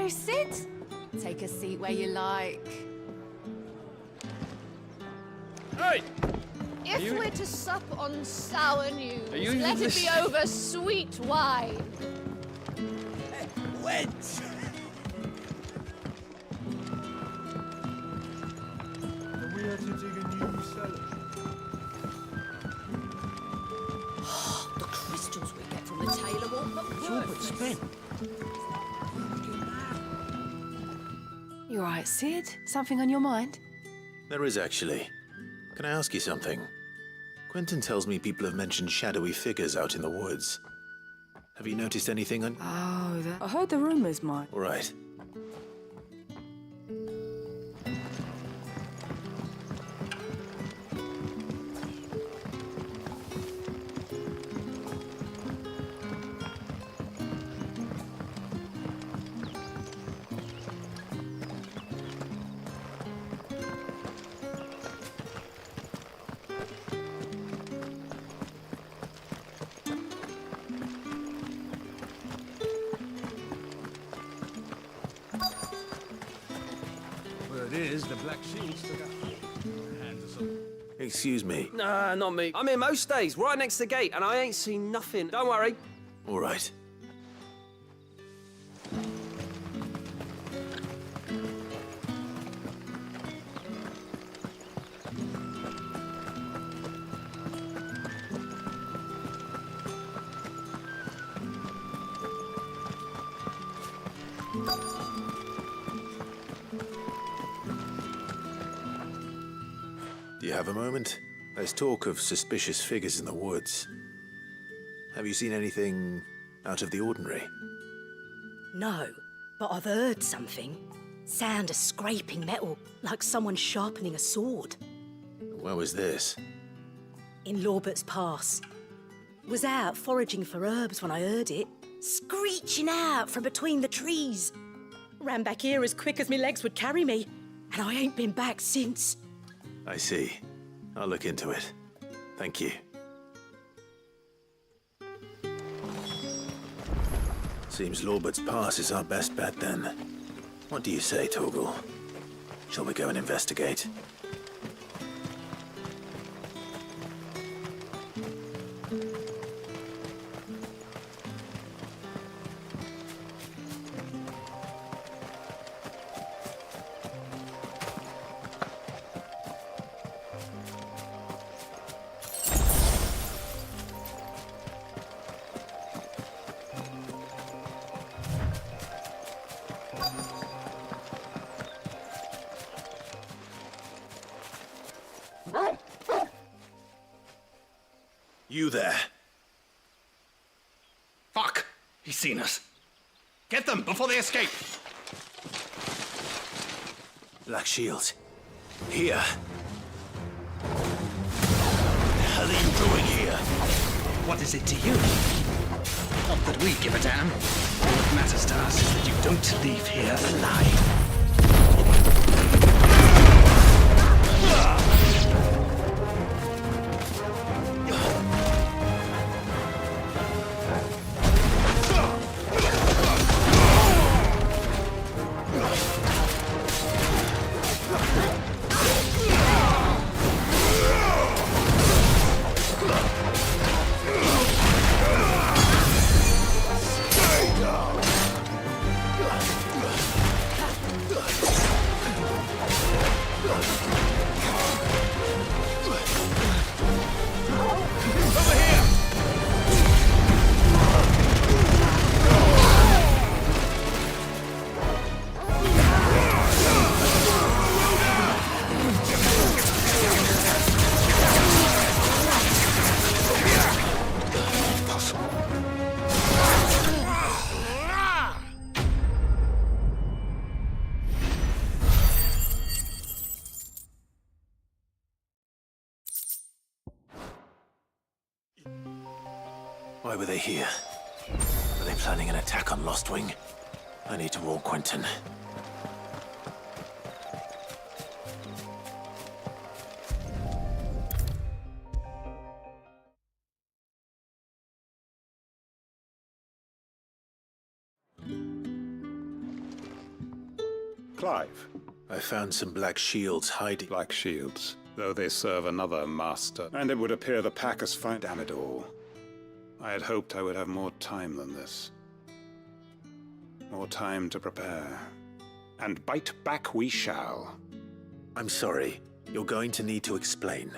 Hello, Sid. Take a seat where you like. Hey! If we're to sup on sour news, Are you let it this- be over sweet wine. Wench! We had to dig a new cellar. The crystals we get from the tailor won't look It's all but spent. You all right, Sid? Something on your mind? There is actually. Can I ask you something? Quentin tells me people have mentioned shadowy figures out in the woods. Have you noticed anything on... Oh, I heard the rumours, Mike. All right. Word is, the Black Shield still got hands or something. Excuse me. Nah, not me. I'm here most days, right next to the gate, and I ain't seen nothing. Don't worry. All right. Do you have a moment? There's talk of suspicious figures in the woods. Have you seen anything out of the ordinary? No, but I've heard something. Sound of scraping metal, like someone sharpening a sword. Where was this? In Lorbert's Pass. Was out foraging for herbs when I heard it, screeching out from between the trees. Ran back here as quick as my legs would carry me, and I ain't been back since. I see. I'll look into it. Thank you. Seems Lorbert's Pass is our best bet then. What do you say, Torgal? Shall we go and investigate? You there. Fuck! He's seen us. Get them before they escape! Black Shield. Here. What the hell are you doing here? What is it to you? Not that we give a damn. All that matters to us is that you don't leave here alive. Why were they here? Are they planning an attack on Lostwing? I need to warn Quentin. Clive. I found some black shields hiding. Black shields, though they serve another master. And it would appear the pack has found... Damn it all. I had hoped I would have more time than this. More time to prepare. And bite back we shall. I'm sorry. You're going to need to explain.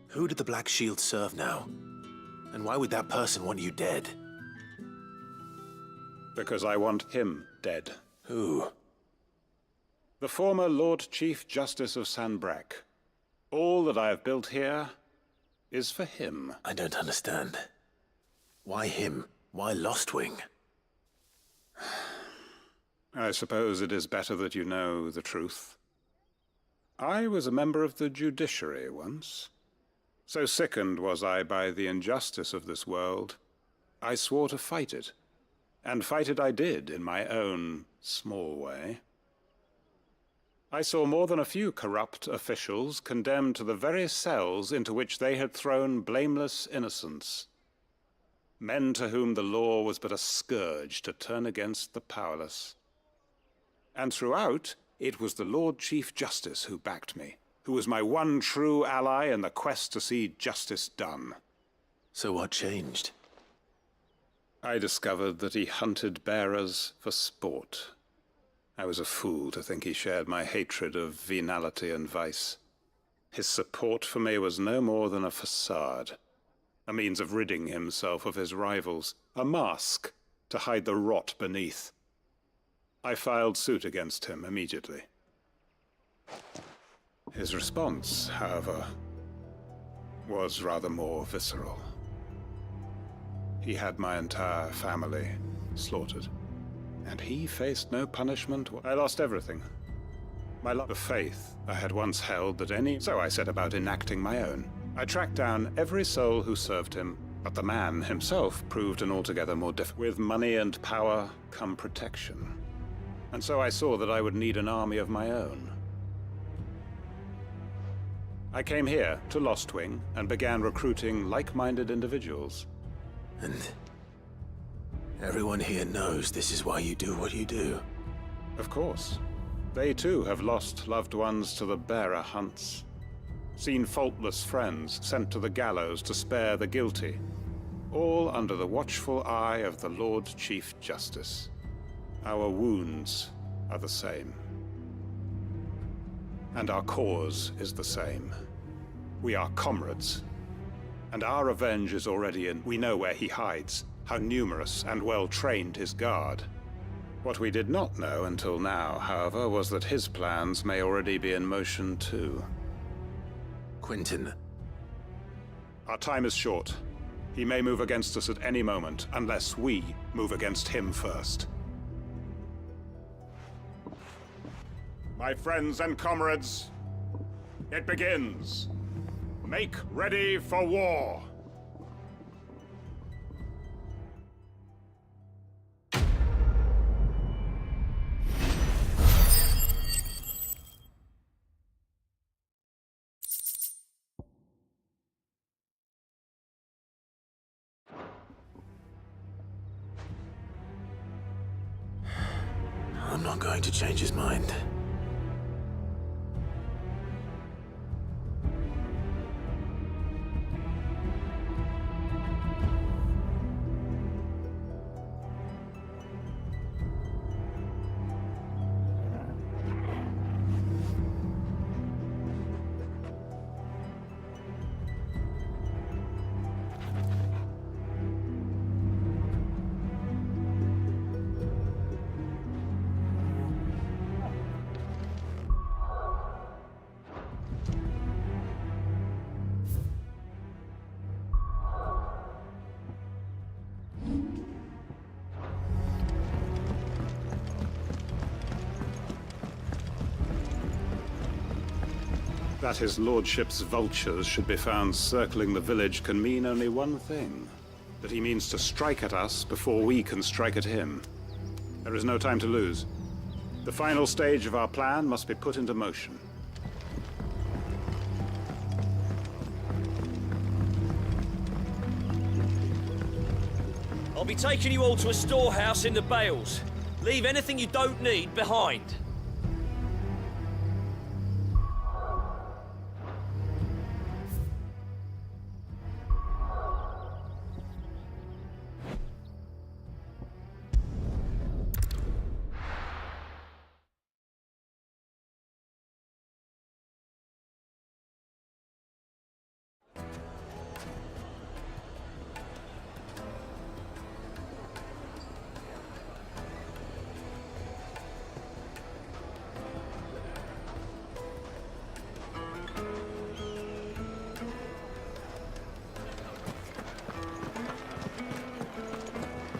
Who did the black shield serve now? And why would that person want you dead? Because I want him dead. Who? The former Lord Chief Justice of Sanbreque. All that I have built here is for him. I don't understand. Why him? Why Lostwing? I suppose it is better that you know the truth. I was a member of the judiciary once. So sickened was I by the injustice of this world, I swore to fight it. And fight it I did in my own small way. I saw more than a few corrupt officials condemned to the very cells into which they had thrown blameless innocents. Men to whom the law was but a scourge to turn against the powerless. And throughout, it was the Lord Chief Justice who backed me, who was my one true ally in the quest to see justice done. So what changed? I discovered that he hunted bearers for sport. I was a fool to think he shared my hatred of venality and vice. His support for me was no more than a facade, a means of ridding himself of his rivals, a mask to hide the rot beneath. I filed suit against him immediately. His response, however, was rather more visceral. He had my entire family slaughtered, and he faced no punishment. I lost everything. My love of faith I had once held that any... So I set about enacting my own. I tracked down every soul who served him, but the man himself proved an altogether more difficult. With money and power come protection. And so I saw that I would need an army of my own. I came here to Lostwing and began recruiting like-minded individuals. And everyone here knows this is why you do what you do. Of course. They too have lost loved ones to the bearer hunts. Seen faultless friends sent to the gallows to spare the guilty. All under the watchful eye of the Lord Chief Justice. Our wounds are the same. And our cause is the same. We are comrades. And our revenge is already in. We know where he hides, how numerous and well-trained his guard. What we did not know until now, however, was that his plans may already be in motion too. Quentin. Our time is short. He may move against us at any moment, unless we move against him first. My friends and comrades, it begins. Make ready for war. I'm not going to change his mind. That his lordship's vultures should be found circling the village can mean only one thing. That he means to strike at us before we can strike at him. There is no time to lose. The final stage of our plan must be put into motion. I'll be taking you all to a storehouse in the Bales. Leave anything you don't need behind.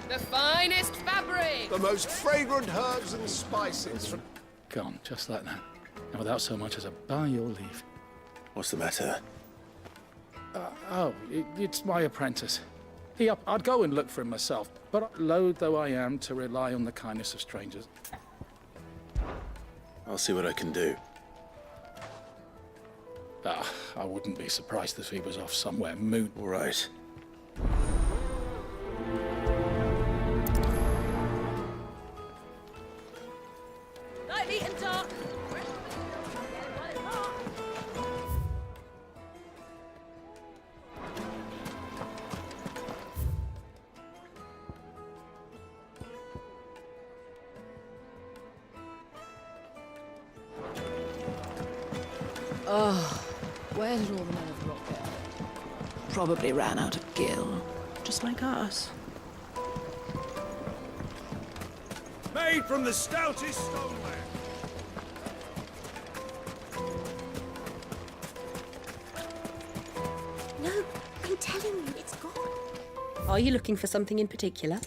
The finest fabric! The most fragrant herbs and spices from... Gone, just like that. And without so much as a by your leave. What's the matter? It's my apprentice. I'd go and look for him myself, but loath though I am to rely on the kindness of strangers. I'll see what I can do. I wouldn't be surprised if he was off somewhere moot. All right. Light, meat and dark! Oh, where did all the men of rock go? Probably ran out of gil, just like us. Made from the stoutest stoneware. No, I'm telling you, it's gone. Are you looking for something in particular?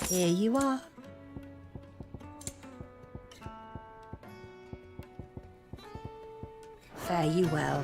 Here you are. Fare you well.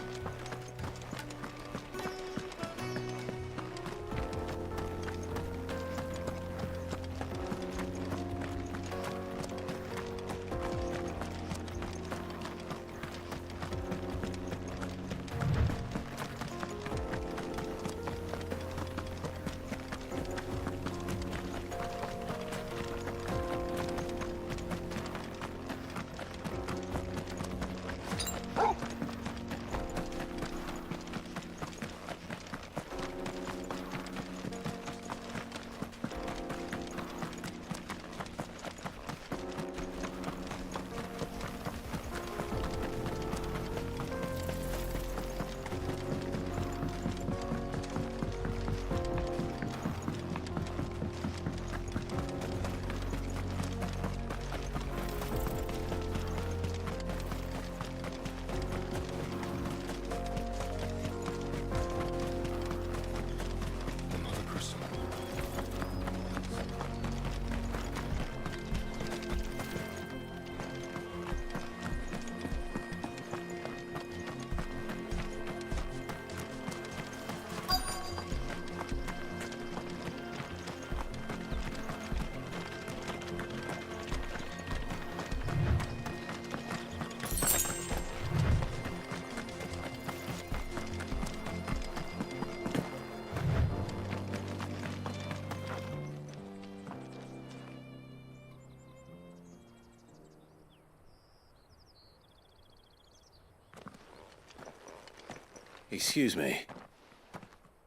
Excuse me.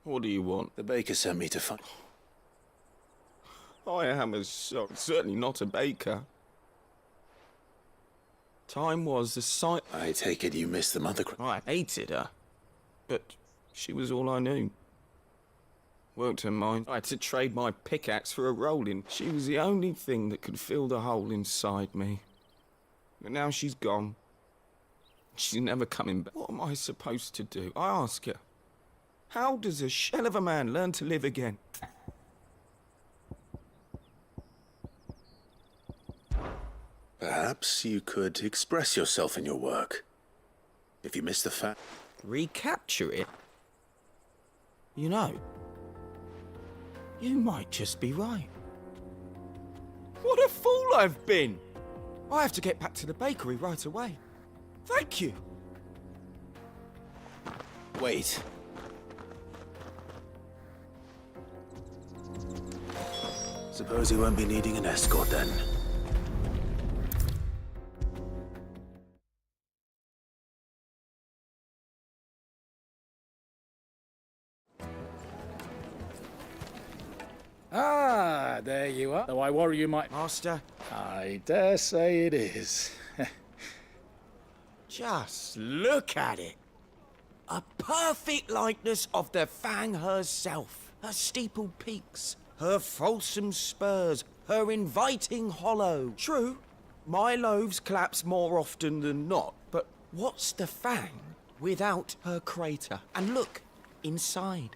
What do you want? The baker sent me to find... I am certainly not a baker. Time was the sight... I take it you missed the mother... I hated her, but she was all I knew. Worked her mind. I had to trade my pickaxe for a rolling. She was the only thing that could fill the hole inside me. But now she's gone. She's never coming back. What am I supposed to do? I ask her. How does a shell of a man learn to live again? Perhaps you could express yourself in your work. If you miss the fact... Recapture it? You know, you might just be right. What a fool I've been! I have to get back to the bakery right away. Thank you. Wait. Suppose he won't be needing an escort then. Ah, there you are. Though I worry you might... Master, I dare say it is. just look at it. A perfect likeness of the Fang herself. Her steepled peaks, her fulsome spurs, her inviting hollow. True, my loaves collapse more often than not, but what's the fang without her crater? And look, inside.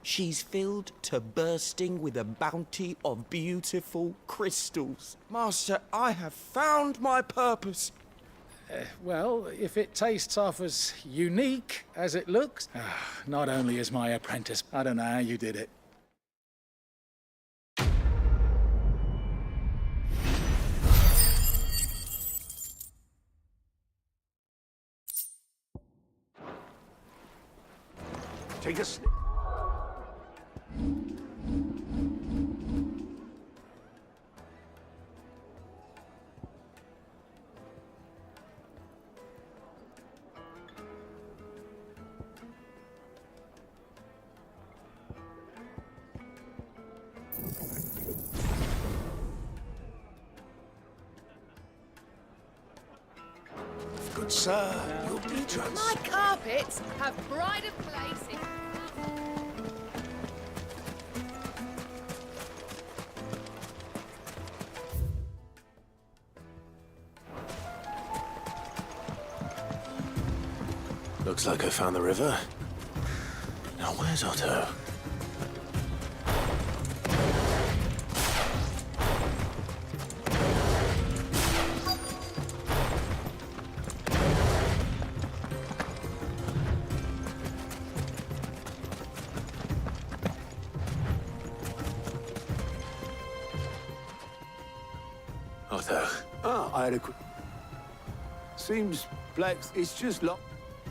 She's filled to bursting with a bounty of beautiful crystals. Master, I have found my purpose. Well, if it tastes half as unique as it looks... not only is my apprentice... I don't know how you did it. Take a sniff. Good sir, you'll be My carpets have pride of place in... Looks like I found the river. Now where's Otto? Otto. Ah, I had a quick... Seems black... It's just locked.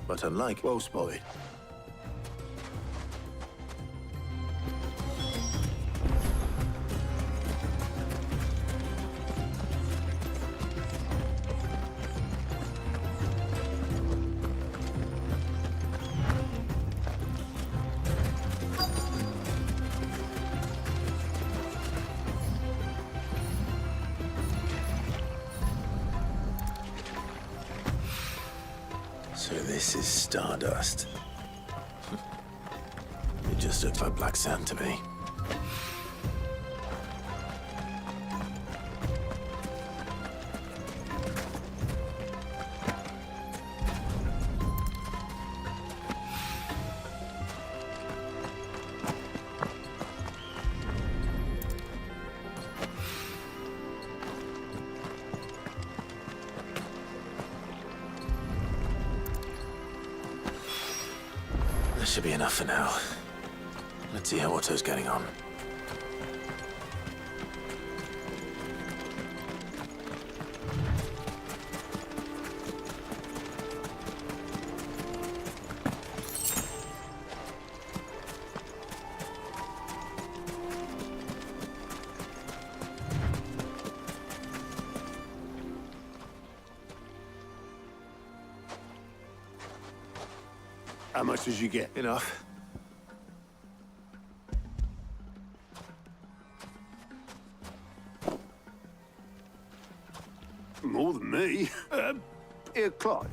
But unlike... Well spotted. So this is stardust. It just looks like black sand to me. That should be enough for now. Let's see how Otto's getting on. How much did you get? Enough. More than me. Here, Clive.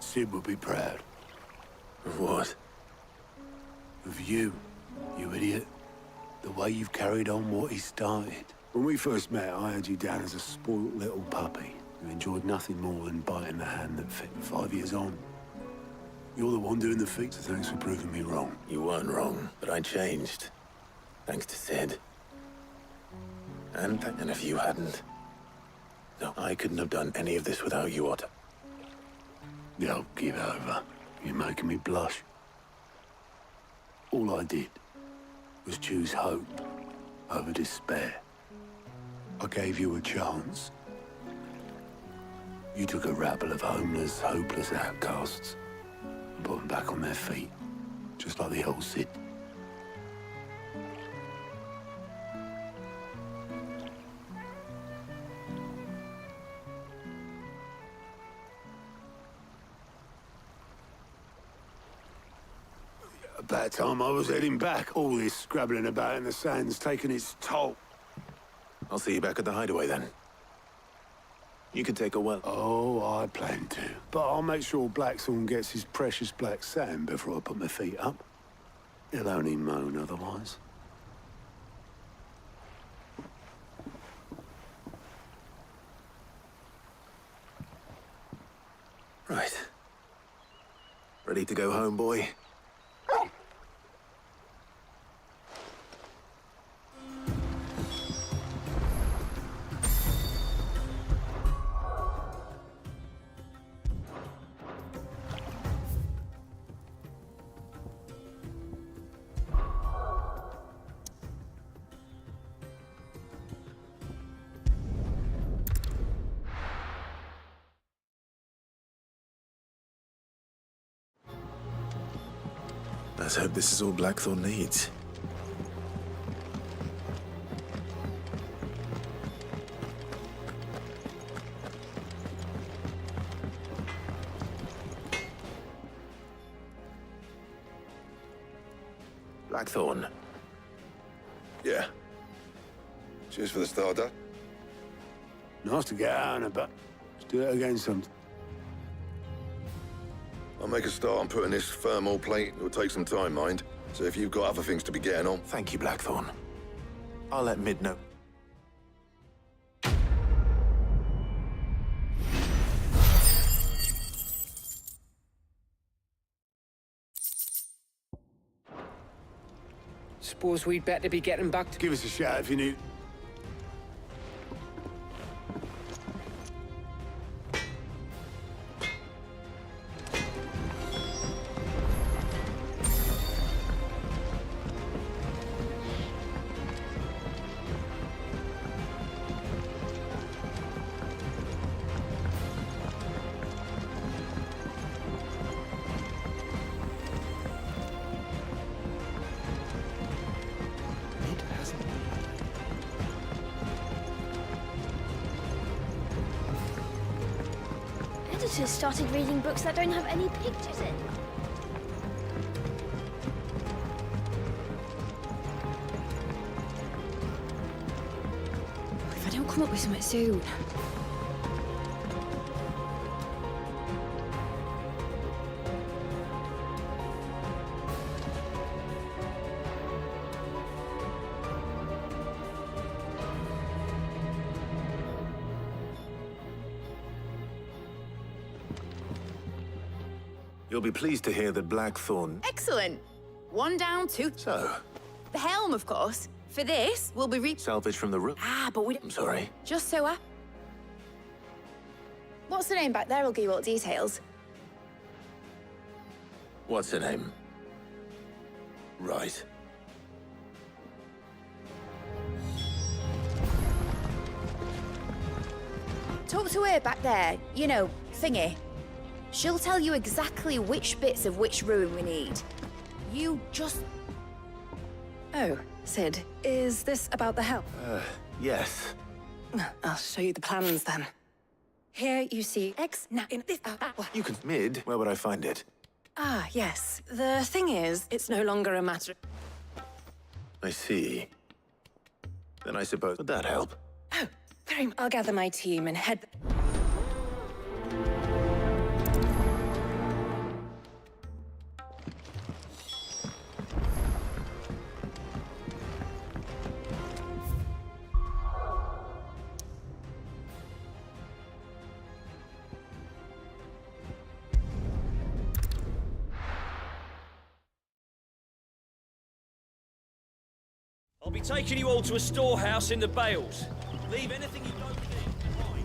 Sid would be proud. Of what? Of you, you idiot. The way you've carried on what he started. When we first met, I had you down as a spoilt little puppy who enjoyed nothing more than biting the hand that fed 5 years on. You're the one doing the fix, so thanks for proving me wrong. You weren't wrong, but I changed. Thanks to Sid. And if you hadn't... No, I couldn't have done any of this without you, Otto. Yo, give over. You're making me blush. All I did was choose hope over despair. I gave you a chance. You took a rabble of homeless, hopeless outcasts and put them back on their feet, just like the old Sid. about time I was heading back. All this scrabbling about in the sand's taken its toll. I'll see you back at the hideaway then. You can take a well. Oh, I plan to. But I'll make sure Blackthorn gets his precious black sand before I put my feet up. He'll only moan otherwise. Right. Ready to go home, boy? Let's hope this is all Blackthorn needs. Blackthorn. Yeah. Cheers for the starter. Nice to get out and about. Let's do it again sometime. I'll make a start on putting this thermal plate. It'll take some time, mind. So if you've got other things to be getting on... Thank you, Blackthorn. I'll let Mid know. Suppose we'd better be getting back to... Give us a shout if you need... Editors started reading books that don't have any pictures in. If I don't come up with something soon. You'll be pleased to hear that Blackthorn... Excellent. One down, two. So, The helm, of course. For this, we'll be salvage from the roof. Ah, but we... I'm sorry. Just so What's the name back there? I'll give you all the details. What's her name? Right. Talk to her back there. You know, thingy. She'll tell you exactly which bits of which room we need. You just... Oh, Sid, is this about the help? Yes. I'll show you the plans then. Here you see X. Now in this. You can... Mid? Where would I find it? Ah, yes. The thing is, it's no longer a matter. I see. Then I suppose... Would that help? Oh, very. I'll gather my team and head. I'll be taking you all to a storehouse in the Bales. Leave anything you don't need behind.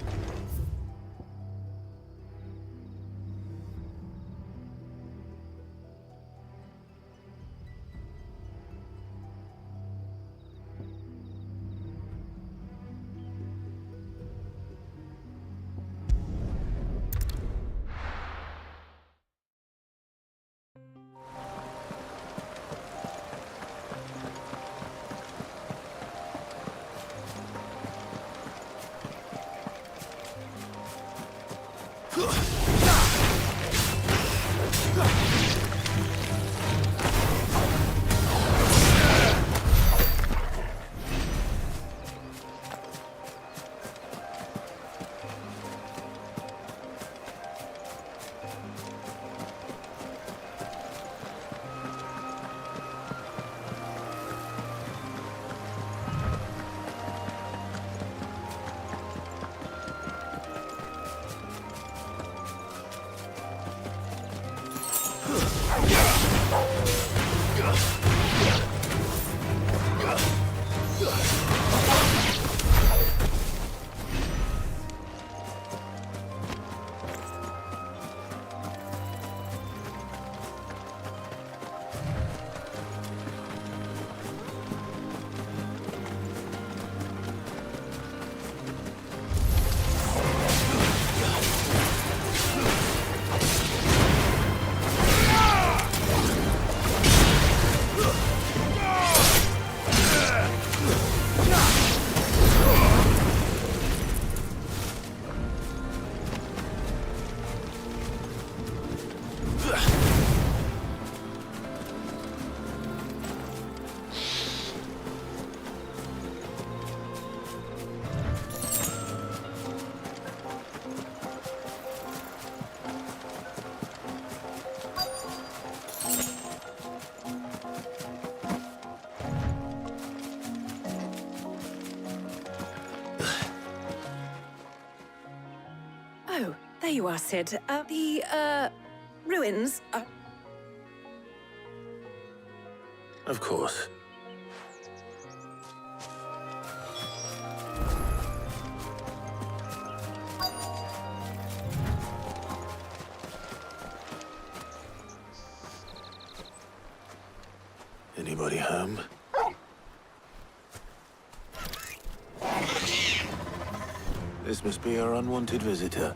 There you are, Sid. The ruins. Of course. Anybody home? This must be our unwanted visitor.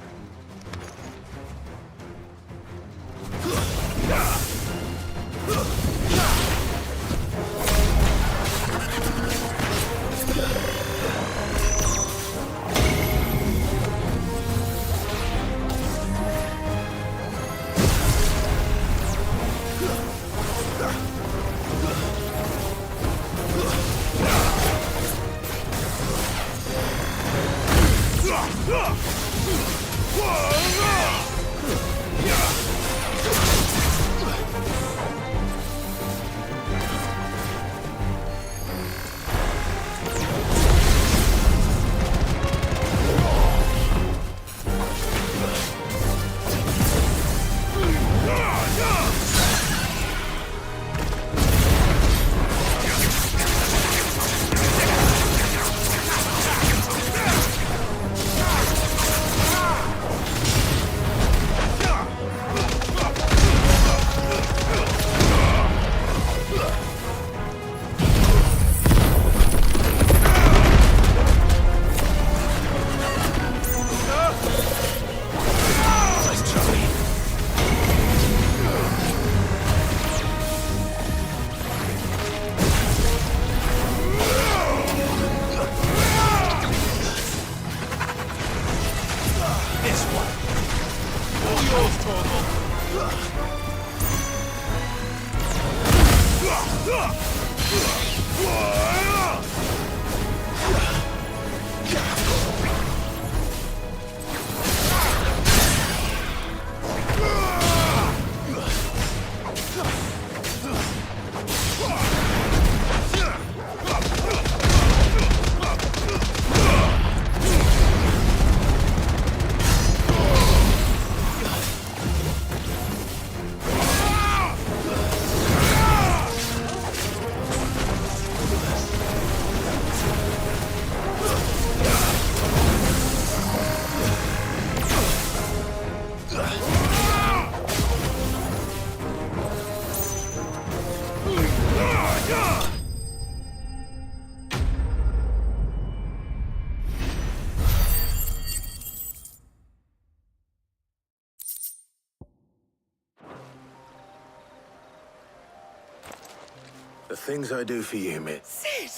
The things I do for you, Mitt. Sid!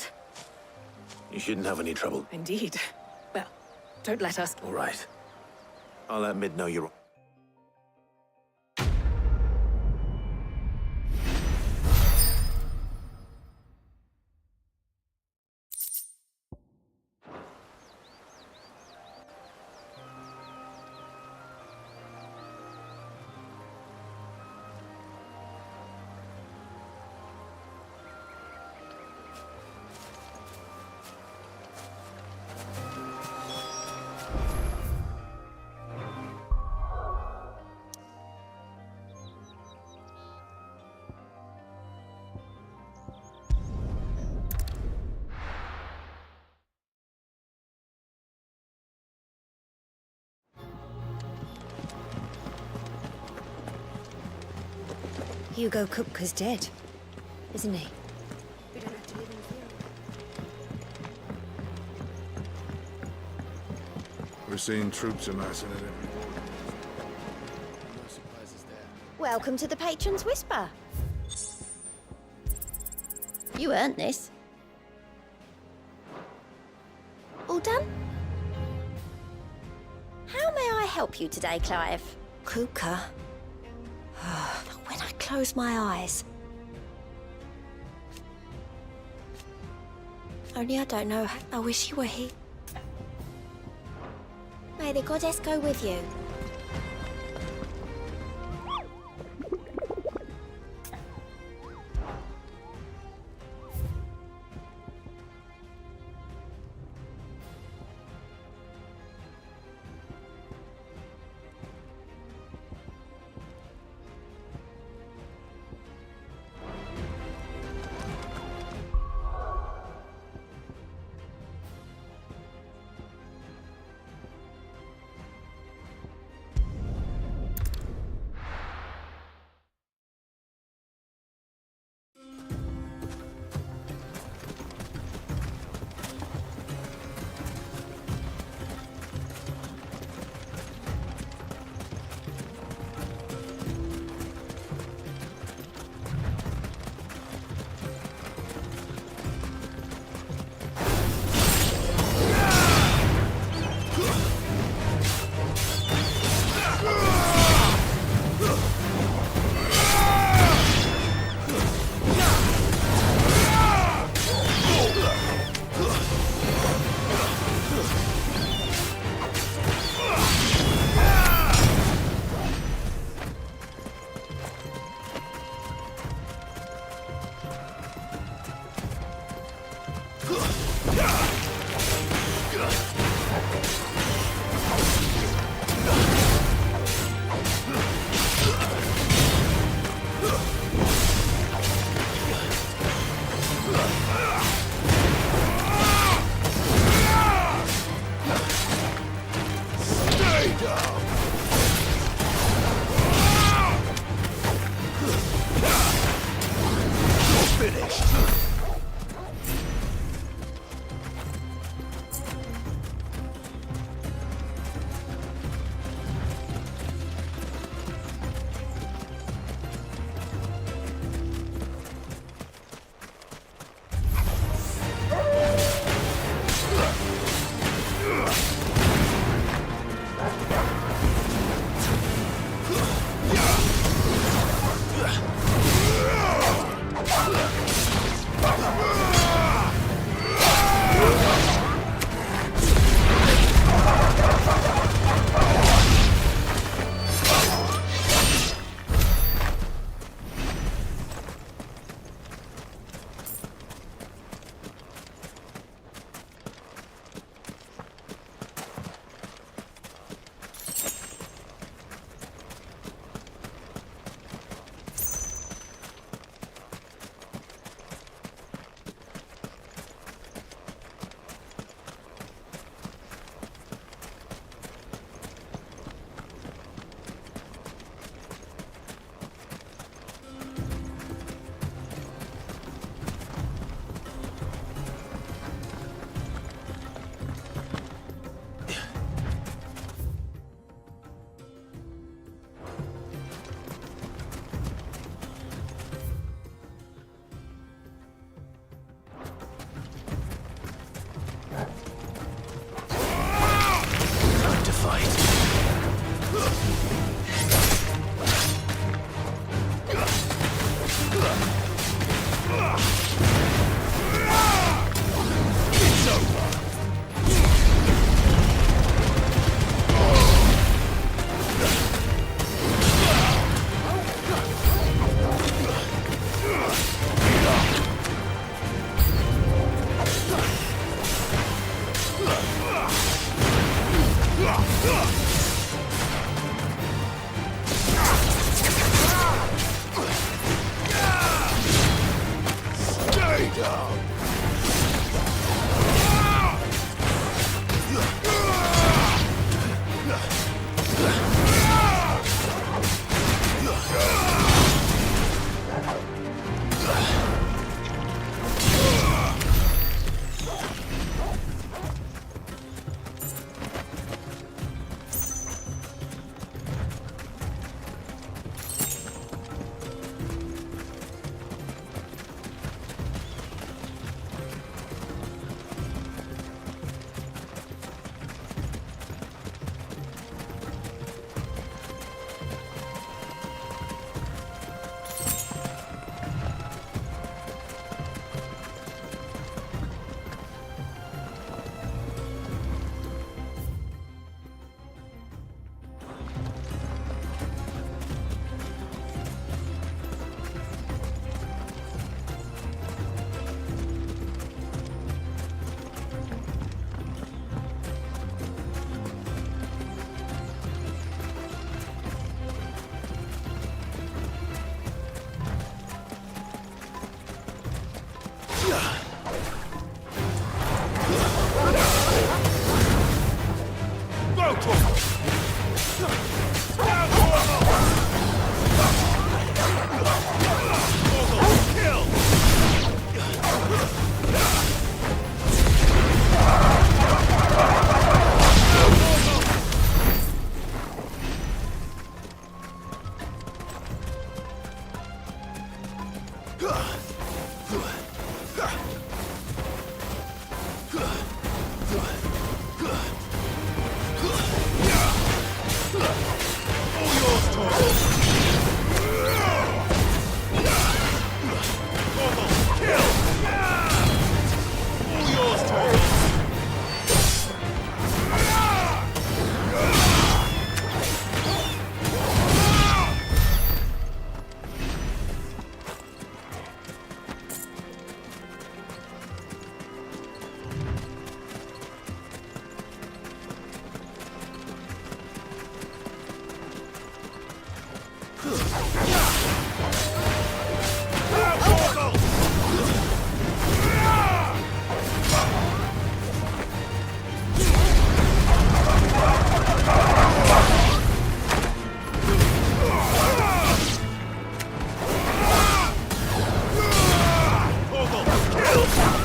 You shouldn't have any trouble. Indeed. Well, don't let us. All right. I'll let Mid know you're... Hugo Kupka's dead, isn't he? We don't have to live in fear. We're seeing troops amassing at every border. Welcome to the Patron's Whisper. You earned this. All done? How may I help you today, Clive? Kupka. When I close my eyes. Only I don't know. I wish you were here. May the goddess go with you. Over here!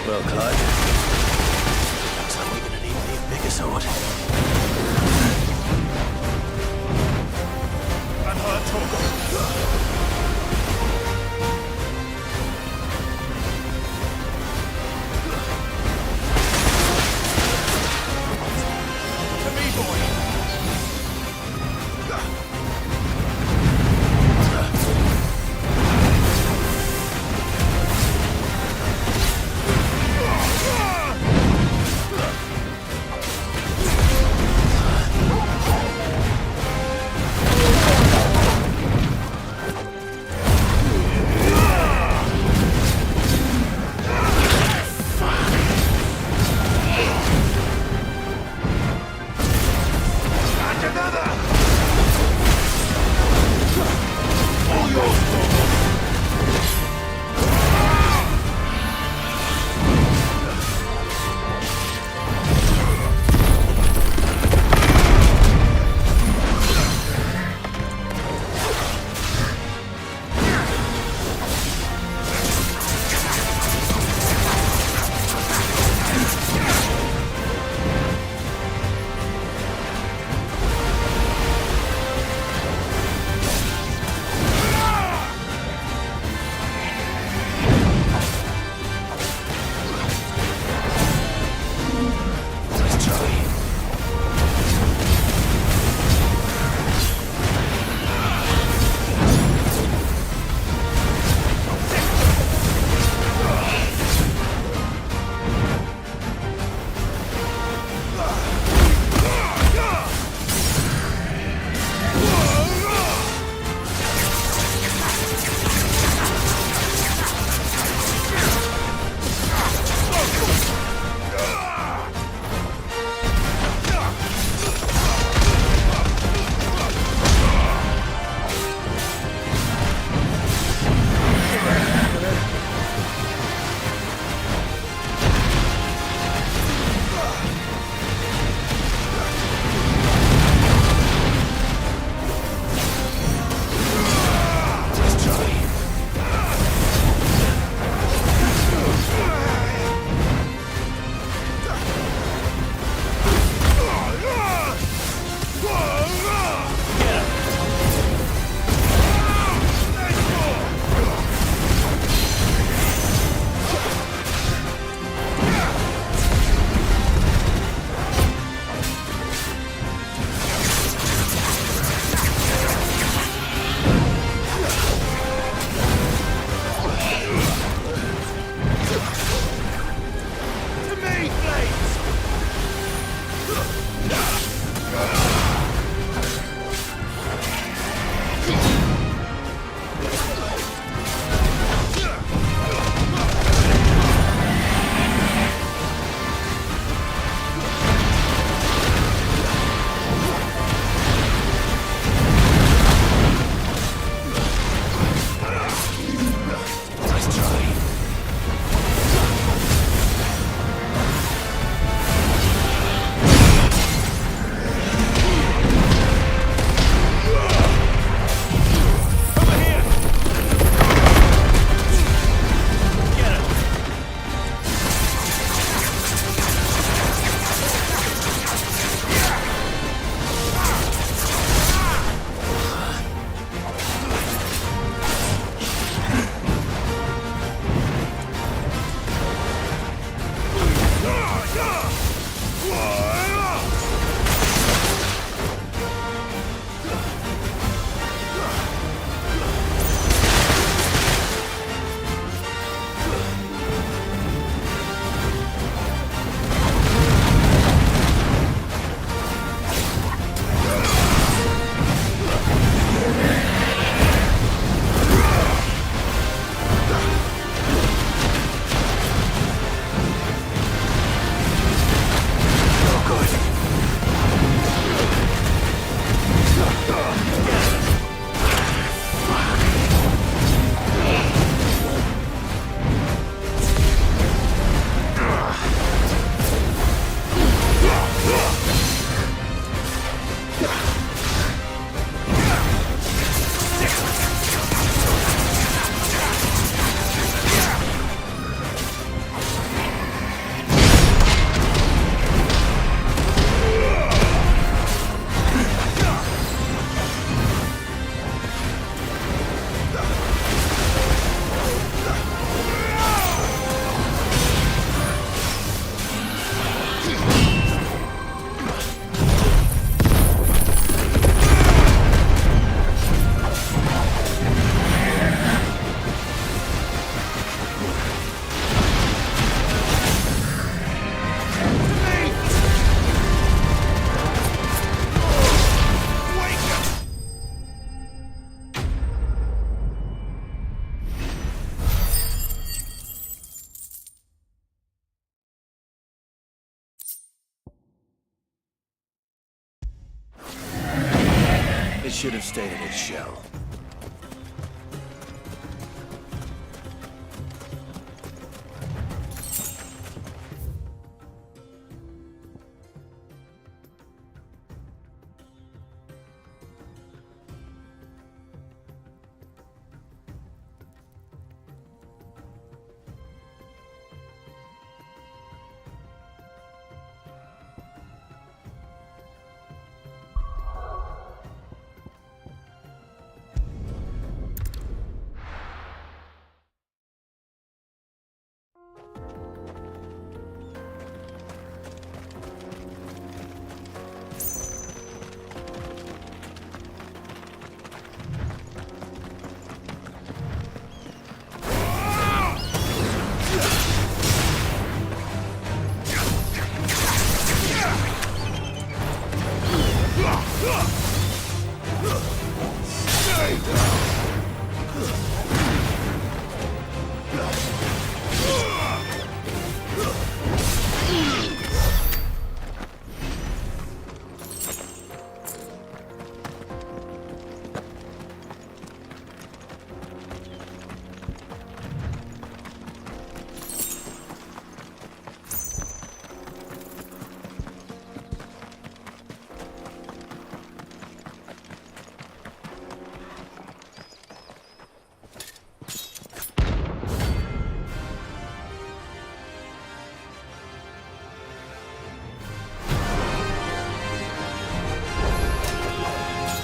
Well, Clyde, looks like we're gonna need a bigger sword. And her Torgo. should have stayed in its shell.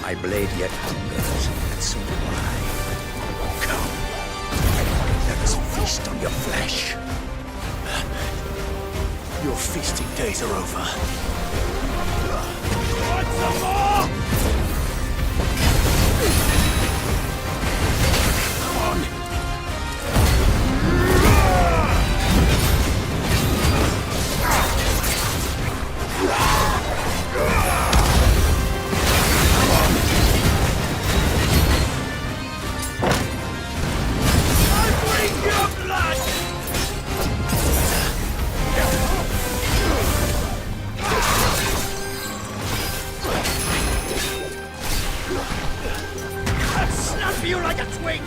My blade yet hungers, and so do I. Come, let us feast on your flesh. Your feasting days are over. Want some more? Come on! You like a twig!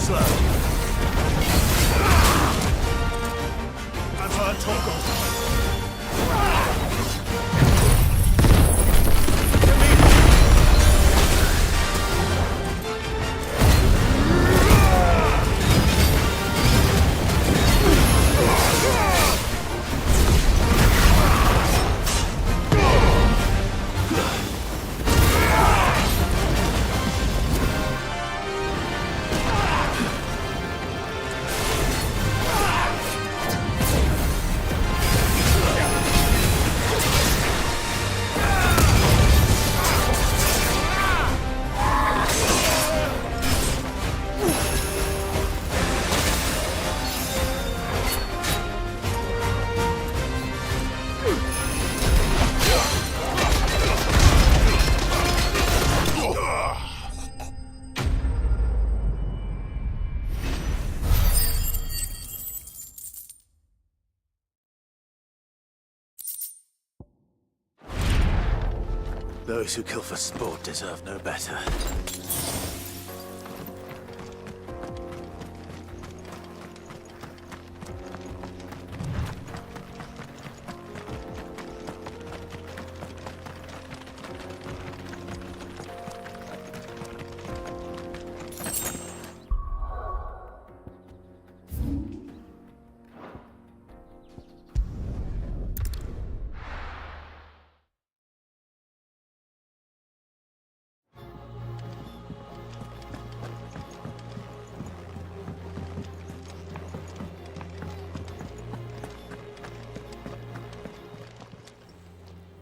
slow. I've heard Toggle. Those who kill for sport deserve no better.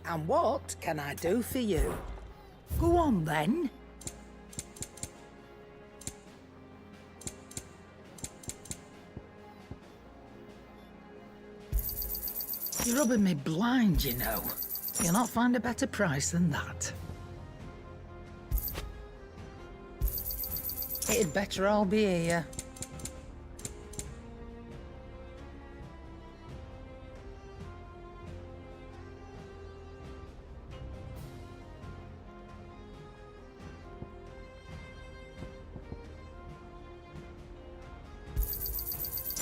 And what can I do for you? Go on, then. You're rubbing me blind, you know. You'll not find a better price than that. It'd better all be here.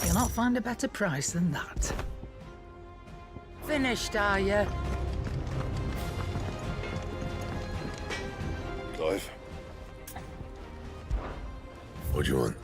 You'll not find a better price than that. Finished, are you? Clive? What do you want?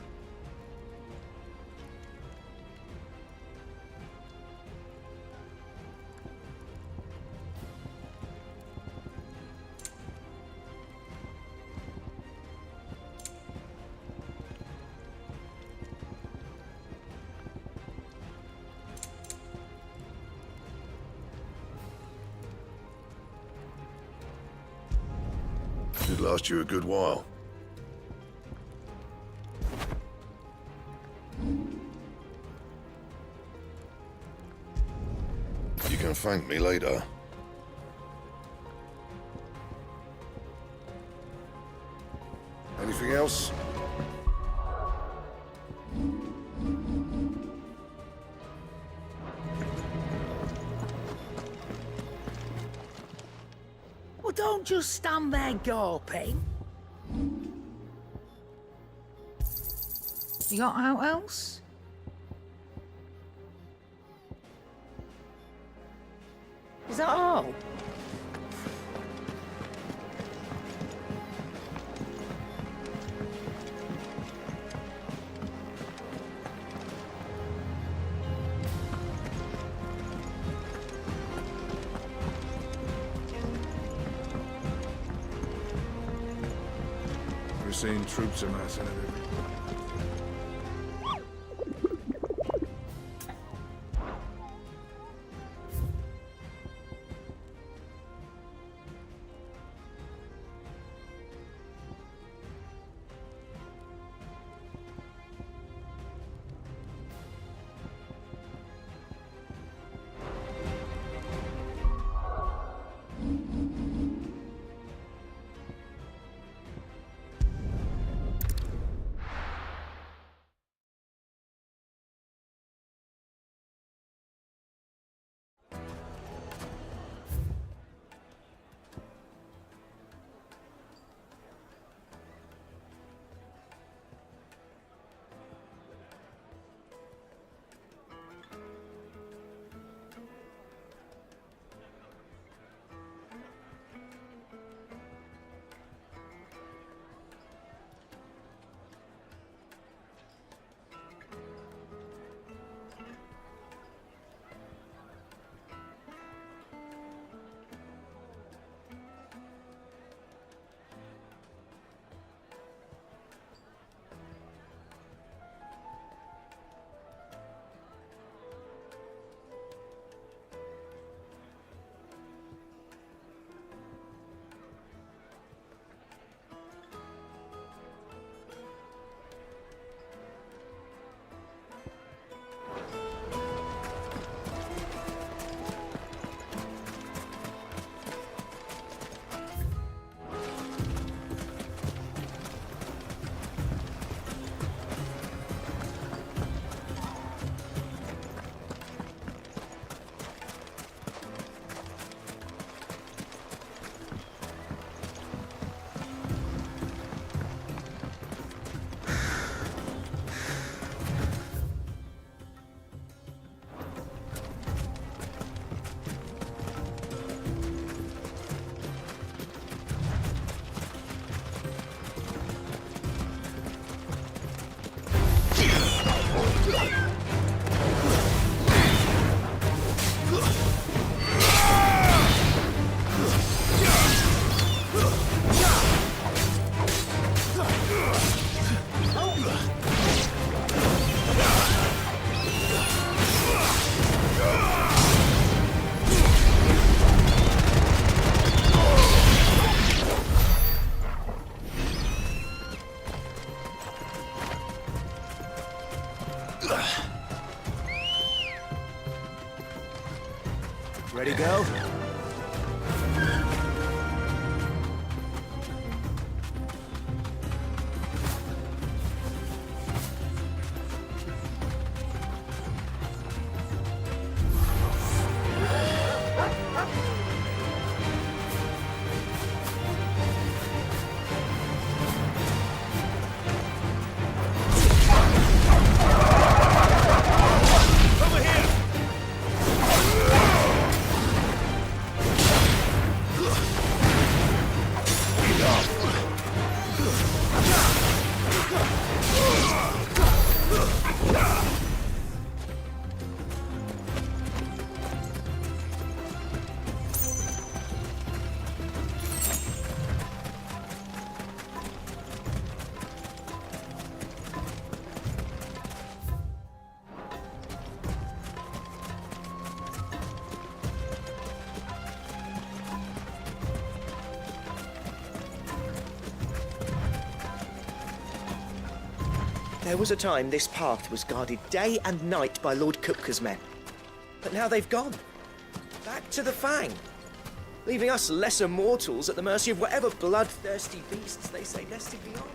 Should last you a good while. You can thank me later. Anything else? Well, don't just stand there gawping. You got out else? Is that all? We're seeing troops amassing everywhere. Ready, girl? There was a time this path was guarded day and night by Lord Kupka's men. But now they've gone. Back to the Fang. Leaving us lesser mortals at the mercy of whatever bloodthirsty beasts they say nested beyond.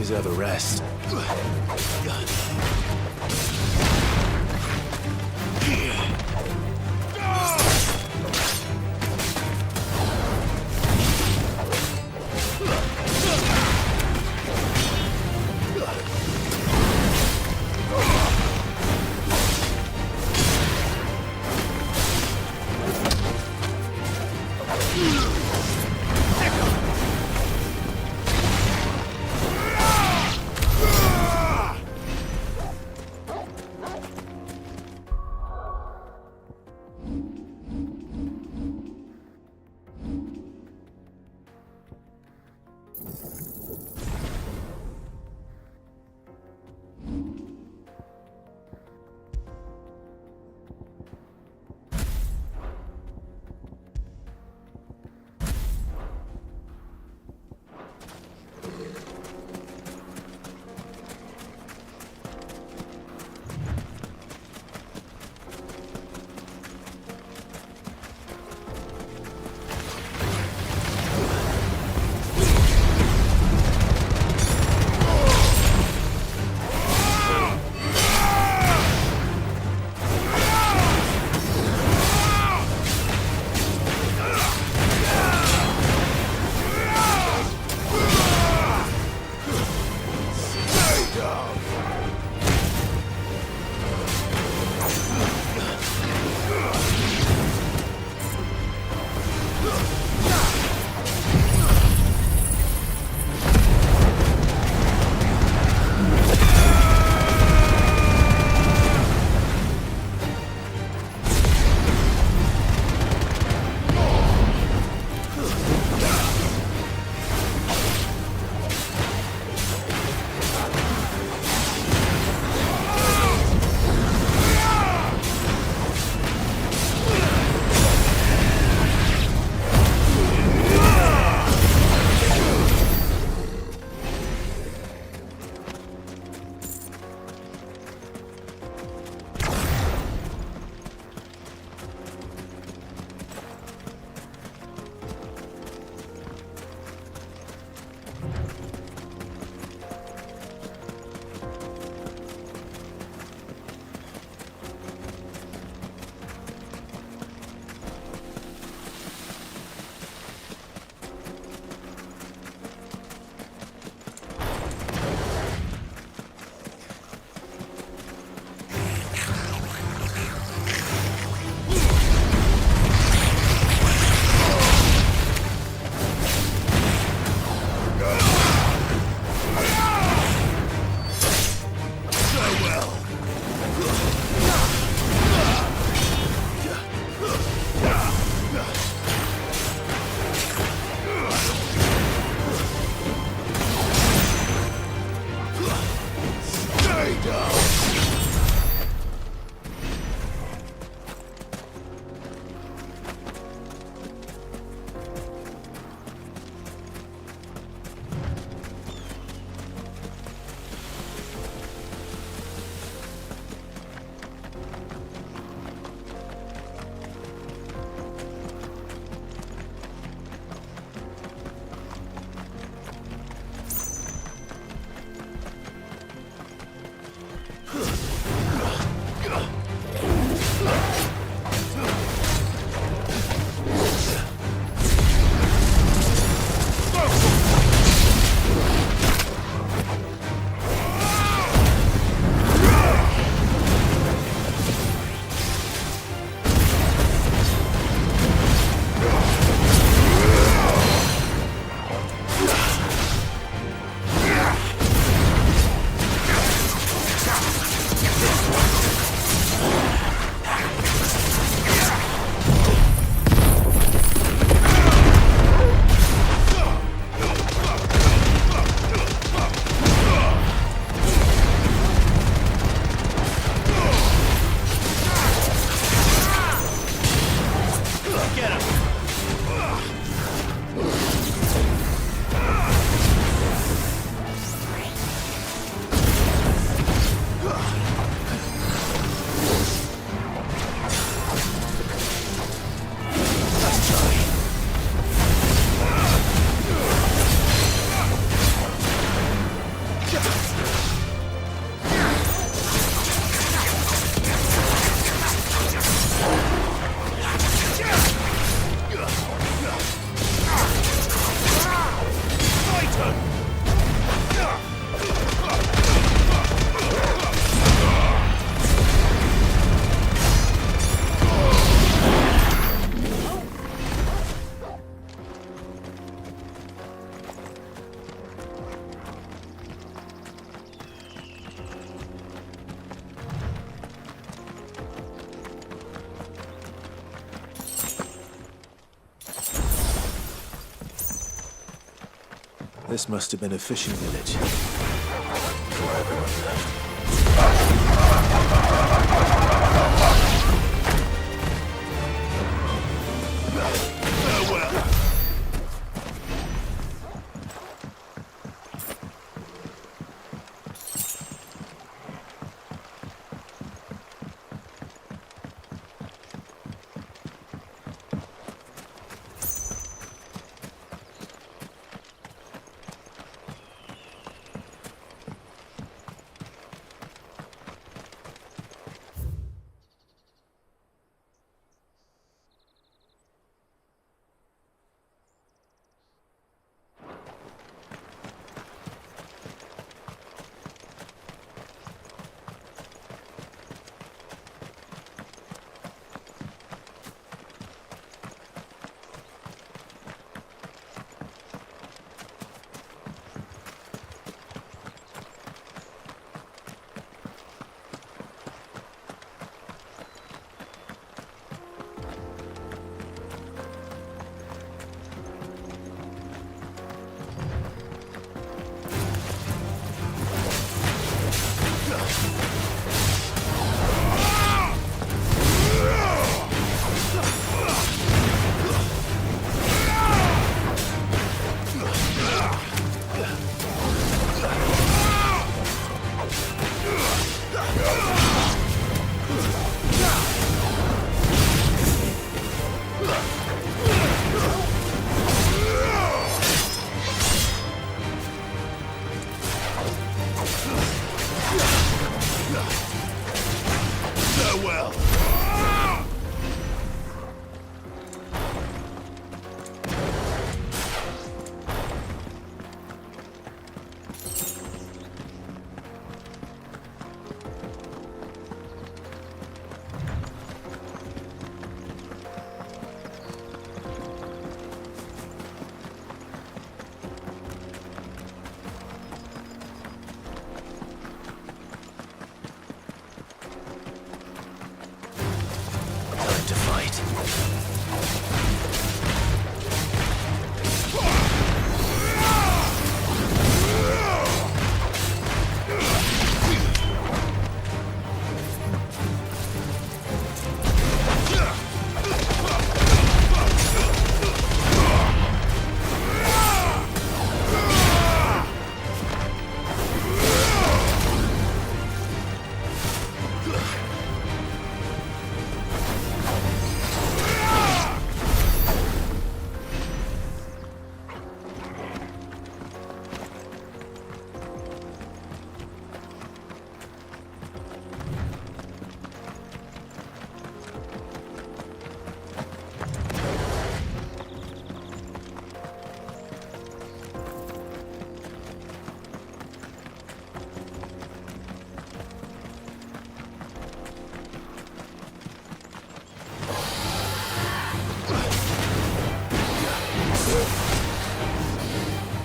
deserve a rest. This must have been a fishing village.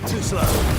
Too slow.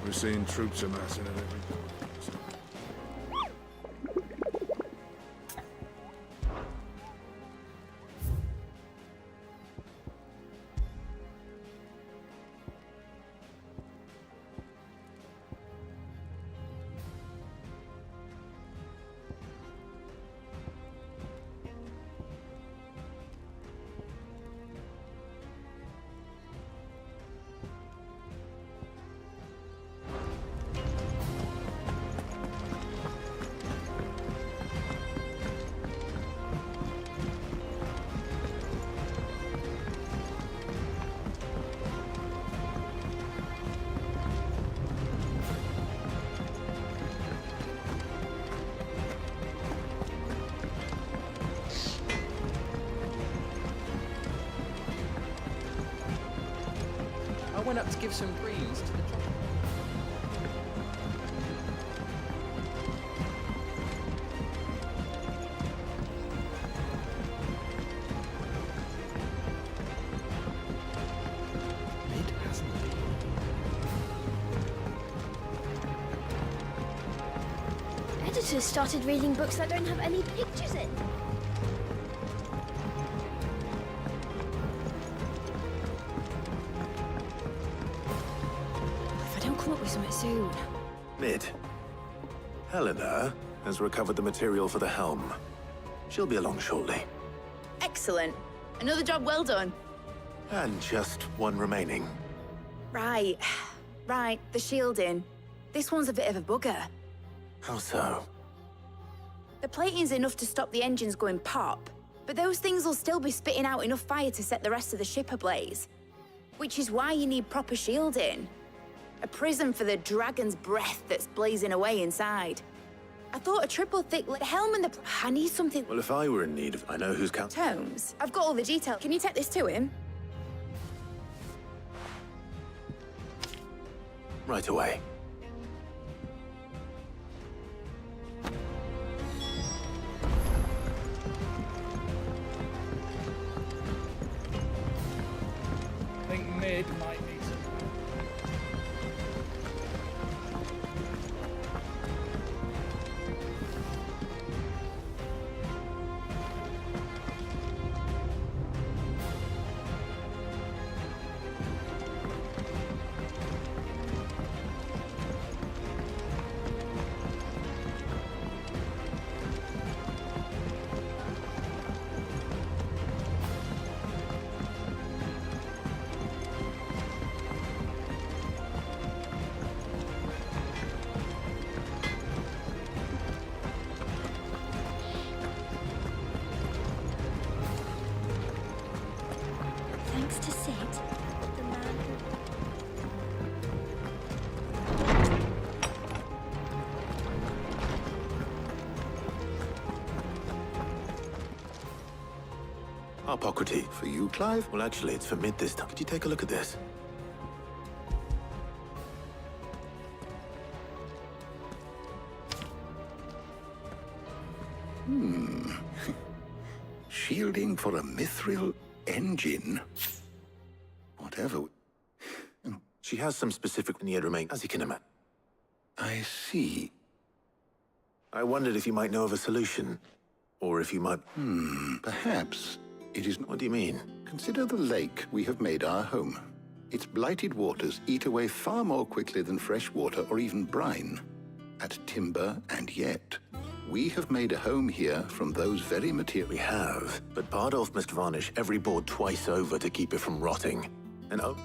We're seeing troops amassing at every corner. I went up to give some greens to the... Editors started reading books that don't have any pictures in. If I don't come up with something soon. Mid. Helena has recovered the material for the helm. She'll be along shortly. Excellent. Another job well done. And just one remaining. Right. Right, the shielding. This one's a bit of a bugger. How so? The plating's enough to stop the engines going pop, but those things will still be spitting out enough fire to set the rest of the ship ablaze. Which is why you need proper shielding. A prism for the dragon's breath that's blazing away inside. I thought a triple thick helm and the... I need something... Well, if I were in need of... I know who's count... Tomes, I've got all the detail. Can you take this to him? Right away. I think Mid might need some... Thanks to Sid, the man who... Hippocrates. For you, Clive? Well, actually, it's for Mid this time. Could you take a look at this? Shielding for a mithril engine. Whatever. She has some specific need remain, as you can imagine. I see. I wondered if you might know of a solution. Or if you might... Perhaps it is... What do you mean? Consider the lake we have made our home. Its blighted waters eat away far more quickly than fresh water or even brine. At timber, and yet, we have made a home here from those very materials. We have, but Bardolph must varnish every board twice over to keep it from rotting. And oh...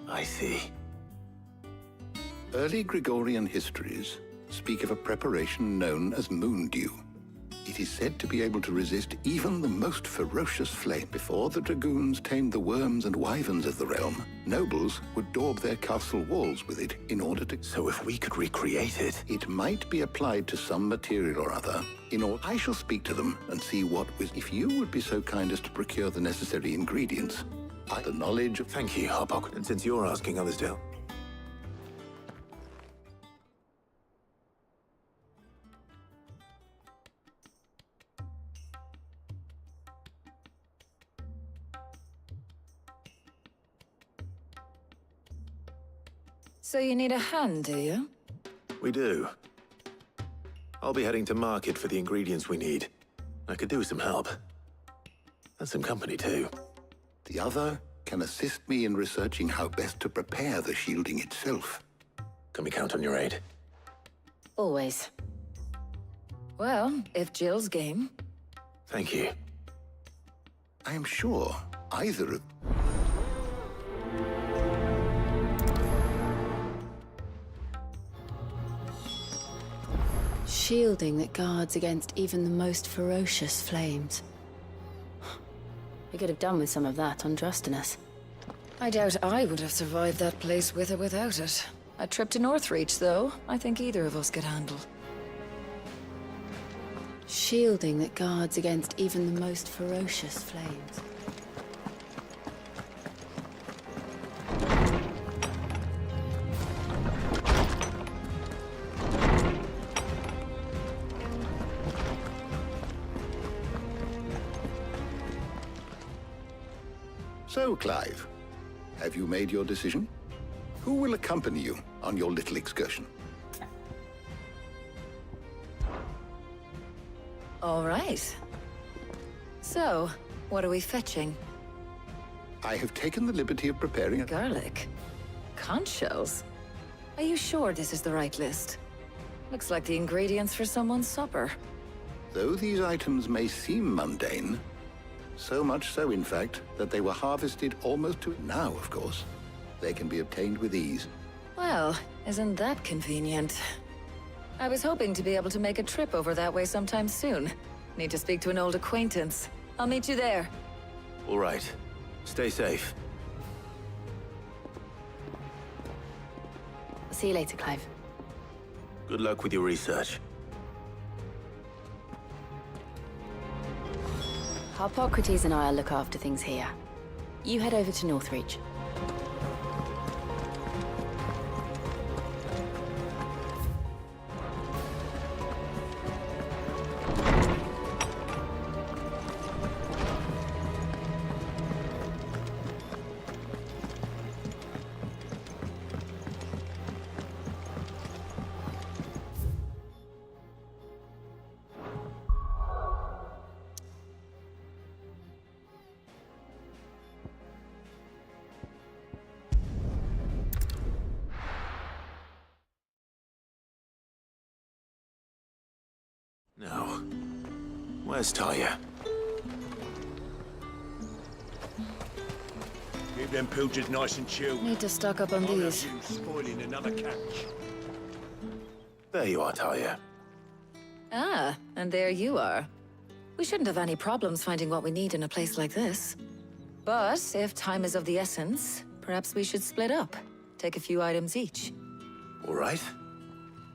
I see. Early Gregorian histories speak of a preparation known as moon dew. It is said to be able to resist even the most ferocious flame. Before the dragoons tamed the worms and wyverns of the realm, nobles would daub their castle walls with it in order to... So if we could recreate it... It might be applied to some material or other. I shall speak to them and see what... If you would be so kind as to procure the necessary ingredients, the knowledge of... Thank you, Harpok. And since you're asking others to... So you need a hand, do you? We do. I'll be heading to market for the ingredients we need. I could do with some help. And some company, too. The other can assist me in researching how best to prepare the shielding itself. Can we count on your aid? Always. Well, if Jill's game. Thank you. I am sure either of... Shielding that guards against even the most ferocious flames. We could have done with some of that on Drustinus. I doubt I would have survived that place with or without it. A trip to Northreach, though, I think either of us could handle. Shielding that guards against even the most ferocious flames. So, Clive, have you made your decision? Who will accompany you on your little excursion? All right. So, what are we fetching? I have taken the liberty of preparing a... Garlic? Conch shells? Are you sure this is the right list? Looks like the ingredients for someone's supper. Though these items may seem mundane, so much so, in fact, that they were harvested almost to... Now, of course, they can be obtained with ease. Well, isn't that convenient? I was hoping to be able to make a trip over that way sometime soon. Need to speak to an old acquaintance. I'll meet you there. All right. Stay safe. I'll see you later, Clive. Good luck with your research. Harpocrates and I'll look after things here. You head over to Northreach. Now, where's Talia? Keep them pilchers nice and chilled. Need to stock up on I'll have these. you spoiling another catch. There you are, Talia. Ah, and there you are. We shouldn't have any problems finding what we need in a place like this. But if time is of the essence, perhaps we should split up. Take a few items each. All right.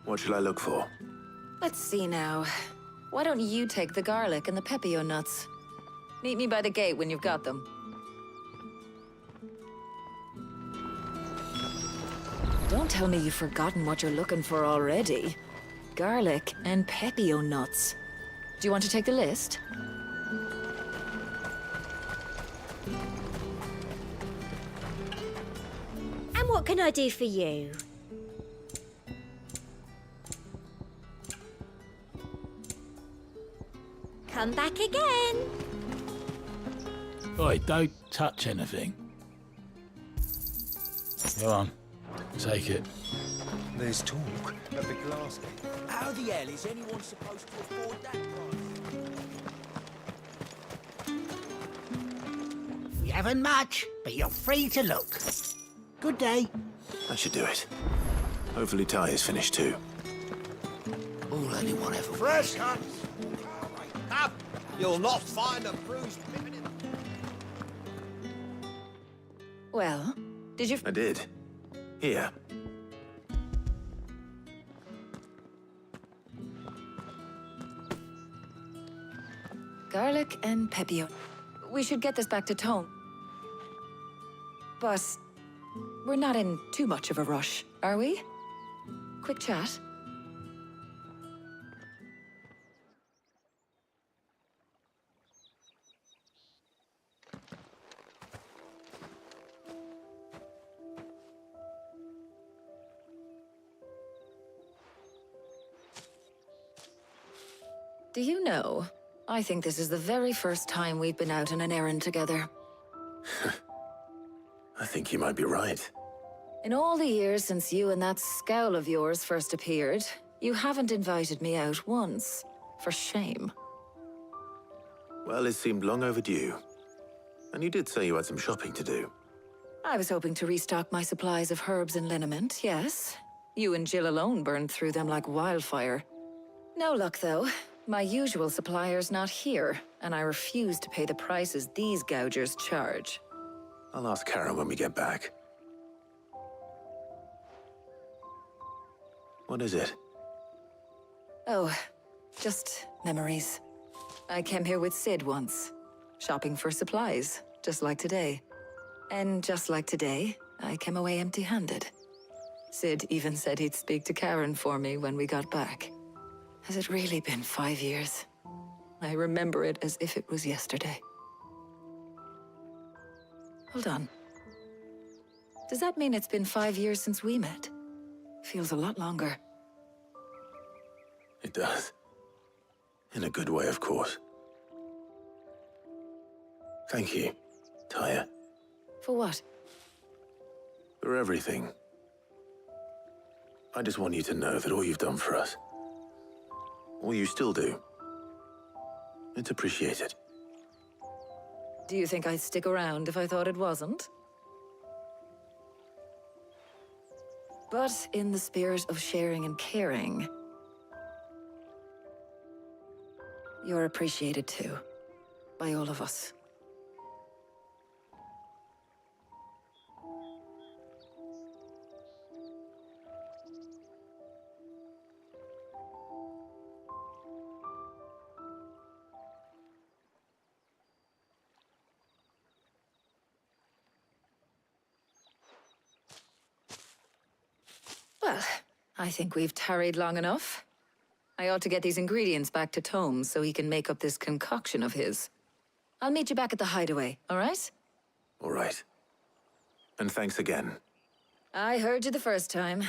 What shall I look for? Let's see now. Why don't you take the garlic and the pepio nuts? Meet me by the gate when you've got them. Don't tell me you've forgotten what you're looking for already. Garlic and pepio nuts. Do you want to take the list? And what can I do for you? come back again. Oi, don't touch anything. Go on, take it. There's talk of the glass. How the hell is anyone supposed to afford that price? We haven't much, but you're free to look. Good day. That should do it. Hopefully Ty is finished too. All anyone ever Fresh cuts! Up! You'll not find a bruised pippin in Well, did you... I did. Here. Garlic and pepio. We should get this back to Tome. But we're not in too much of a rush, are we? Quick chat. Do you know, I think this is the very first time we've been out on an errand together. I think you might be right. In all the years since you and that scowl of yours first appeared, you haven't invited me out once. For shame. Well, it seemed long overdue. And you did say you had some shopping to do. I was hoping to restock my supplies of herbs and liniment, yes. You and Jill alone burned through them like wildfire. No luck, though. My usual supplier's not here, and I refuse to pay the prices these gougers charge. I'll ask Karen when we get back. What is it? Oh, just memories. I came here with Sid once, shopping for supplies, just like today. And just like today, I came away empty-handed. Sid even said he'd speak to Karen for me when we got back. Has it really been 5 years? I remember it as if it was yesterday. Hold on. Does that mean it's been 5 years since we met? Feels a lot longer. It does. In a good way, of course. Thank you, Taya. For what? For everything. I just want you to know that all you've done for us, all you still do, it's appreciated. Do you think I'd stick around if I thought it wasn't? But in the spirit of sharing and caring, you're appreciated too, by all of us. Well, I think we've tarried long enough. I ought to get these ingredients back to Tome so he can make up this concoction of his. I'll meet you back at the hideaway, all right? All right. And thanks again. I heard you the first time.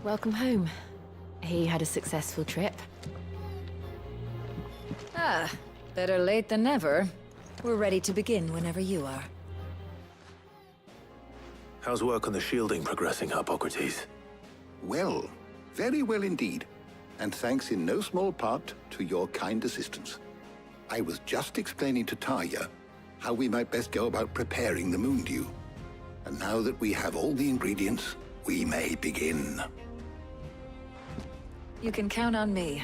Welcome home. He had a successful trip. Ah, better late than never. We're ready to begin whenever you are. How's work on the shielding progressing, Hippocrates? Well, very well indeed. And thanks in no small part to your kind assistance. I was just explaining to Tarja how we might best go about preparing the Moondew. And now that we have all the ingredients, we may begin. You can count on me.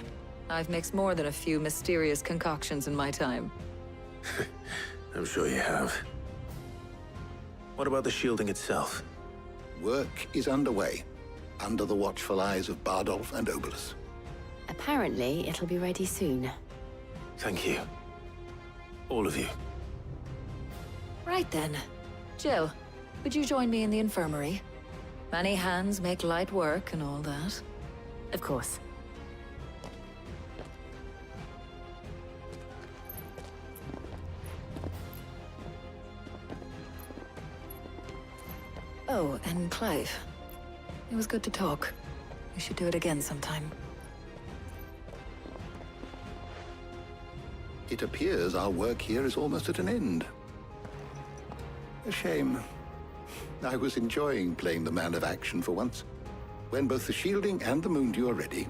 I've mixed more than a few mysterious concoctions in my time. I'm sure you have. What about the shielding itself? Work is underway, under the watchful eyes of Bardolph and Obolus. Apparently, it'll be ready soon. Thank you. All of you. Right then. Jill, would you join me in the infirmary? Many hands make light work and all that. Of course. Oh, and Clive. It was good to talk. We should do it again sometime. It appears our work here is almost at an end. A shame. I was enjoying playing the man of action for once. When both the shielding and the Moondew are ready,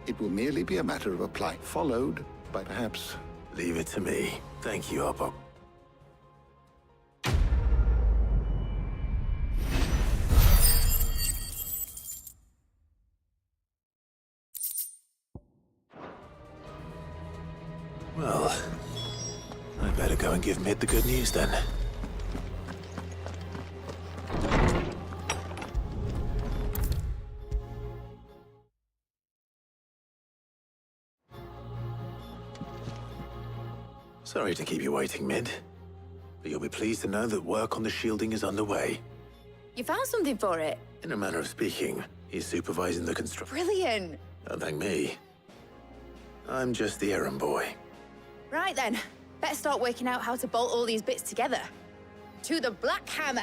it will merely be a matter of apply, followed by perhaps... Leave it to me. Thank you, Oppo. Well, I better go and give Mid the good news then. Sorry to keep you waiting, Mid. But you'll be pleased to know that work on the shielding is underway. You found something for it? In a manner of speaking, he's supervising the construction. Brilliant. Don't thank me. I'm just the errand boy. Right then, better start working out how to bolt all these bits together. To the Black Hammer!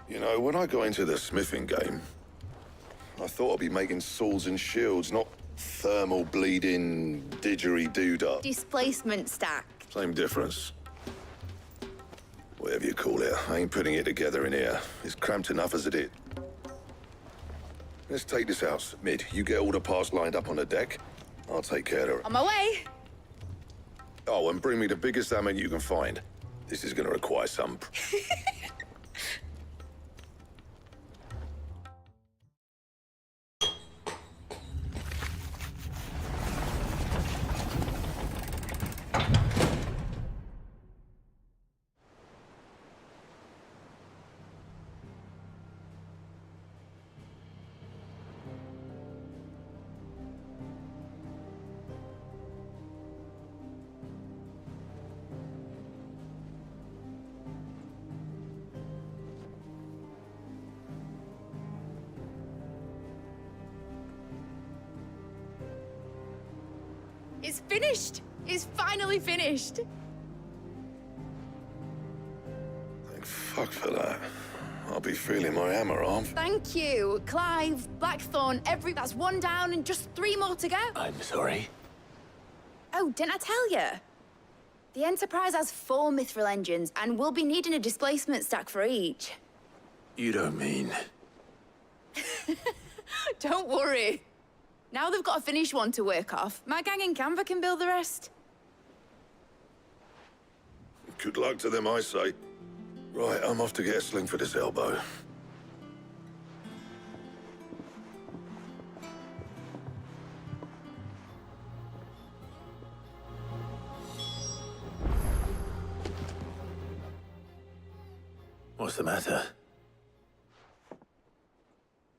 You know, when I got into the smithing game, I thought I'd be making swords and shields, not thermal bleeding didgeridoo-dah. Displacement stack. Same difference. Whatever you call it, I ain't putting it together in here. It's cramped enough as it is. Let's take this house. Mid, you get all the parts lined up on the deck. I'll take care of it. On my way! Oh, and bring me the biggest hammer you can find. This is gonna require some... It's finished! It's finally finished! Thank fuck for that. I'll be feeling my hammer arm. Thank you, Clive, Blackthorn, that's one down and just 3 more to go. I'm sorry. Oh, didn't I tell you? The Enterprise has 4 mithril engines, and we'll be needing a displacement stack for each. You don't mean... Don't worry. Now they've got a finished one to work off, my gang in Canva can build the rest. Good luck to them, I say. Right, I'm off to get a sling for this elbow. What's the matter?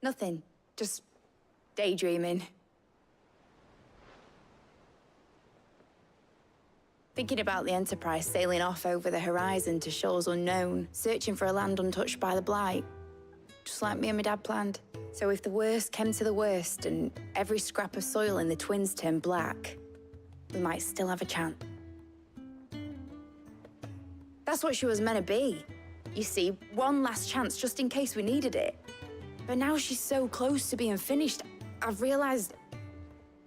Nothing. Just daydreaming. Thinking about the Enterprise sailing off over the horizon to shores unknown, searching for a land untouched by the Blight. Just like me and my dad planned. So if the worst came to the worst and every scrap of soil in the Twins turned black, we might still have a chance. That's what she was meant to be. You see, one last chance just in case we needed it. But now she's so close to being finished, I've realized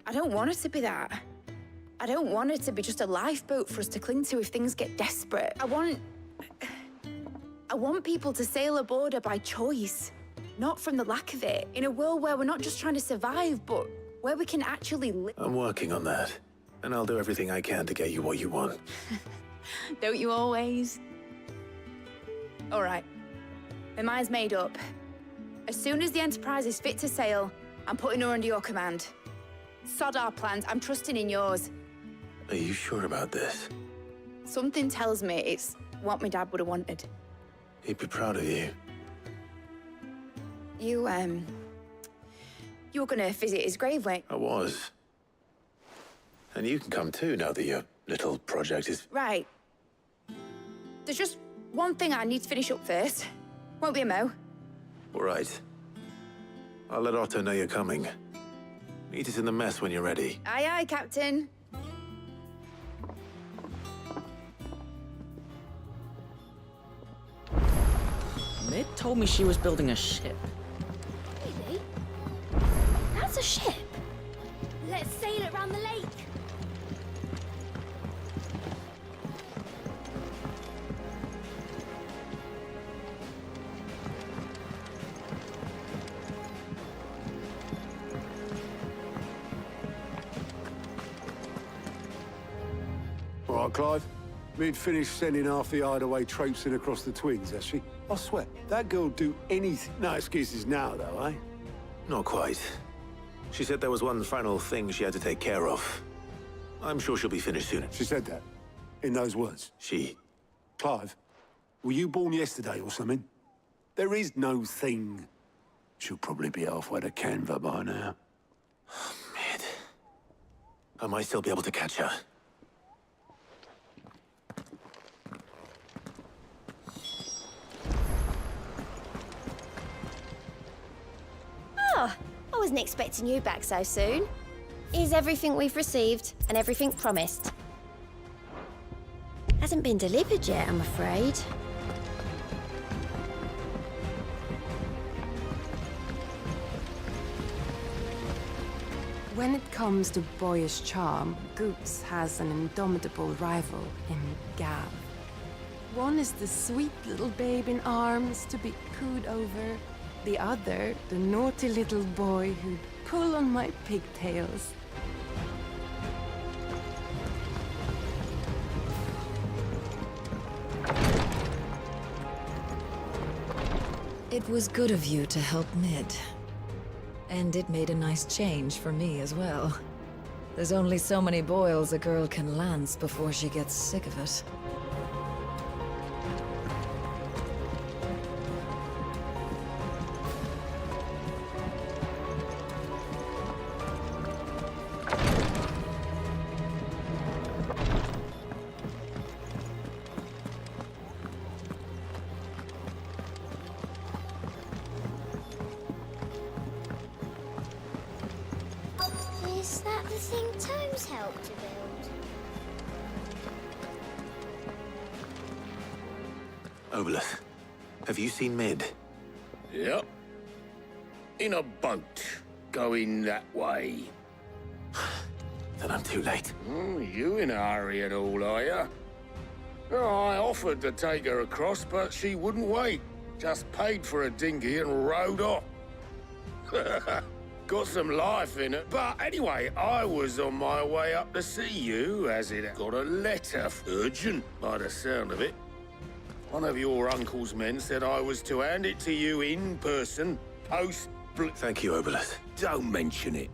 I don't want her to be that. I don't want it to be just a lifeboat for us to cling to if things get desperate. I want people to sail aboard her by choice, not from the lack of it. In a world where we're not just trying to survive, but where we can actually live. I'm working on that, and I'll do everything I can to get you what you want. Don't you always? All right, my mind's made up. As soon as the Enterprise is fit to sail, I'm putting her under your command. Sod our plans, I'm trusting in yours. Are you sure about this? Something tells me it's what my dad would have wanted. He'd be proud of you. You were gonna visit his grave, weren't you? I was. And you can come too, now that your little project is... Right. There's just one thing I need to finish up first. Won't be a mo. All right. I'll let Otto know you're coming. Meet us in the mess when you're ready. Aye, aye, Captain. Mid told me she was building a ship. Really? That's a ship. Let's sail it round the lake. All right, Clive. Mid finished sending half the hideaway traipsing across the twins, has she? I swear, that girl'll do anything. No excuses now, though, eh? Not quite. She said there was one final thing she had to take care of. I'm sure she'll be finished soon. She said that? In those words? She... Clive, were you born yesterday or something? There is no thing. She'll probably be halfway to Canva by now. Mid. I might still be able to catch her. Oh, I wasn't expecting you back so soon. Here's everything we've received and everything promised. Hasn't been delivered yet, I'm afraid. When it comes to boyish charm, Goops has an indomitable rival in Gav. One is the sweet little babe in arms to be cooed over. The other, the naughty little boy who'd pull on my pigtails. It was good of you to help Mid. And it made a nice change for me as well. There's only so many boils a girl can lance before she gets sick of it. Is that the thing Tomes helped to build? Obelith, have you seen Mid? Yep. In a boat, going that way. Then I'm too late. You in a hurry at all, are you? Oh, I offered to take her across, but she wouldn't wait. Just paid for a dinghy and rowed off. Got some life in it. But anyway, I was on my way up to see you, as it got a letter. Urgent, by the sound of it. One of your uncle's men said I was to hand it to you in person, post... Thank you, Obelith. Don't mention it.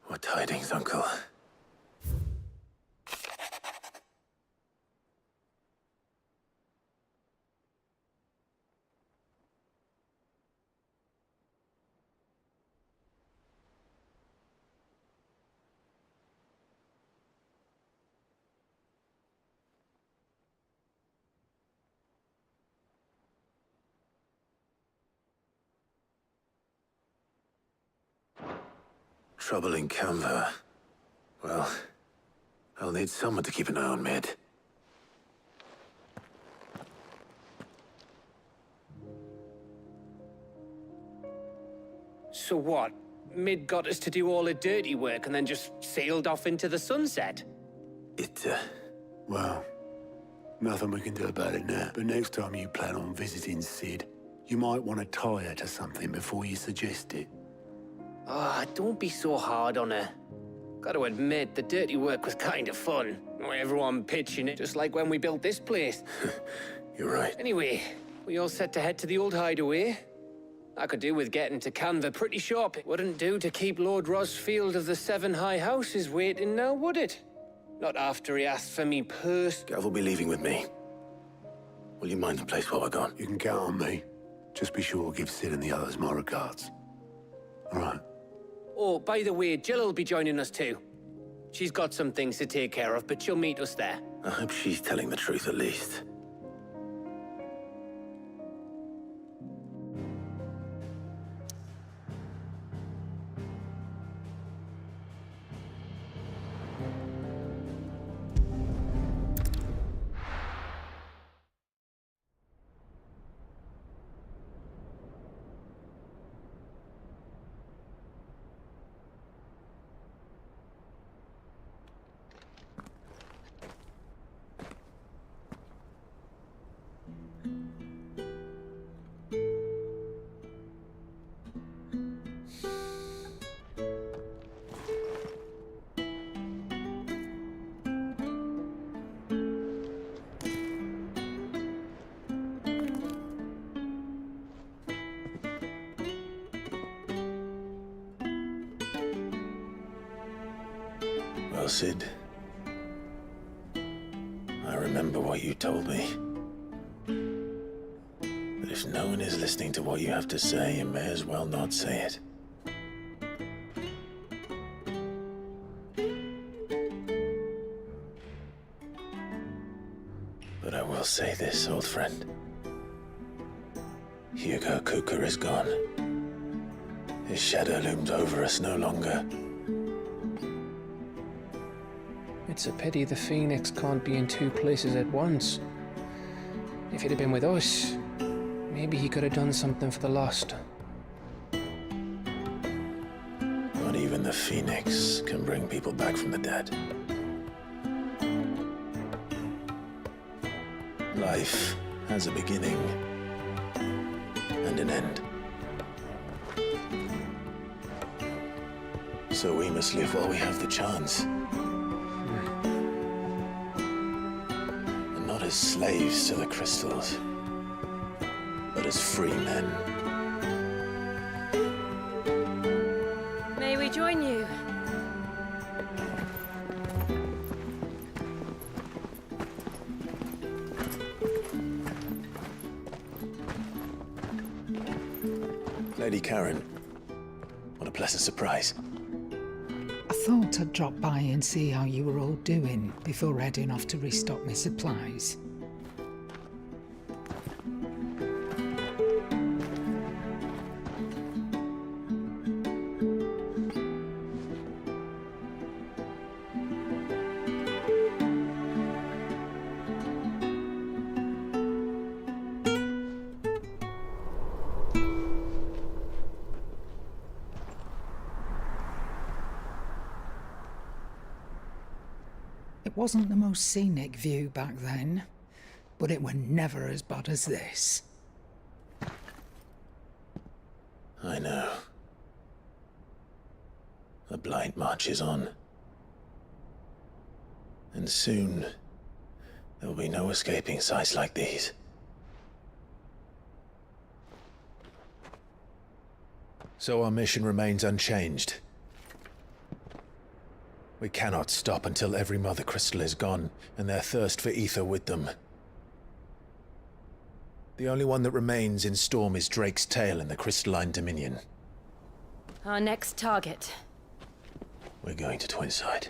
What tidings, Uncle? Trouble in Canva. Well, I'll need someone to keep an eye on Mid. So what? Mid got us to do all the dirty work and then just sailed off into the sunset? Well, nothing we can do about it now. But next time you plan on visiting Sid, you might want to tie her to something before you suggest it. Ah, don't be so hard on her. Gotta admit, the dirty work was kind of fun. Everyone pitching it, just like when we built this place. You're right. Anyway, we all set to head to the old hideaway. I could do with getting to Canva pretty sharp. It wouldn't do to keep Lord Rosfield of the Seven High Houses waiting now, would it? Not after he asked for me purse. Gav will be leaving with me. Will you mind the place while we're gone? You can count on me. Just be sure to give Sid and the others my regards. All right. Oh, by the way, Jill will be joining us too. She's got some things to take care of, but she'll meet us there. I hope she's telling the truth at least. Well, Sid, I remember what you told me. That if no one is listening to what you have to say, you may as well not say it. But I will say this, old friend. Hugo Kuka is gone. His shadow looms over us no longer. It's a pity the Phoenix can't be in two places at once. If he'd have been with us, maybe he could have done something for the lost. Not even the Phoenix can bring people back from the dead. Life has a beginning and an end. So we must live while we have the chance. Not as slaves to the crystals, but as free men. May we join you? Lady Karen, what a pleasant surprise. I thought I'd drop by and see how you were all doing before heading off to restock my supplies. It wasn't the most scenic view back then, but it were never as bad as this. I know. The blight marches on. And soon, there will be no escaping sights like these. So our mission remains unchanged. We cannot stop until every Mother Crystal is gone, and their thirst for ether with them. The only one that remains in Storm is Drake's tail in the Crystalline Dominion. Our next target. We're going to Twinside.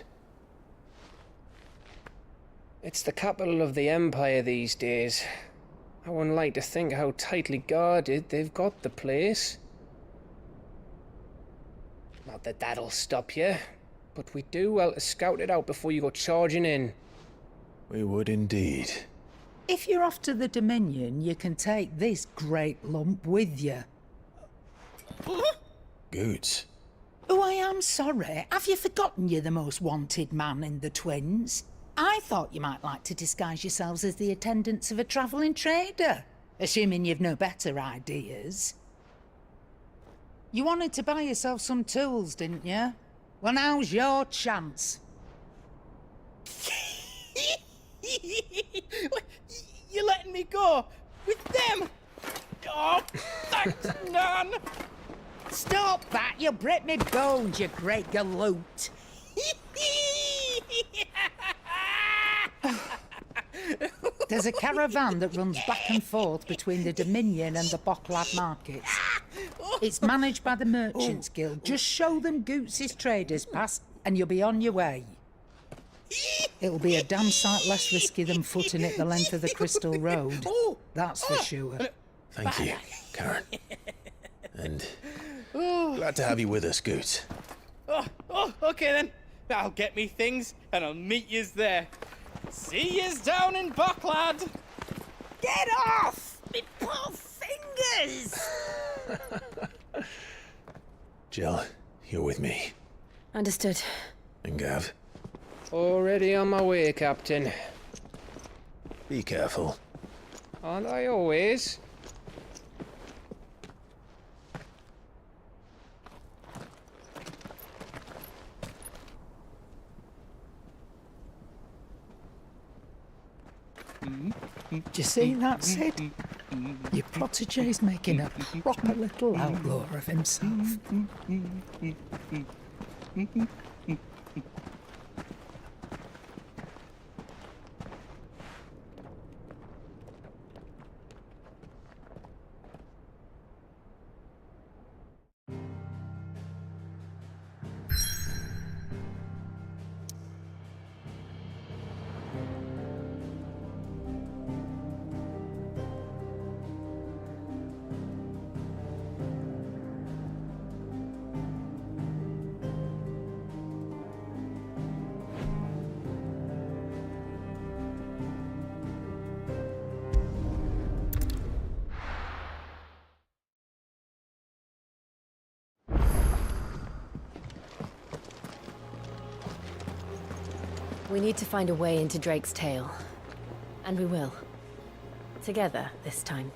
It's the capital of the Empire these days. I wouldn't like to think how tightly guarded they've got the place. Not that that'll stop you, but we do well to scout it out before you go charging in. We would indeed. If you're off to the Dominion, you can take this great lump with you. Goods. Oh, I am sorry. Have you forgotten you're the most wanted man in the Twins? I thought you might like to disguise yourselves as the attendants of a travelling trader, assuming you've no better ideas. You wanted to buy yourself some tools, didn't you? Well, now's your chance. You're letting me go with them? Oh, thanks, Nan. Stop that! You'll break me bones, you great galoot. There's a caravan that runs back and forth between the Dominion and the Bocklad markets. It's managed by the Merchants Guild. Just show them Goots' traders pass and you'll be on your way. It'll be a damn sight less risky than footing it the length of the Crystal Road. That's for sure. Thank you, Karen. And glad to have you with us, Goots. Okay then. I'll get me things and I'll meet yous there. See yous down in Bucklad. Get off! Me poor fingers! Jill, you're with me. Understood. And Gav, Already on my way, Captain. be careful. Aren't I always? Do you see that, Sid? Your protege's making a proper little outlaw of himself. We need to find a way into Drake's tail. And we will. Together, this time.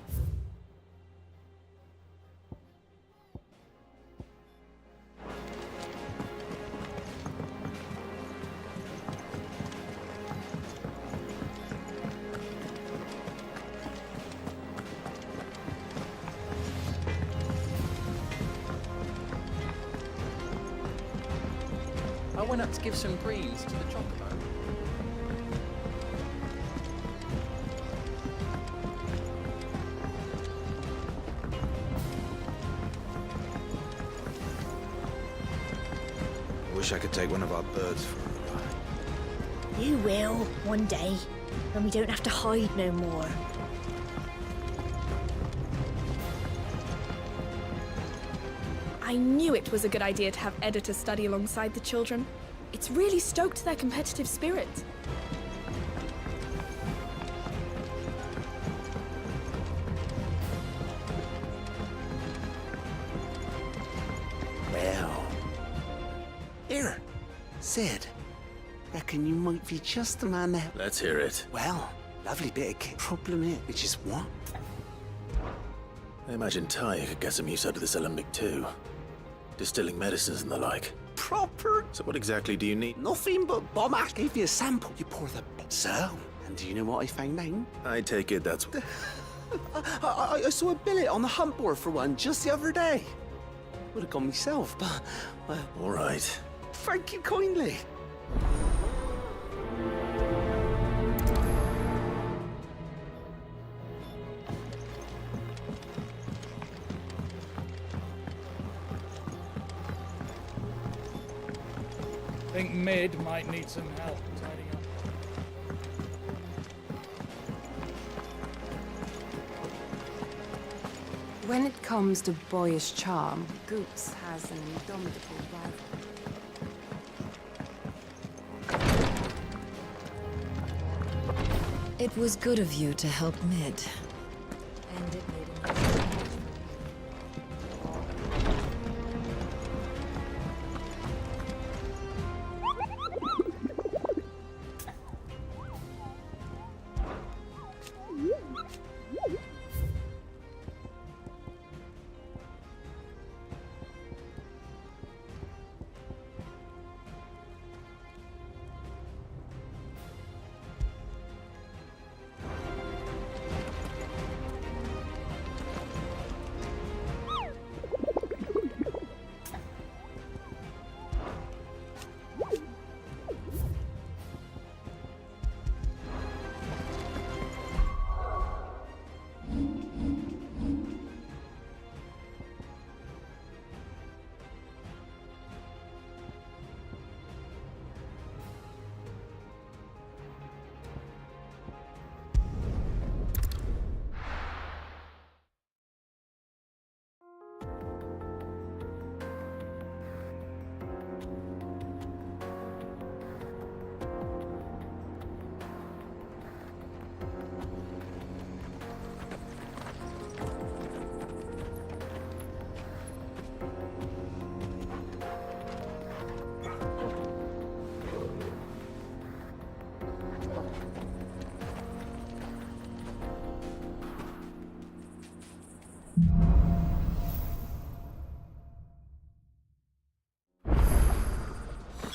I went up to give some greens to the chocobo. Wish I could take one of our birds for a ride. You will, one day, when we don't have to hide no more. I knew it was a good idea to have editors study alongside the children. It's really stoked their competitive spirit. Well. Here, Sid. Reckon you might be just the man that... Let's hear it. Well, lovely bit of kit. Problem is, which is what? I imagine Ty could get some use out of this alembic too. Distilling medicines and the like. Proper. So what exactly do you need? Nothing but bomb. I gave you a sample. You pour the... So, and do you know what I found out? I take it that's... I saw a billet on the hunt board for one just the other day. Would have gone myself, but... All right. Thank you kindly. I think Mid might need some help tidying up. When it comes to boyish charm, Goots has an indomitable rival. It was good of you to help Mid. And it made a nice change.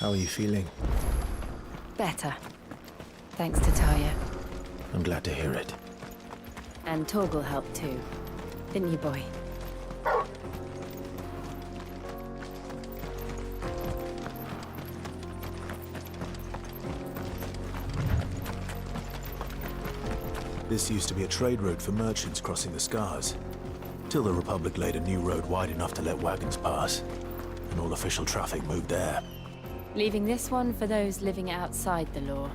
How are you feeling? Better. Thanks to Taya. I'm glad to hear it. And Torgal helped too. Didn't you, boy? This used to be a trade route for merchants crossing the Scars, till the Republic laid a new road wide enough to let wagons pass, and all official traffic moved there. Leaving this one for those living outside the law.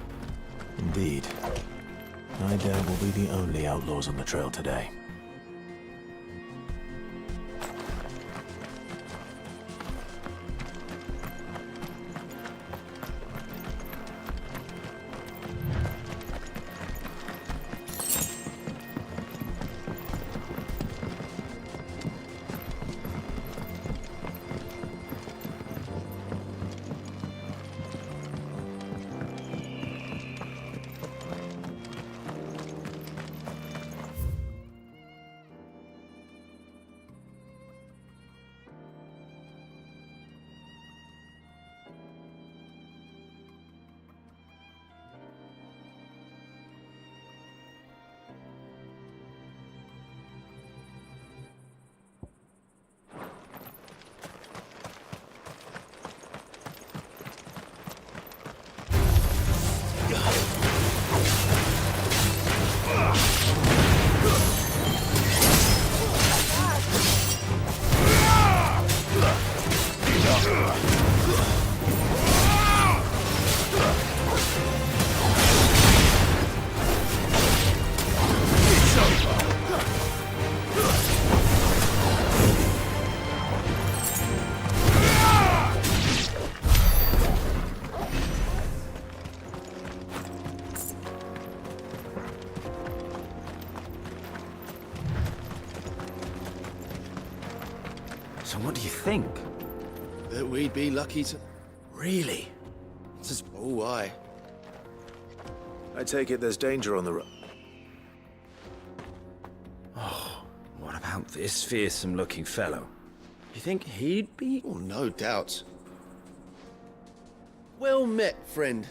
Indeed. I doubt we'll be the only outlaws on the trail today. So what do you think? That we'd be lucky to... Really? Just... Oh, aye. I take it there's danger on the road. Oh, what about this fearsome-looking fellow? You think he'd be? Oh, no doubt. Well met, friend.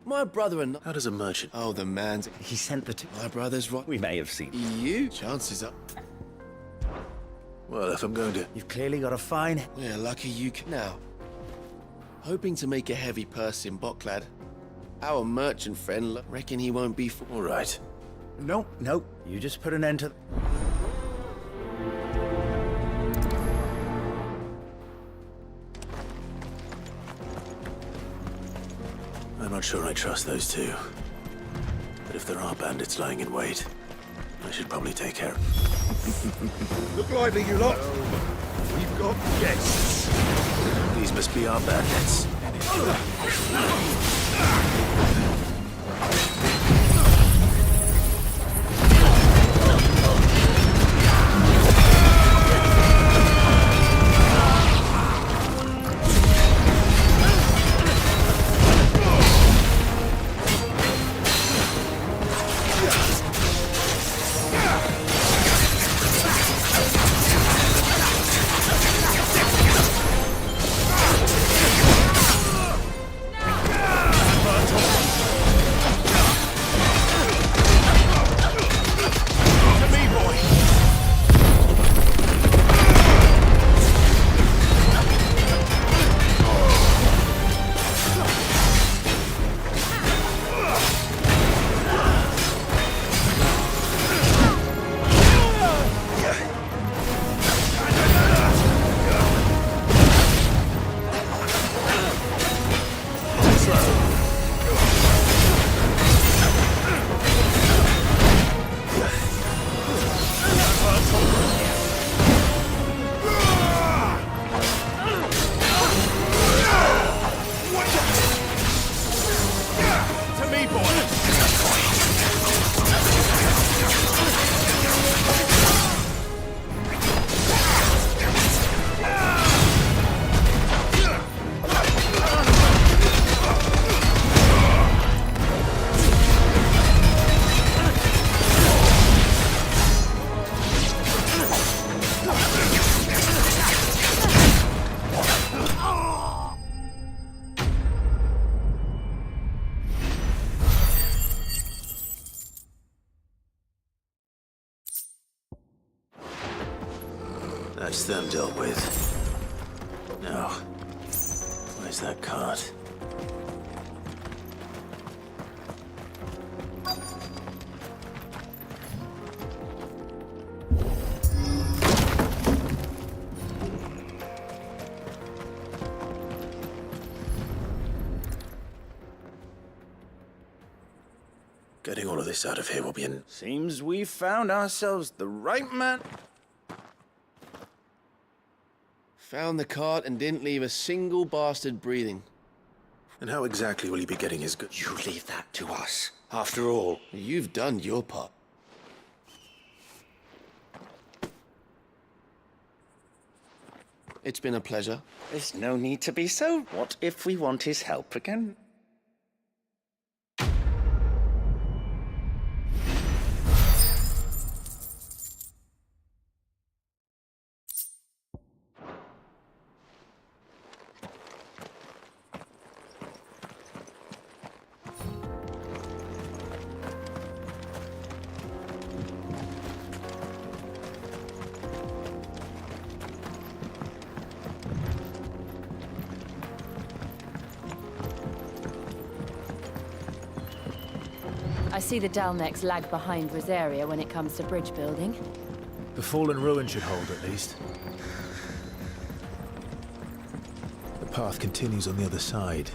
My brother and... How does a merchant... Oh, the man's... He sent the two... My brother's right. We may have seen... You? Chances are... Well, if I'm going to... You've clearly got a fine... We're lucky you can... Now, hoping to make a heavy purse in Bocklad. Our merchant friend, reckon he won't be... All right. No, no. You just put an end to... I'm not sure I trust those two. But if there are bandits lying in wait, I should probably take care of... Look lively, you lot. We've got guests. These must be our bandits. That's them dealt with. Now, where's that cart? Getting all of this out of here will be an... Seems we've found ourselves the right man. Found the cart and didn't leave a single bastard breathing. And how exactly will he be getting his goods? You leave that to us. After all, you've done your part. It's been a pleasure. There's no need to be so. What if we want his help again? I see the Dalnecks lag behind Rosaria when it comes to bridge building. The fallen ruin should hold, at least. The path continues on the other side.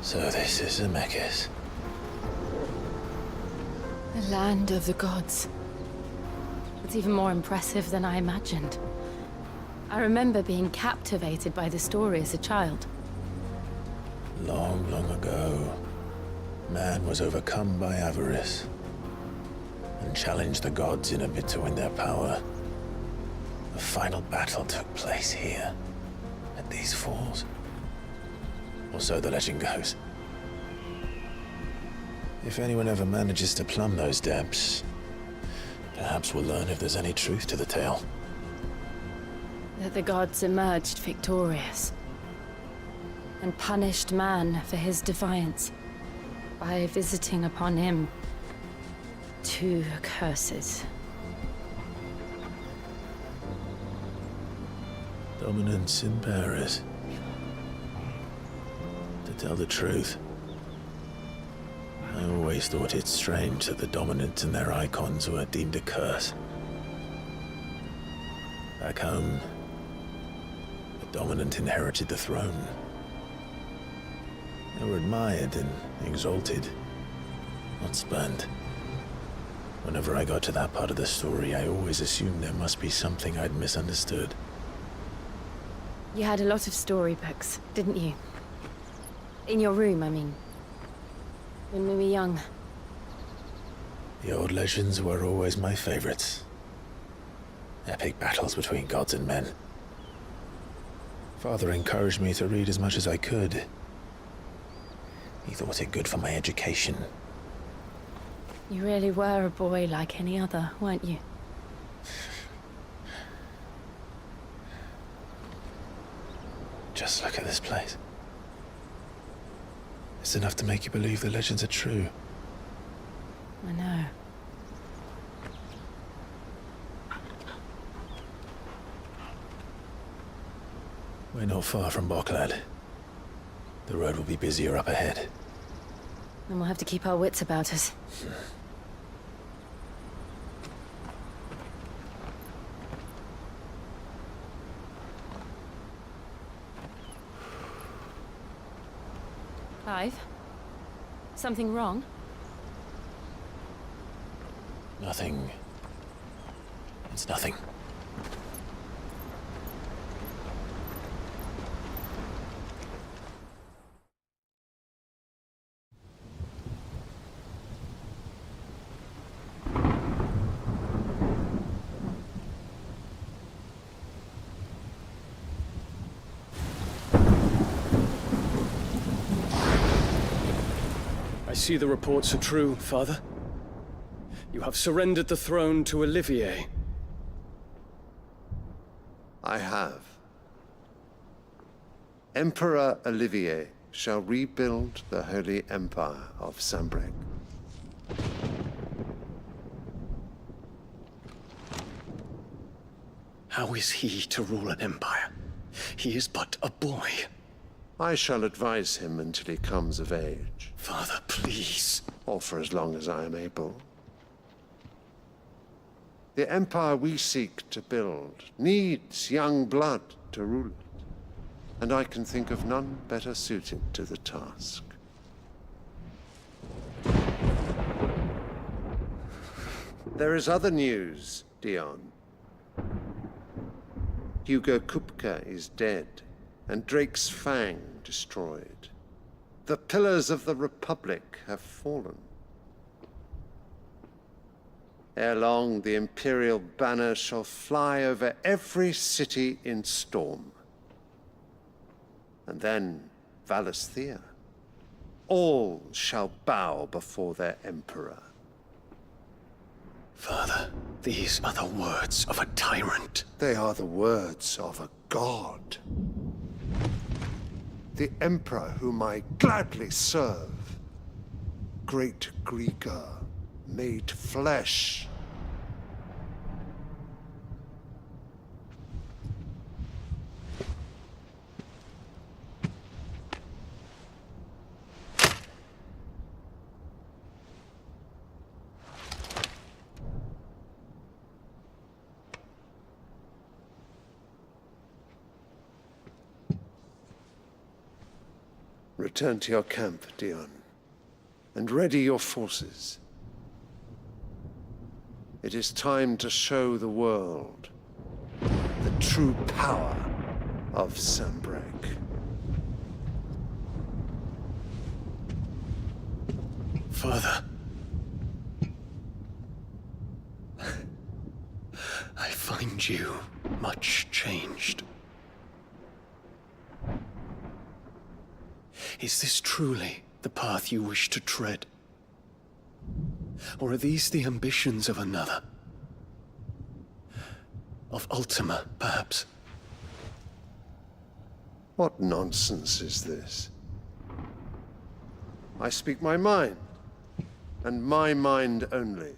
So this is Zemeckis. The land of the gods. It's even more impressive than I imagined. I remember being captivated by the story as a child. Long, long ago, man was overcome by avarice and challenged the gods in a bid to win their power. The final battle took place here, at these falls. Or so the legend goes. If anyone ever manages to plumb those depths, perhaps we'll learn if there's any truth to the tale. That the gods emerged victorious and punished man for his defiance by visiting upon him 2 curses. Dominance in Paris. To tell the truth, I always thought it strange that the dominant and their icons were deemed a curse. Back home, the dominant inherited the throne. They were admired and exalted, not spurned. Whenever I got to that part of the story, I always assumed there must be something I'd misunderstood. You had a lot of storybooks, didn't you? In your room, I mean. When we were young. The old legends were always my favorites. Epic battles between gods and men. Father encouraged me to read as much as I could. He thought it good for my education. You really were a boy like any other, weren't you? Just look at this place. It's enough to make you believe the legends are true. I know. We're not far from Boklad. The road will be busier up ahead. Then we'll have to keep our wits about us. Clive? Something wrong? Nothing. It's nothing. I see the reports are true, Father. You have surrendered the throne to Olivier. I have. Emperor Olivier shall rebuild the Holy Empire of Sanbreque. How is he to rule an empire? He is but a boy. I shall advise him until he comes of age. Father, please. Or for as long as I am able. The empire we seek to build needs young blood to rule it, and I can think of none better suited to the task. There is other news, Dion. Hugo Kupka is dead, and Drake's Fang destroyed. The pillars of the Republic have fallen. Ere long, the Imperial banner shall fly over every city in Storm. And then Valisthea. All shall bow before their Emperor. Father, these are the words of a tyrant. They are the words of a god. The Emperor whom I gladly serve. Great Greeker, made flesh. Return to your camp, Dion, and ready your forces. It is time to show the world the true power of Sanbreque. Father. I find you much changed. Is this truly the path you wish to tread? Or are these the ambitions of another? Of Ultima, perhaps? What nonsense is this? I speak my mind, and my mind only.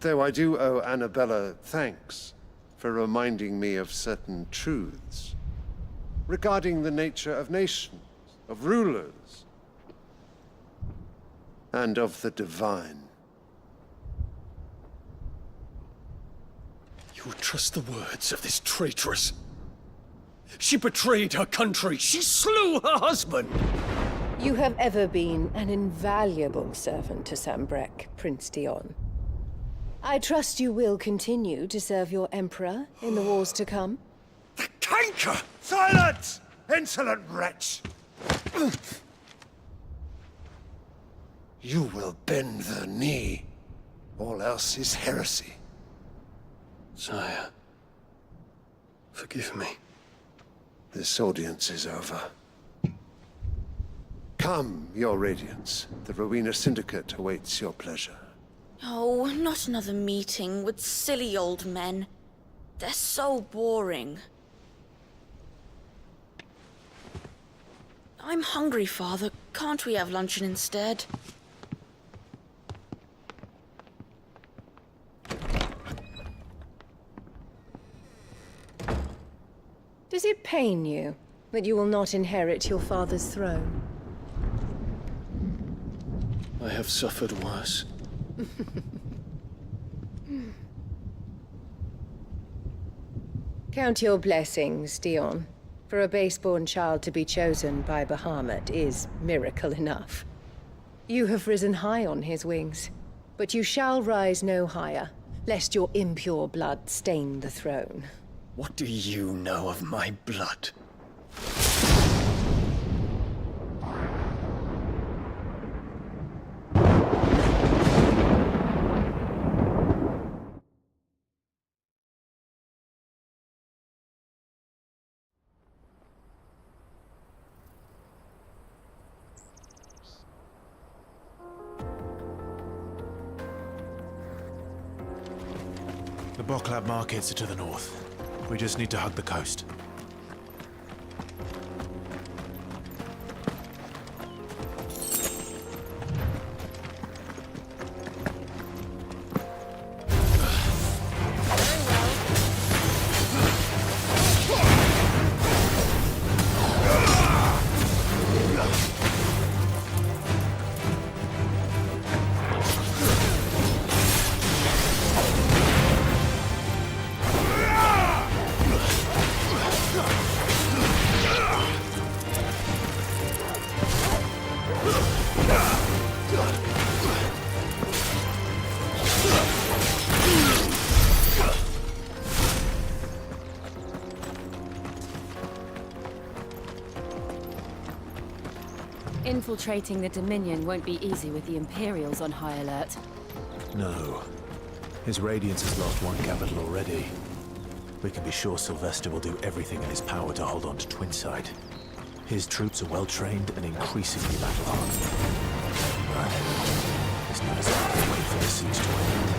Though I do owe Annabella thanks for reminding me of certain truths regarding the nature of nations, of rulers, and of the divine. You would trust the words of this traitress? She betrayed her country! She slew her husband! You have ever been an invaluable servant to Sanbreque, Prince Dion. I trust you will continue to serve your Emperor in the wars to come. Canker! Silence! Insolent wretch! You will bend the knee. All else is heresy. Sire, forgive me. This audience is over. Come, your Radiance. The Rowena Syndicate awaits your pleasure. Oh, not another meeting with silly old men. They're so boring. I'm hungry, Father. Can't we have luncheon instead? Does it pain you that you will not inherit your father's throne? I have suffered worse. Count your blessings, Dion. For a base-born child to be chosen by Bahamut is miracle enough. You have risen high on his wings, but you shall rise no higher, lest your impure blood stain the throne. What do you know of my blood? The Boklab markets are to the north. We just need to hug the coast. Infiltrating the Dominion won't be easy with the Imperials on high alert. No. His Radiance has lost one capital already. We can be sure Sylvester will do everything in his power to hold on to Twinside. His troops are well-trained and increasingly battle-hardened. But it's not as if we can wait for the siege to end.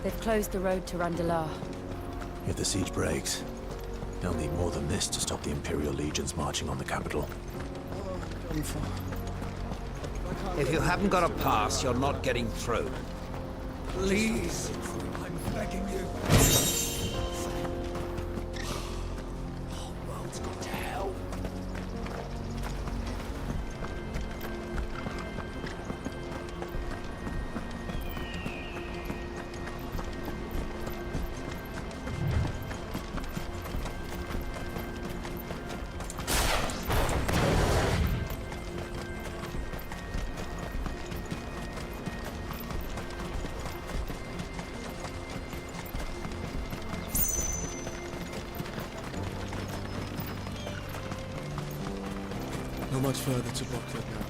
They've closed the road to Randalar. If the siege breaks, they'll need more than this to stop the Imperial legions marching on the capital. Done for. If you haven't got a pass, you're not getting through. Please, I'm begging you. Oh, world's gone to hell. Not much further to Bocklet now.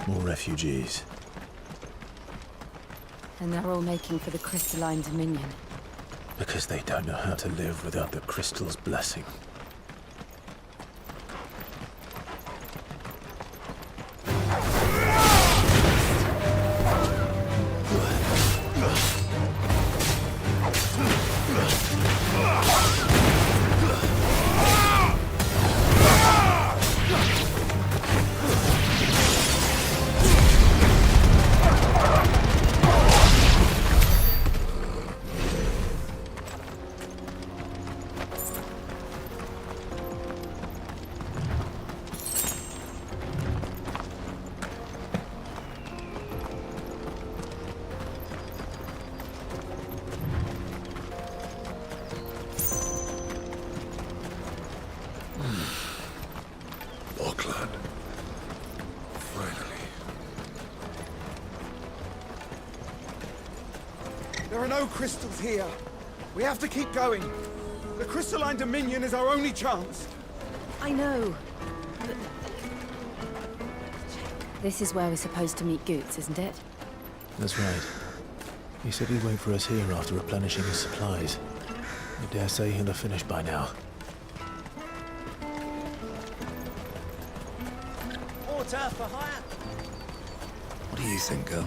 More refugees. And they're all making for the crystalline dominion. Because they don't know how to live without the crystal's blessing. There are no crystals here. We have to keep going. The crystalline dominion is our only chance. I know. But... This is where we're supposed to meet Goots, isn't it? That's right. He said he'd wait for us here after replenishing his supplies. I dare say he'll have finished by now. Water for hire. What do you think, girl?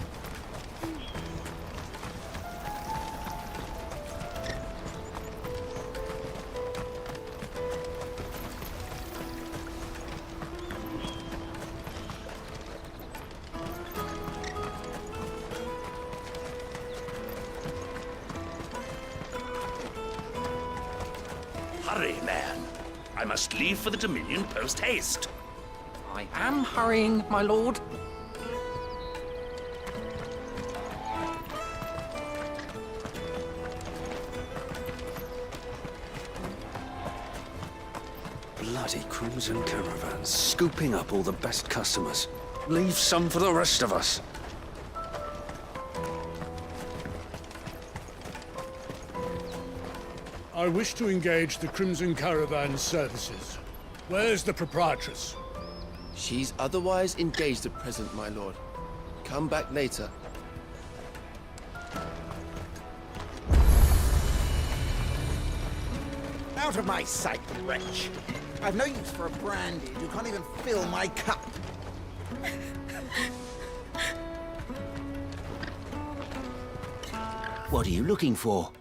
Hurry, man. I must leave for the Dominion post-haste. I am hurrying, my lord. Bloody crimson caravans, scooping up all the best customers. Leave some for the rest of us. I wish to engage the Crimson Caravan services. Where's the proprietress? She's otherwise engaged at present, my lord. Come back later. Out of my sight, wretch. I've no use for a brandy who can't even fill my cup. What are you looking for?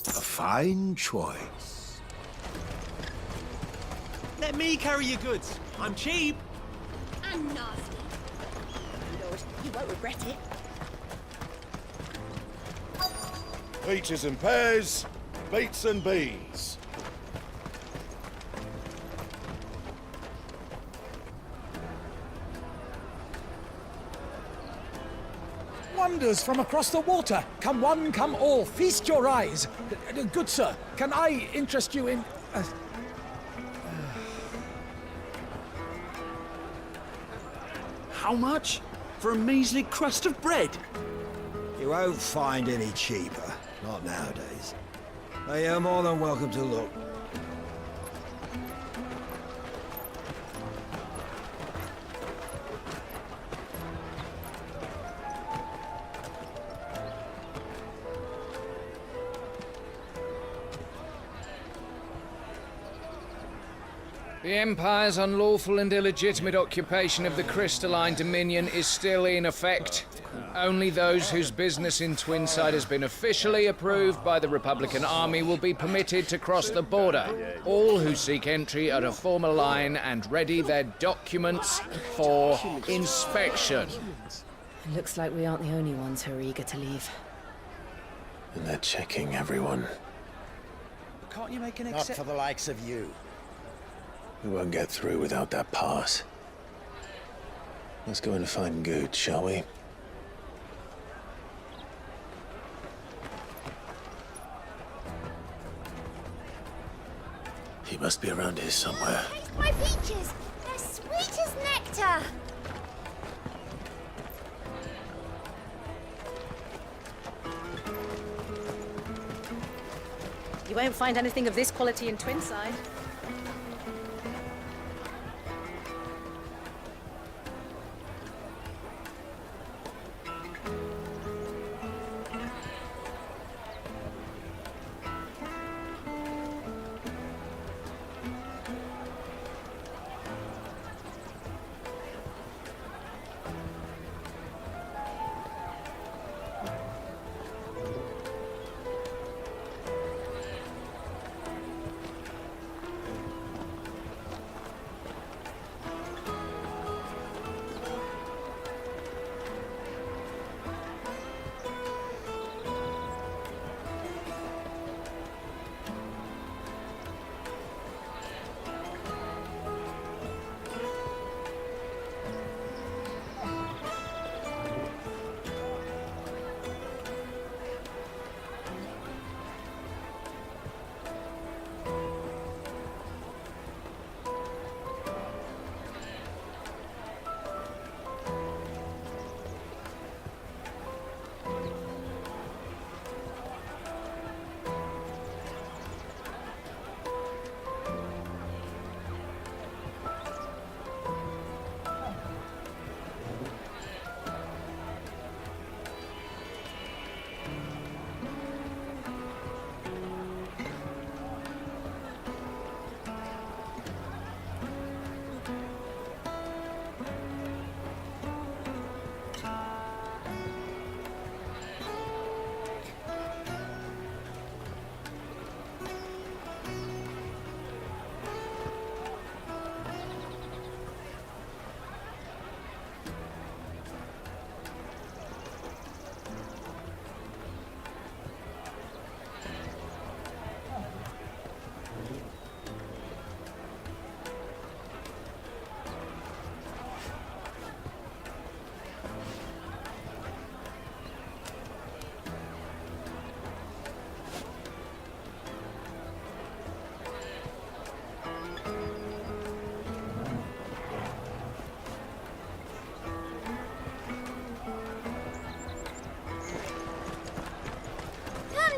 A fine choice. Let me carry your goods. I'm cheap. And nasty. Lord, you won't regret it. Peaches and pears, beets and beans. wonders from across the water. Come one, come all, feast your eyes. Good sir, can I interest you in... How much? For a measly crust of bread? You won't find any cheaper. Not nowadays. But you're more than welcome to look. The Empire's unlawful and illegitimate occupation of the crystalline dominion is still in effect. Only those whose business in Twinside has been officially approved by the Republican Army will be permitted to cross the border. All who seek entry are to form a line and ready their documents for inspection. Looks like we aren't the only ones who are eager to leave. And they're checking everyone. Can't you make an Not for the likes of you. We won't get through without that pass. Let's go and find Good, shall we? He must be around here somewhere. Taste my peaches! They're sweet as nectar! You won't find anything of this quality in Twinside.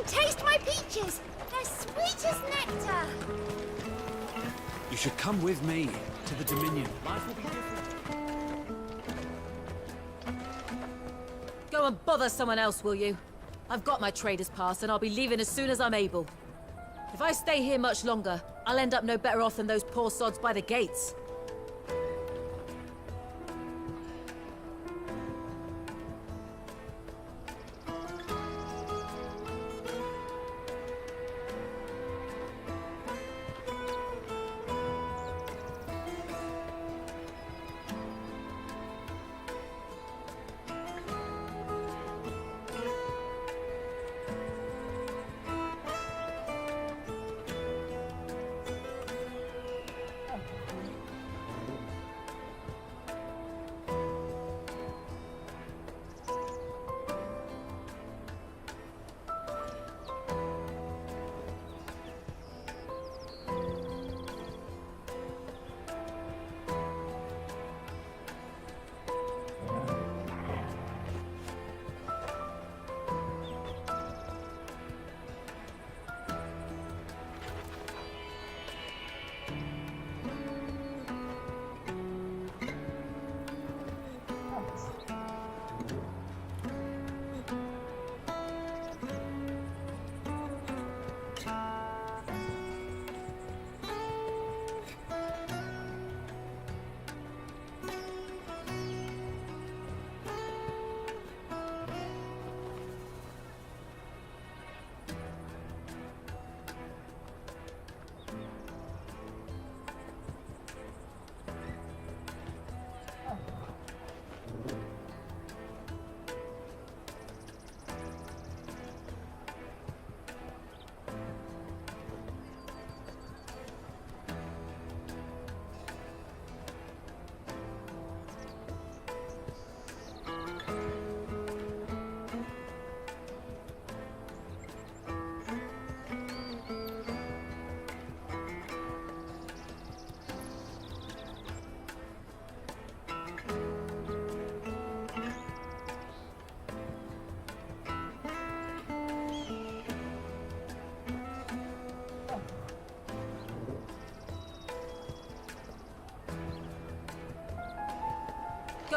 Taste my peaches! They're sweet as nectar! You should come with me to the Dominion. Life will be different. Go and bother someone else, will you? I've got my trader's pass and I'll be leaving as soon as I'm able. If I stay here much longer, I'll end up no better off than those poor sods by the gates.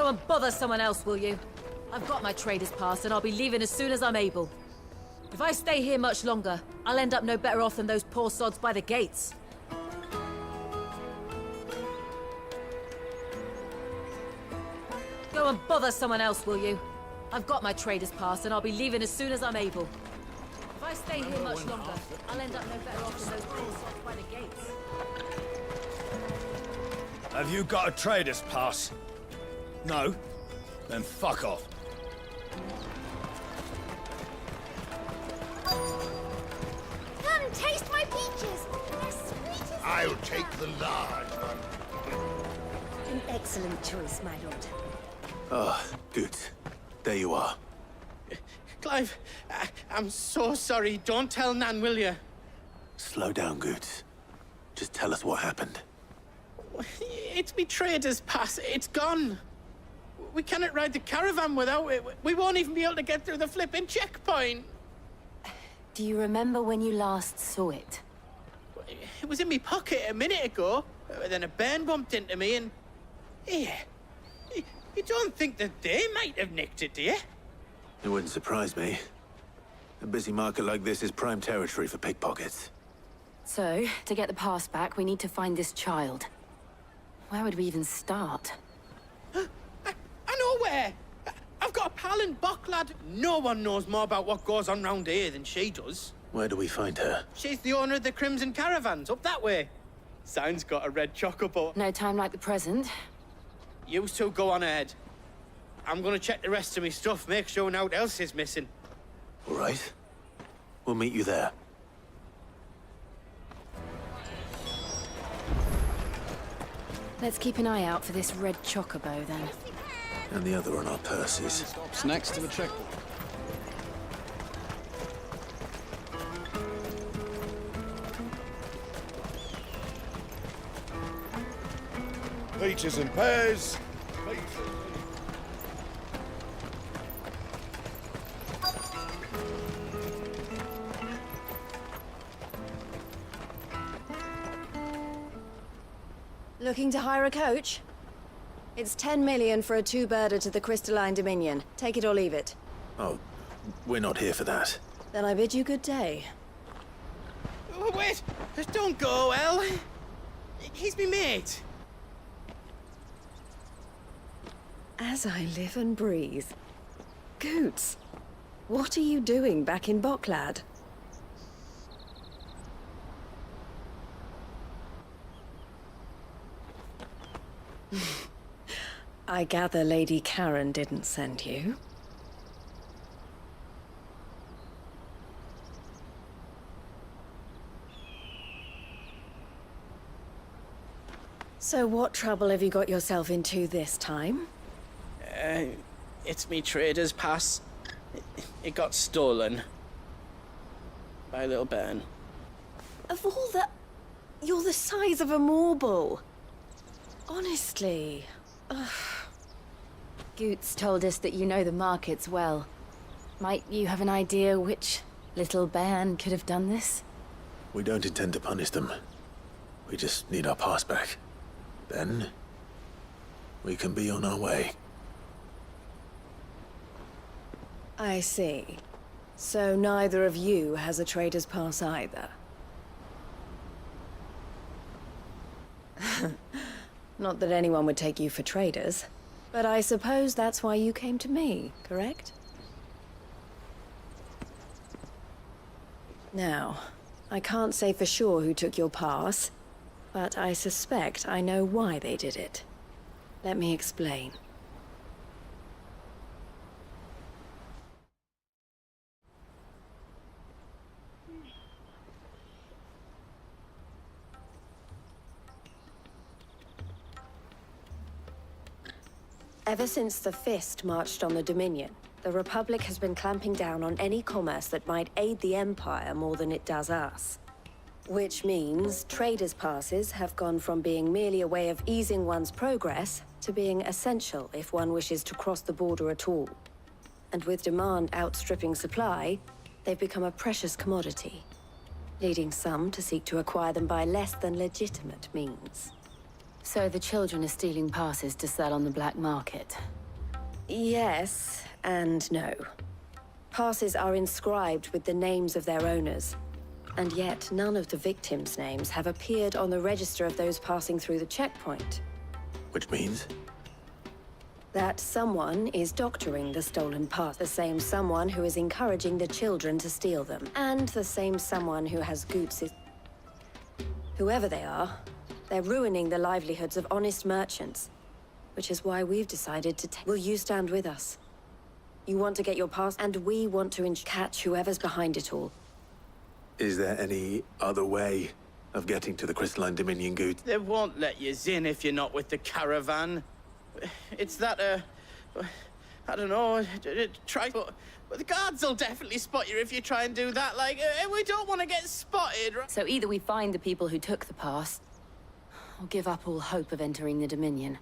Go and bother someone else, will you? I've got my trader's pass and I'll be leaving as soon as I'm able. If I stay here much longer, I'll end up no better off than those poor sods by the gates. Go and bother someone else, will you? I've got my trader's pass and I'll be leaving as soon as I'm able. If I stay here much longer, I'll end up no better off than those poor sods by the gates. Have you got a trader's pass? No? Then fuck off. Come, taste my peaches. They're sweet as... I'll take the large one. An excellent choice, my lord. Oh, good. There you are. Clive, I'm so sorry. Don't tell Nan, will you? Slow down, Goots. Just tell us what happened. It's me trader's pass. It's gone. We cannot ride the caravan without it. We won't even be able to get through the flipping checkpoint. Do you remember when you last saw it? It was in my pocket a minute ago. Then a bairn bumped into me and... Yeah. You don't think that they might have nicked it, do you? It wouldn't surprise me. A busy market like this is prime territory for pickpockets. So, to get the pass back, we need to find this child. Where would we even start? I know where! I've got a pal in Bocklad. No one knows more about what goes on round here than she does. Where do we find her? She's the owner of the Crimson Caravans, up that way. Sign's got a red chocobo. No time like the present. You two go on ahead. I'm gonna check the rest of my stuff, make sure naught else is missing. All right. We'll meet you there. Let's keep an eye out for this red chocobo, then. And the other on our purses. Stops next to the checkpoint. Peaches and pears. Looking to hire a coach? It's 10 million for a two-birder to the Crystalline Dominion. Take it or leave it. Oh, we're not here for that. Then I bid you good day. Oh, wait! Don't go, El. He's me mate. As I live and breathe. Goots, what are you doing back in Bocklad? I gather Lady Karen didn't send you. So what trouble have you got yourself into this time? It's me trader's pass. It got stolen. By a little bairn. Of all the... You're the size of a marble. Honestly. Ugh. Goots told us that you know the markets well. Might you have an idea which little bairn could have done this? We don't intend to punish them. We just need our pass back. Then, we can be on our way. I see. So neither of you has a trader's pass either. Not that anyone would take you for traders, but I suppose that's why you came to me, correct? Now, I can't say for sure who took your pass, but I suspect I know why they did it. Let me explain. Ever since the Fist marched on the Dominion, the Republic has been clamping down on any commerce that might aid the Empire more than it does us. Which means traders' passes have gone from being merely a way of easing one's progress to being essential if one wishes to cross the border at all. And with demand outstripping supply, they've become a precious commodity, leading some to seek to acquire them by less than legitimate means. So the children are stealing passes to sell on the black market. Yes and no. Passes are inscribed with the names of their owners, and yet none of the victims' names have appeared on the register of those passing through the checkpoint. Which means? That someone is doctoring the stolen pass, the same someone who is encouraging the children to steal them, and the same someone who has goots. Whoever they are, they're ruining the livelihoods of honest merchants, which is why we've decided to take. Will you stand with us? You want to get your pass, and we want to catch whoever's behind it all. Is there any other way of getting to the Crystalline Dominion Goot? They won't let you in if you're not with the caravan. It's that, I don't know, try... But the guards will definitely spot you if you try and do that. Like, we don't want to get spotted, right? So either we find the people who took the pass, or give up all hope of entering the Dominion.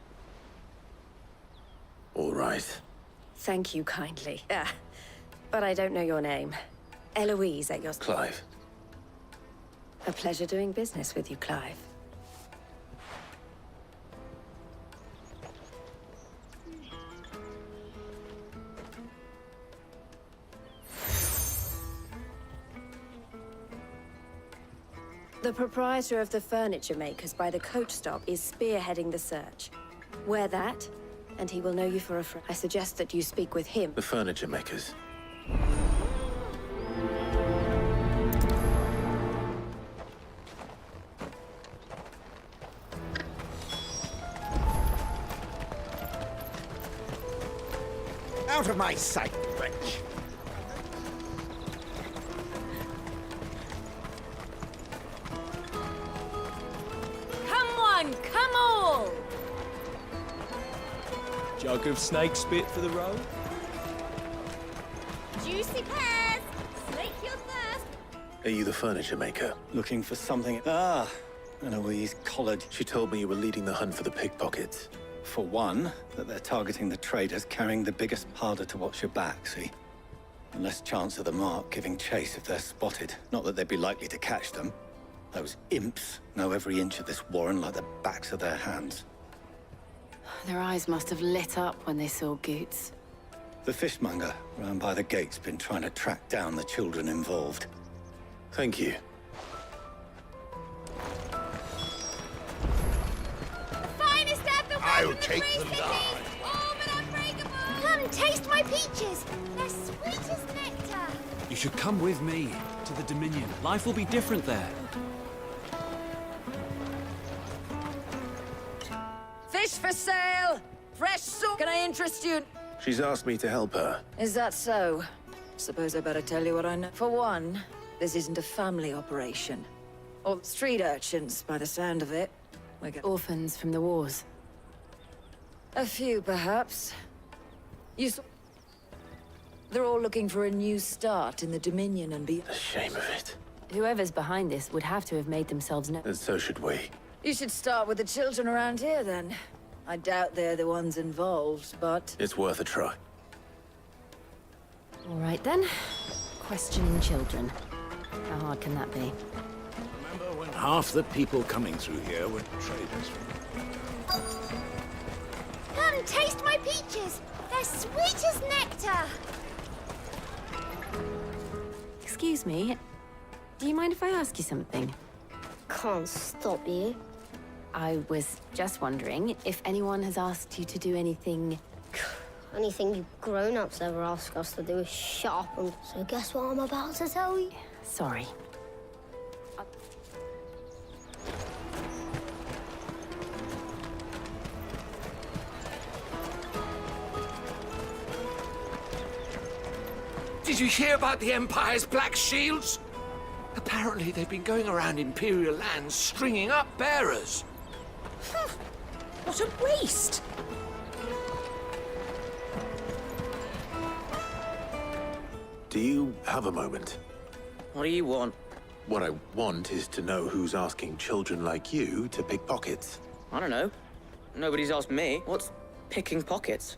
All right. Thank you kindly. But I don't know your name. Eloise at your... Clive. A pleasure doing business with you, Clive. The proprietor of the furniture makers by the coach stop is spearheading the search. Wear that, and he will know you for a friend. I suggest that you speak with him. The furniture makers. Out of my sight, wretch! Come on, come all! Jug of snake spit for the road? Juicy pears! Slake your thirst! Are you the furniture maker? Looking for something... Eloise collared. She told me you were leading the hunt for the pickpockets. For one, that they're targeting the traders carrying the biggest, harder to watch your back, see? And less chance of the mark giving chase if they're spotted. Not that they'd be likely to catch them. Those imps know every inch of this warren like the backs of their hands. Their eyes must have lit up when they saw Goots. The fishmonger round by the gate's been trying to track down the children involved. Thank you. I'll take the line. All but unbreakable. Come, taste my peaches. They're sweet as nectar. You should come with me to the Dominion. Life will be different there. Fish for sale! Fresh soup! Can I interest you? She's asked me to help her. Is that so? Suppose I better tell you what I know. For one, this isn't a family operation. Or street urchins, by the sound of it. We get orphans from the wars. A few, perhaps. They're all looking for a new start in the Dominion and beyond. The shame of it. Whoever's behind this would have to have made themselves known. And so should we. You should start with the children around here, then. I doubt they're the ones involved, but... It's worth a try. All right, then. Questioning children. How hard can that be? Remember when half the people coming through here were traders? Come, taste my peaches. They're sweet as nectar. Excuse me. Do you mind if I ask you something? Can't stop you. I was just wondering if anyone has asked you to do anything... Anything you grown-ups ever ask us to do is shut up and... So guess what I'm about to tell you? Sorry. Did you hear about the Empire's Black Shields? Apparently they've been going around Imperial lands stringing up bearers. What a waste! Do you have a moment? What do you want? What I want is to know who's asking children like you to pick pockets. I don't know. Nobody's asked me. What's picking pockets?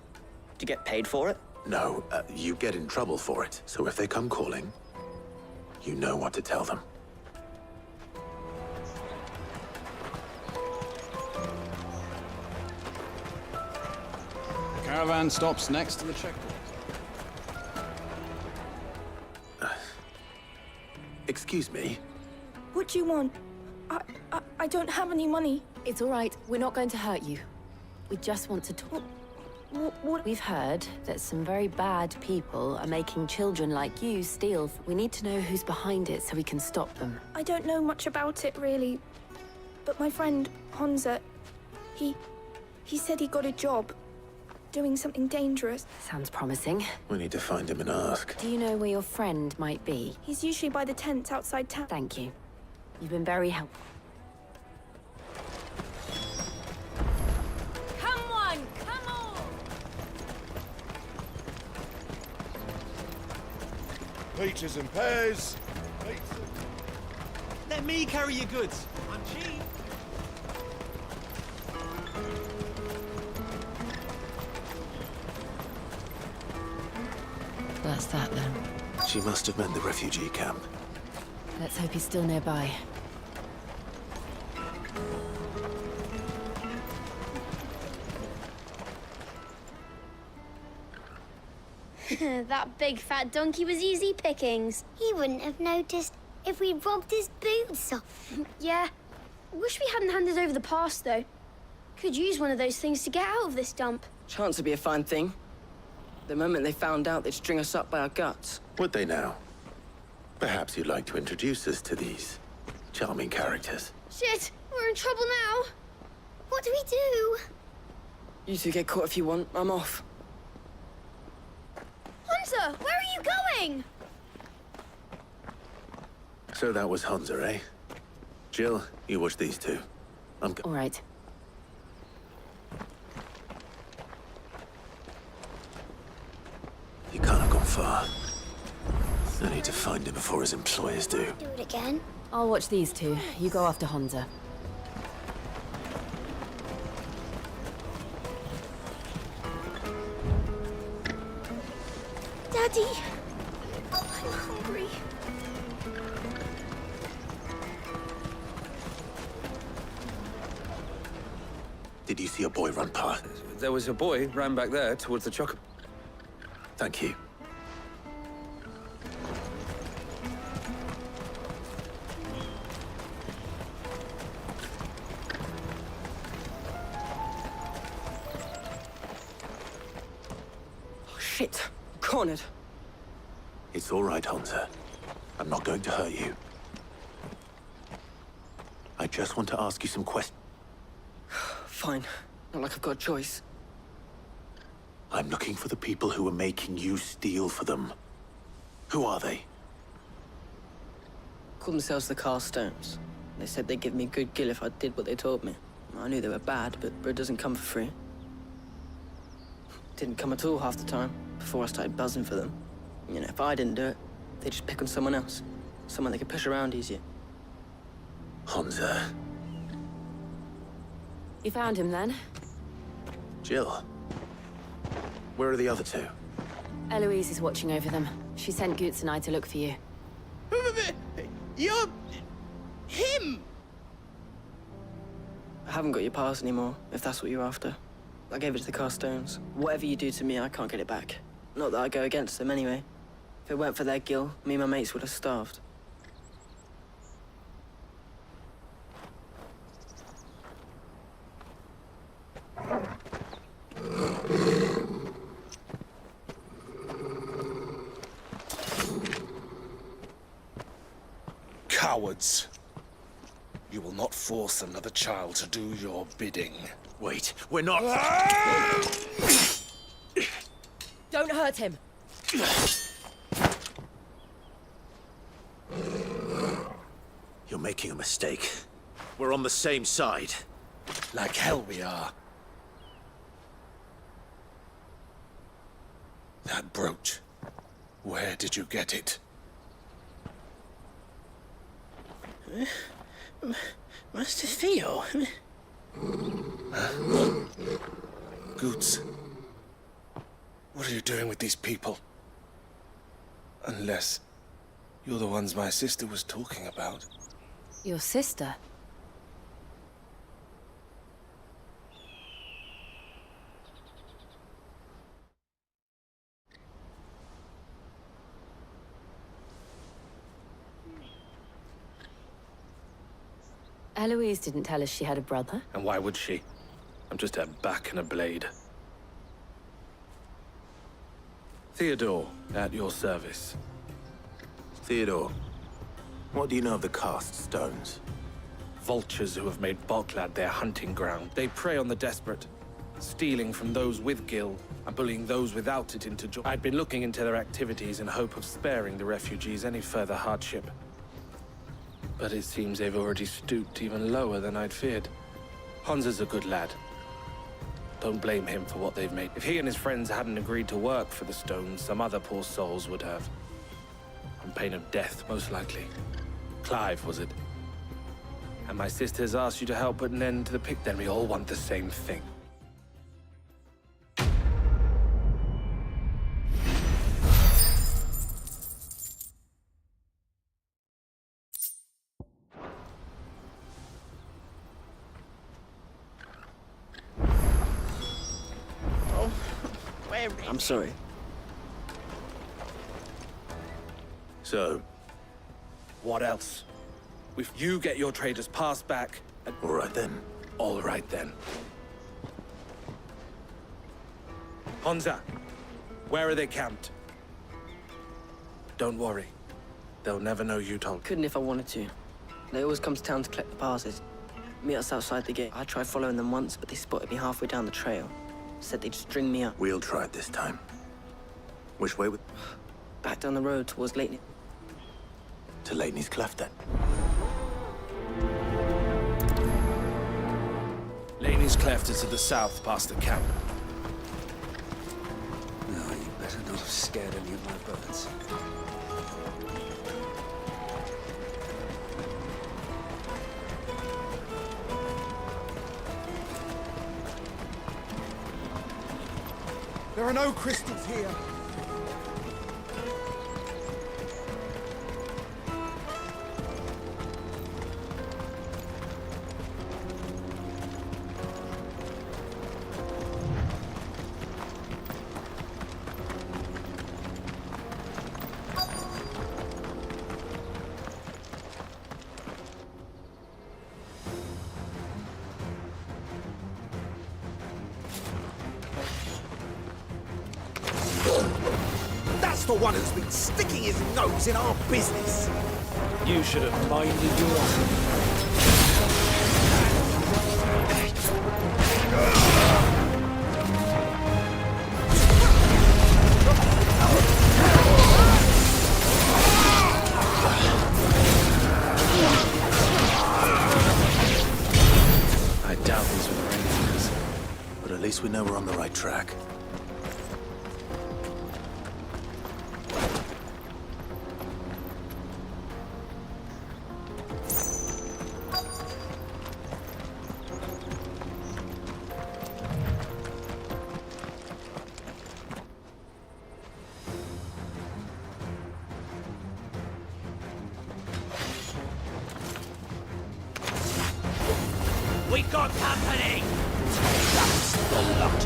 Do you get paid for it? No, you get in trouble for it. So if they come calling, you know what to tell them. Caravan stops next to the checkpoint. Excuse me? What do you want? I don't have any money. It's all right. We're not going to hurt you. We just want to talk. What? We've heard that some very bad people are making children like you steal. We need to know who's behind it so we can stop them. I don't know much about it, really. But my friend, Hansa, he said he got a job doing something dangerous. Sounds promising. We need to find him and ask. Do you know where your friend might be? He's usually by the tents outside town. Thank you. You've been very helpful. Come on, come on! Peaches and pears. Let me carry your goods. I'm cheap. That's that then. She must have meant the refugee camp. Let's hope he's still nearby. That big fat donkey was easy pickings. He wouldn't have noticed if we'd robbed his boots off. Yeah. Wish we hadn't handed over the pass, though. Could use one of those things to get out of this dump. Chance would be a fine thing. The moment they found out, they'd string us up by our guts. Would they now? Perhaps you'd like to introduce us to these charming characters. Shit, we're in trouble now. What do we do? You two get caught if you want. I'm off. Hunter, where are you going? So that was Hansa, eh? Jill, you watch these two. I'm all right. You can't have gone far. I need to find him before his employers do. Do it again. I'll watch these two. You go after Hansa. Daddy, I'm hungry. Did you see a boy run past? There was a boy ran back there towards the chocolate. Thank you. Oh, shit. Cornered. It's all right, Hansa. I'm not going to hurt you. I just want to ask you some questions. Fine. Not like I've got a choice. I'm looking for the people who are making you steal for them. Who are they? Called themselves the Carstones. They said they'd give me good gill if I did what they told me. I knew they were bad, but bread doesn't come for free. Didn't come at all half the time, before I started buzzing for them. You know, if I didn't do it, they'd just pick on someone else. Someone they could push around easier. Hansa. You found him then? Jill. Where are the other two? Eloise is watching over them. She sent Goots and I to look for you. You're... him! I haven't got your pass anymore, if that's what you're after. I gave it to the Carstones. Whatever you do to me, I can't get it back. Not that I go against them anyway. If it weren't for their gill, me and my mates would have starved. Cowards. You will not force another child to do your bidding. Wait, we're not... Don't hurt him. You're making a mistake. We're on the same side. Like hell we are. That brooch. Where did you get it? Master Theo. Goots. What are you doing with these people? Unless you're the ones my sister was talking about. Your sister? Eloise didn't tell us she had a brother. And why would she? I'm just her back and a blade. Theodore, at your service. Theodore, what do you know of the cast stones? Vultures who have made Balklad their hunting ground. They prey on the desperate, stealing from those with gil and bullying those without it into joy. I'd been looking into their activities in hope of sparing the refugees any further hardship. But it seems they've already stooped even lower than I'd feared. Hansa's a good lad. Don't blame him for what they've made. If he and his friends hadn't agreed to work for the stones, some other poor souls would have. On pain of death, most likely. Clive, was it? And my sisters asked you to help put an end to the pick. Then we all want the same thing. I'm sorry. So? What else? If you get your trader's pass back... All right then. All right then. Hansa, where are they camped? Don't worry. They'll never know you told. Couldn't if I wanted to. They always come to town to collect the passes. Meet us outside the gate. I tried following them once, but they spotted me halfway down the trail. Said they'd string me up. We'll try it this time. Which way would... Back down the road towards Leighton. To Leighton's Cleft, then? Leighton's Cleft is to the south, past the camp. No, you better not have scared any of my birds. There are no crystals here. The one who's been sticking his nose in our business. You should have minded your... I doubt these were the Rangers, but at least we know we're on the right track. We got company! That's the lot.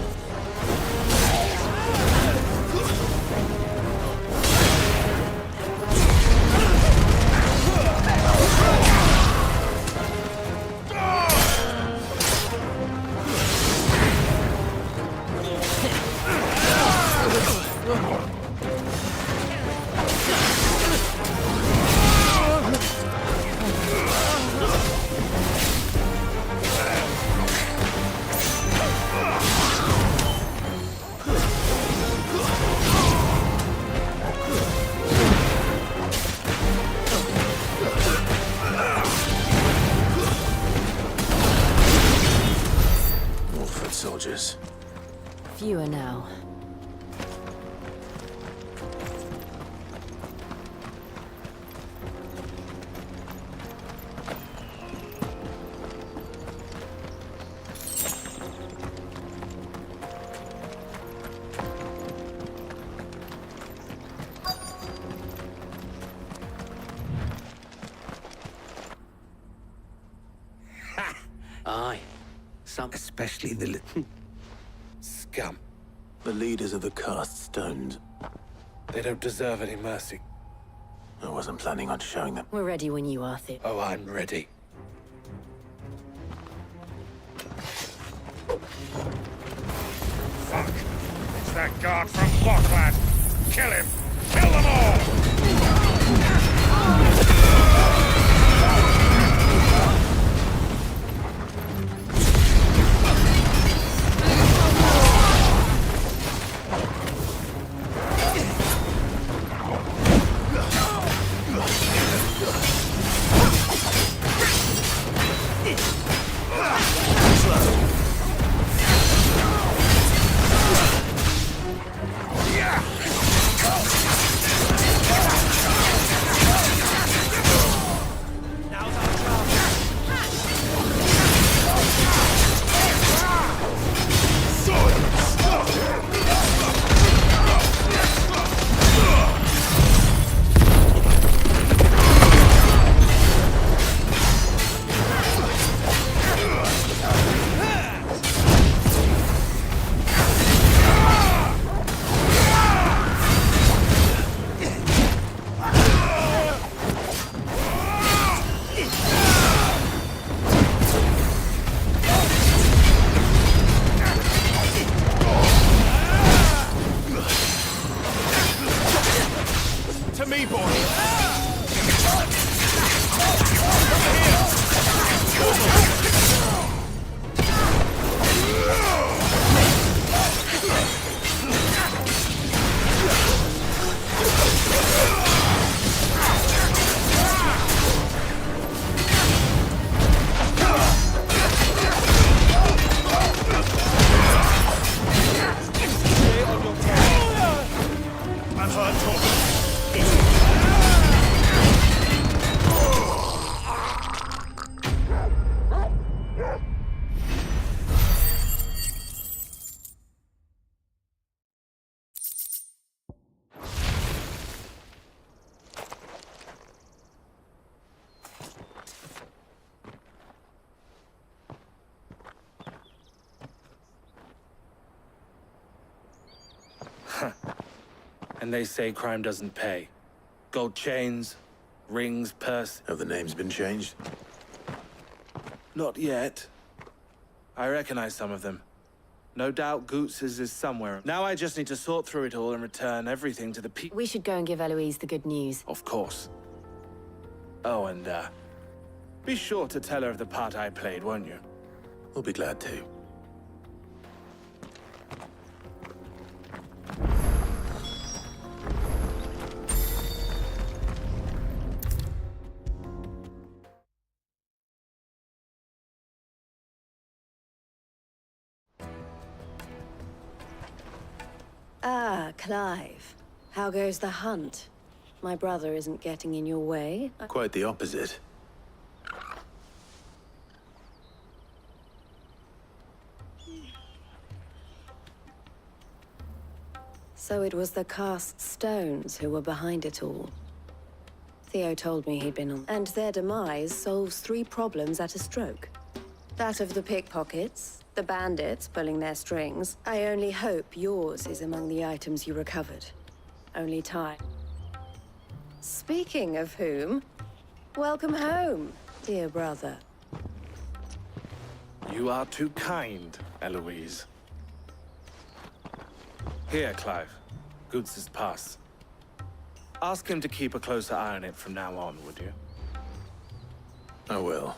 Soldiers. Fewer now. Aye. Some, especially the little scum. The leaders of the cast stones. They don't deserve any mercy. I wasn't planning on showing them. We're ready when you are, Thip. Oh, I'm ready. Fuck! It's that guard from Blocklad! Kill him! Kill them all! To me, boy! I'm hurt, Torben. And they say crime doesn't pay. Gold chains, rings, purse. Have the names been changed? Not yet. I recognize some of them. No doubt Goots's is somewhere. Now I just need to sort through it all and return everything to the people. We should go and give Eloise the good news. Of course. Oh, and, be sure to tell her of the part I played, won't you? We'll be glad to. Ah, Clive. How goes the hunt? My brother isn't getting in your way. Quite the opposite. So it was the cast stones who were behind it all. Theo told me he'd been on... And their demise solves 3 problems at a stroke. That of the pickpockets, the bandits pulling their strings. I only hope yours is among the items you recovered. Only time. Speaking of whom, welcome home, dear brother. You are too kind, Eloise. Here, Clive. Goots's pass. Ask him to keep a closer eye on it from now on, would you? I will.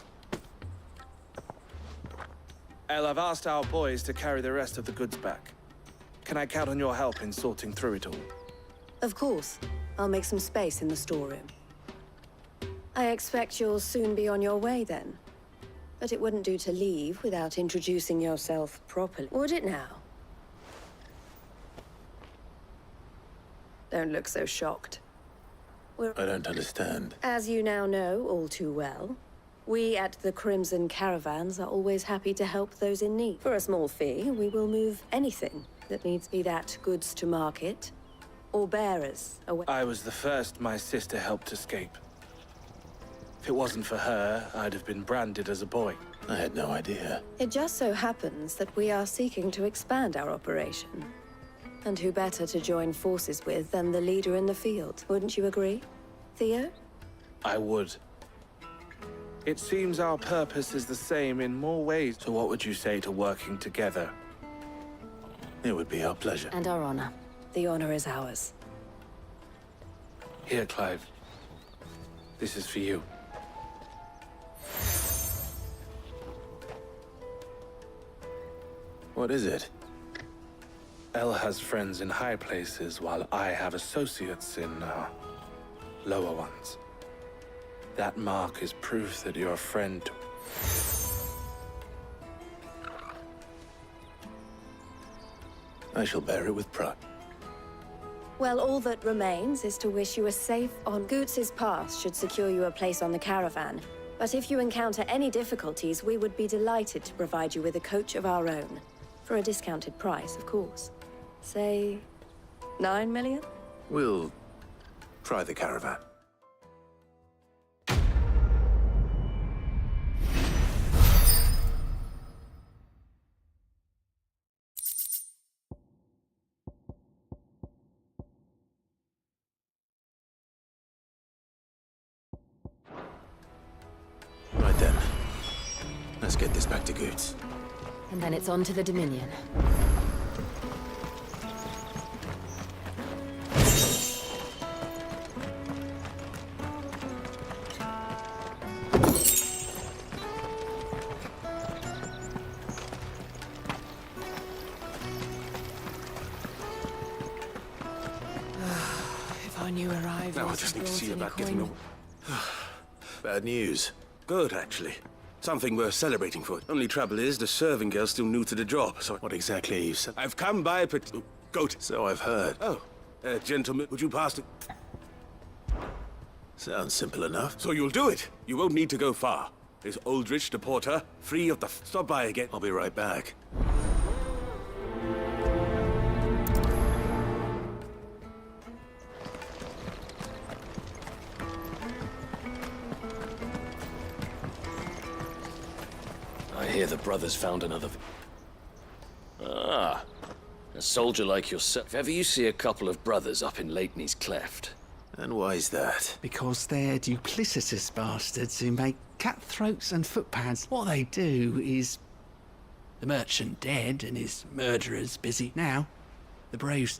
El, I've asked our boys to carry the rest of the goods back. Can I count on your help in sorting through it all? Of course. I'll make some space in the storeroom. I expect you'll soon be on your way then. But it wouldn't do to leave without introducing yourself properly, would it now? Don't look so shocked. I don't understand. As you now know all too well, we at the Crimson Caravans are always happy to help those in need. For a small fee, we will move anything that needs be that goods to market, or bearers away. I was the first my sister helped escape. If it wasn't for her, I'd have been branded as a boy. I had no idea. It just so happens that we are seeking to expand our operation. And who better to join forces with than the leader in the field? Wouldn't you agree, Theo? I would. It seems our purpose is the same in more ways. So what would you say to working together? It would be our pleasure. And our honor. The honor is ours. Here, Clive. This is for you. What is it? Elle has friends in high places, while I have associates in, lower ones. That mark is proof that you're a friend. I shall bear it with pride. Well, all that remains is to wish you a safe on. Goots's pass should secure you a place on the caravan. But if you encounter any difficulties, we would be delighted to provide you with a coach of our own. For a discounted price, of course. Say, 9 million? We'll try the caravan. Right then. Let's get this back to Goots. And then it's on to the Dominion. If I knew arrival. Now I just need to see about getting the... Bad news. Good, actually. Something worth celebrating for. Only trouble is, the serving girl's still new to the job, so... What exactly are you saying? I've come by goat. So I've heard. Oh, gentlemen, would you pass the... Sounds simple enough. So you'll do it. You won't need to go far. There's Aldrich, the porter, free of the... Stop by again. I'll be right back. I hear the brothers found another... Ah, a soldier like yourself. If ever you see a couple of brothers up in Lateney's Cleft... And why is that? Because they're duplicitous bastards who make cutthroats and footpads. What they do is... The merchant dead and his murderers busy. Now, the braves...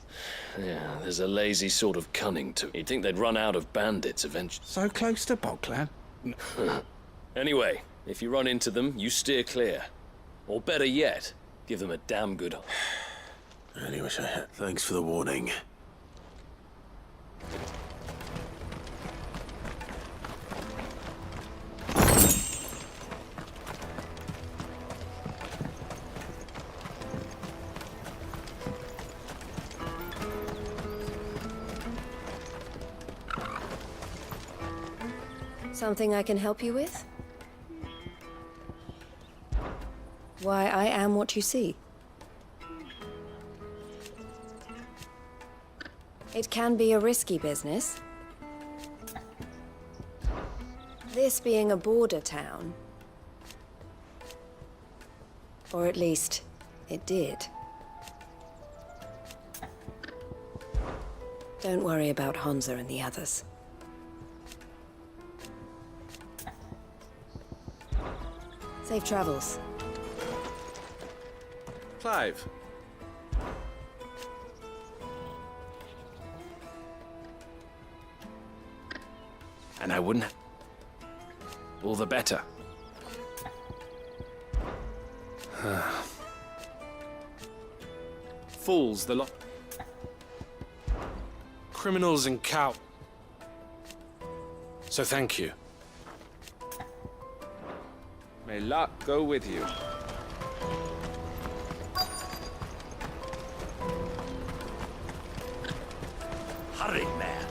Yeah, there's a lazy sort of cunning to it. You'd think they'd run out of bandits eventually. So close to Bogland. Anyway, if you run into them, you steer clear. Or better yet, give them a damn good... I only wish I had. Thanks for the warning. Something I can help you with? Why, I am what you see. It can be a risky business. This being a border town. Or at least, it did. Don't worry about Honza and the others. Safe travels. Clive. And I wouldn't... All the better. Fools, the lot... Criminals and cow... So thank you. May luck go with you. Hurry, man.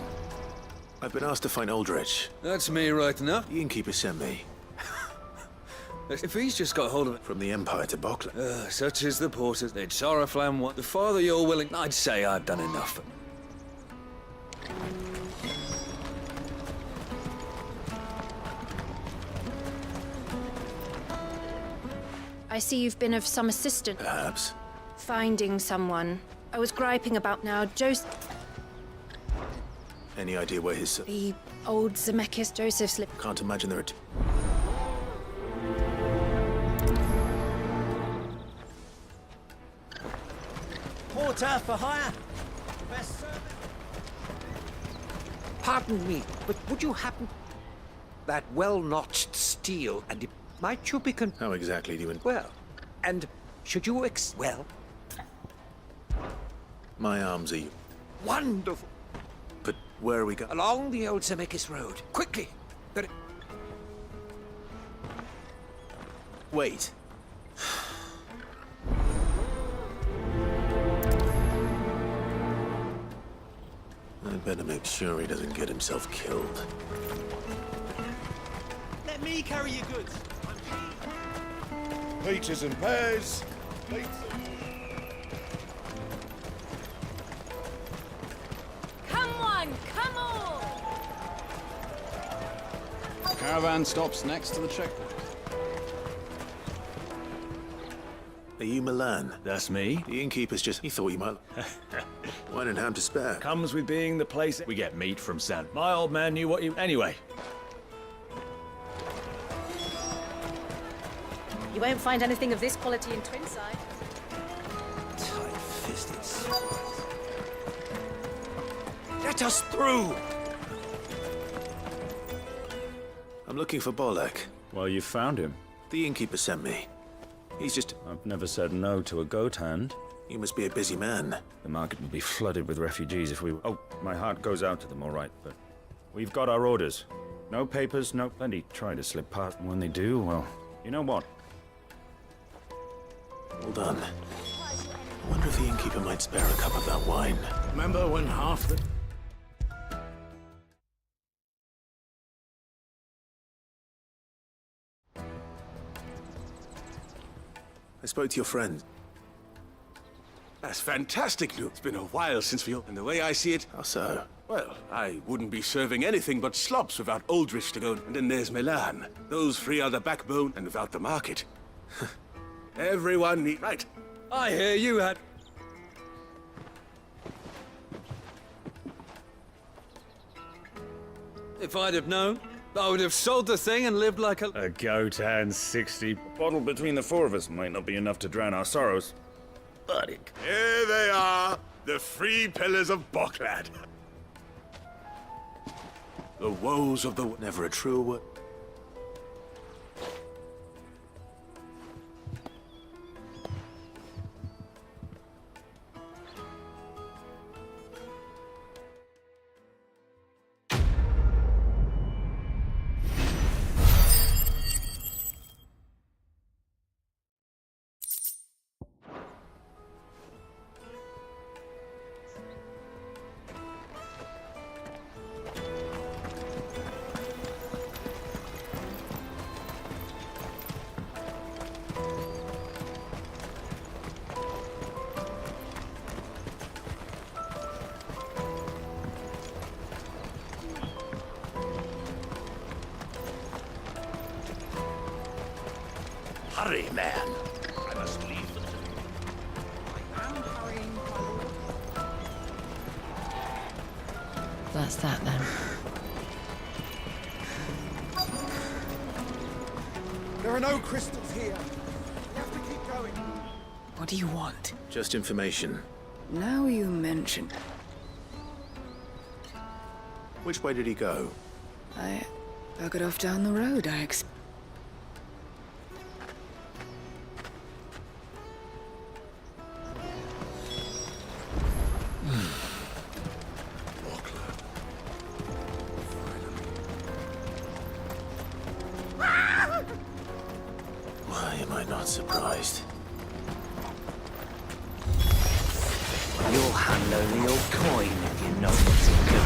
I've been asked to find Aldrich. That's me right enough. The innkeeper sent me. If he's just got hold of it... From the Empire to Bokla. Such is the porter. They'd Sorrowflam one. The farther you're willing... I'd say I've done enough. I see you've been of some assistance. Perhaps. Finding someone. I was griping about now, Any idea where his... The old Zemeckis Joseph slip. Can't imagine there are... Porter for hire. Best service. Pardon me, but would you happen that well-notched steel, and it might you be How exactly do you... Well, and should you well... My arms are... Wonderful. But where are we going? Along the old Zemeckis Road. Quickly. Wait. I'd better make sure he doesn't get himself killed. Let me carry your goods. Peaches and pears. Come on, come on! Caravan stops next to the checkpoint. Are you Milan? That's me. The innkeeper's just... He thought you might... Wine and ham to spare. Comes with being the place. We get meat from San. My old man knew what you... Anyway. You won't find anything of this quality in Twinside. Tight-fisted swine. Let us through! I'm looking for Bolek. Well, you found him. The innkeeper sent me. He's just... I've never said no to a goat hand. You must be a busy man. The market would be flooded with refugees if we... Oh, my heart goes out to them, all right, but... We've got our orders. No papers, no... Plenty try to slip past, and when they do, well... You know what? Hold on. I wonder if the innkeeper might spare a cup of that wine. Remember when half the... I spoke to your friend. That's fantastic news. It's been a while since we... And the way I see it... How so? Well, I wouldn't be serving anything but slops without Aldrich to go. And then there's Milan. Those three are the backbone, and without the market. Everyone need... Right. I hear you had... If I'd have known, I would have sold the thing and lived like a goat and 60. A bottle between the four of us might not be enough to drown our sorrows. But it... Here they are, the three pillars of Boklad. The woes of the... Never a truer word. Hurry, man. I must leave them. That's that then. There are no crystals here. We have to keep going. What do you want? Just information. Now you mention... Which way did he go? I got off down the road, I expect. Why am I not surprised? You'll hand over your coin if you know what's good.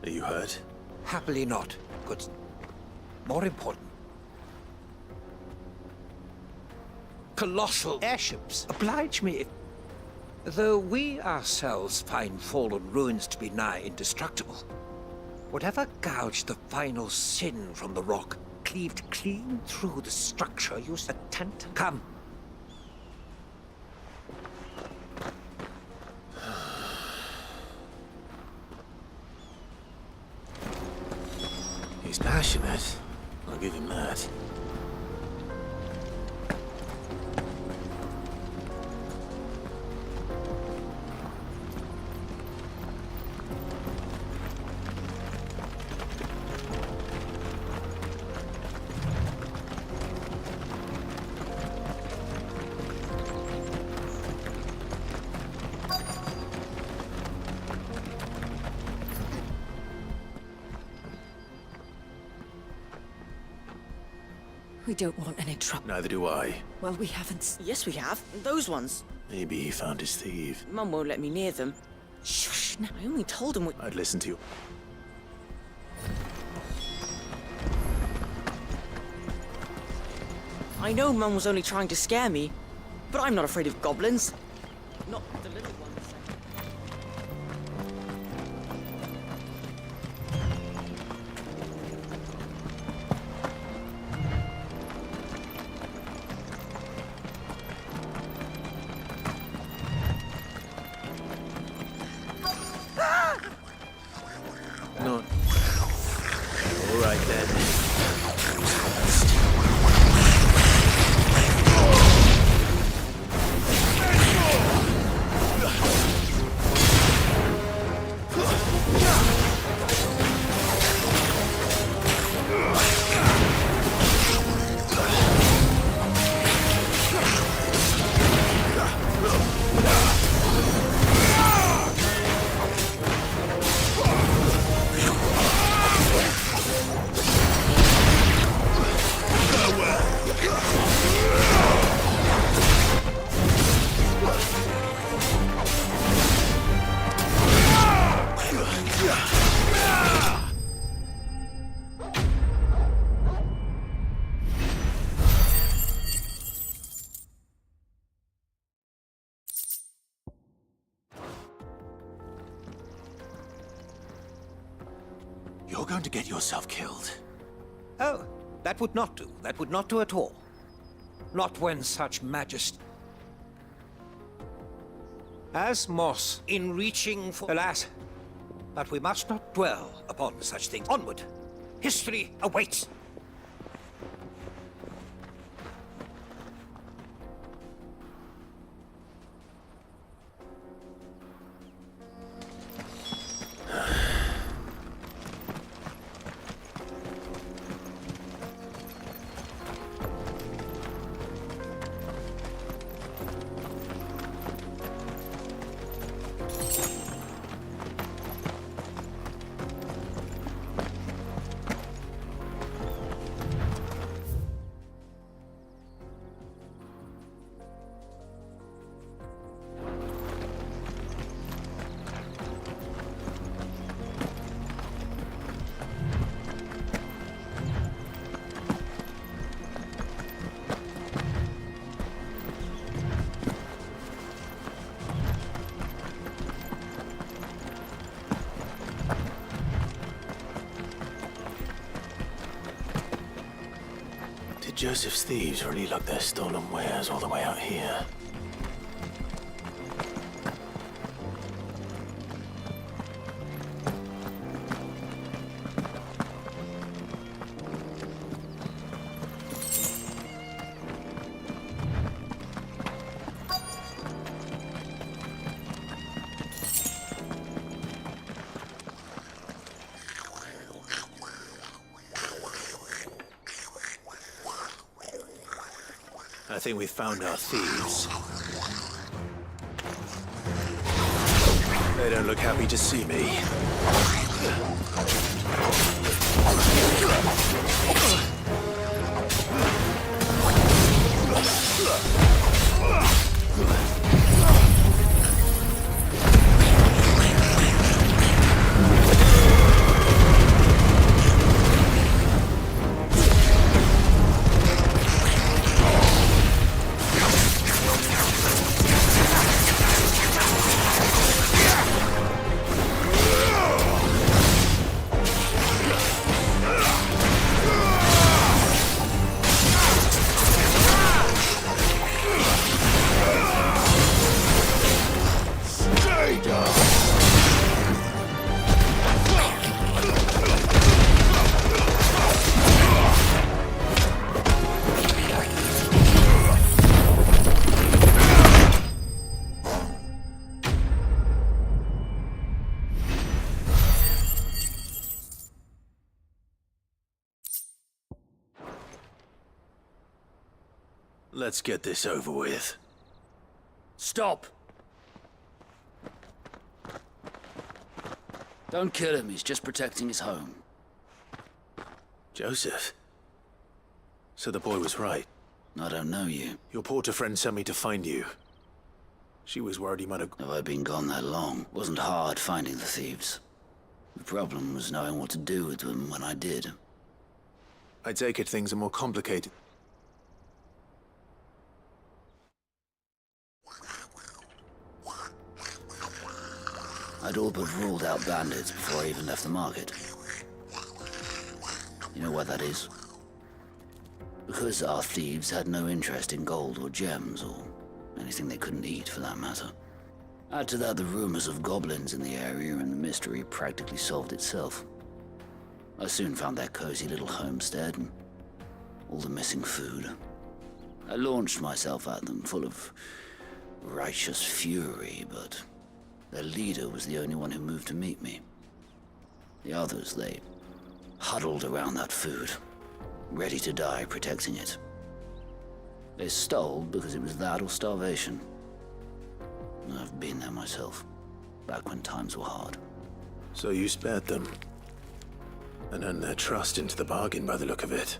Are you hurt? Happily not. Good. More important. colossal airships. Oblige me. Though we ourselves find fallen ruins to be nigh indestructible, whatever gouged the final sin from the rock cleaved clean through the structure you attempt. Come. He's passionate. I'll give him that. We don't want any trouble. Neither do I. Well, we haven't... Yes, we have. Those ones. Maybe he found his thief. Mum won't let me near them. Shush, now, I only told him we... I'd listen to you. I know Mum was only trying to scare me, but I'm not afraid of goblins. Not the little ones. No. All right then. You're going to get yourself killed. Oh, that would not do. That would not do at all. Not when such majesty... As Moss, in reaching for... Alas, but we must not dwell upon such things. Onward. History awaits. Joseph's thieves really lug their stolen wares all the way out here. I think we've found our thieves. They don't look happy to see me. Let's get this over with. Stop! Don't kill him, he's just protecting his home. Joseph? So the boy was right. I don't know you. Your porter friend sent me to find you. She was worried he might have... Have I been gone that long? Wasn't hard finding the thieves. The problem was knowing what to do with them when I did. I take it things are more complicated. I'd all but ruled out bandits before I even left the market. You know why that is? Because our thieves had no interest in gold or gems, or anything they couldn't eat for that matter. Add to that the rumors of goblins in the area, and the mystery practically solved itself. I soon found their cozy little homestead and all the missing food. I launched myself at them, full of righteous fury, but their leader was the only one who moved to meet me. The others, they huddled around that food, ready to die protecting it. They stole because it was that or starvation. I've been there myself, back when times were hard. So you spared them, and earned their trust into the bargain by the look of it.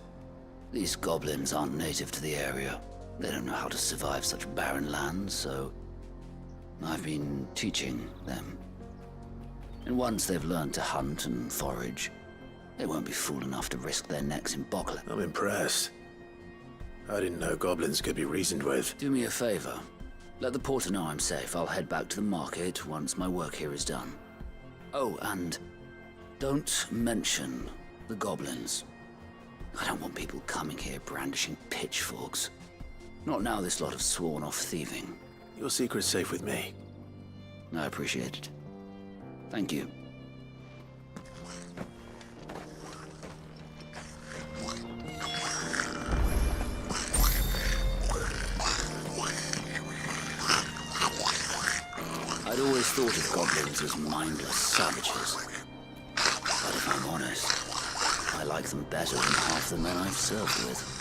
These goblins aren't native to the area. They don't know how to survive such barren lands, so I've been teaching them. And once they've learned to hunt and forage, they won't be fool enough to risk their necks in Bokla. I'm impressed. I didn't know goblins could be reasoned with. Do me a favor. Let the porter know I'm safe. I'll head back to the market once my work here is done. Oh, and don't mention the goblins. I don't want people coming here brandishing pitchforks. Not now this lot have sworn off thieving. Your secret's safe with me. I appreciate it. Thank you. I'd always thought of goblins as mindless savages. But if I'm honest, I like them better than half the men I've served with.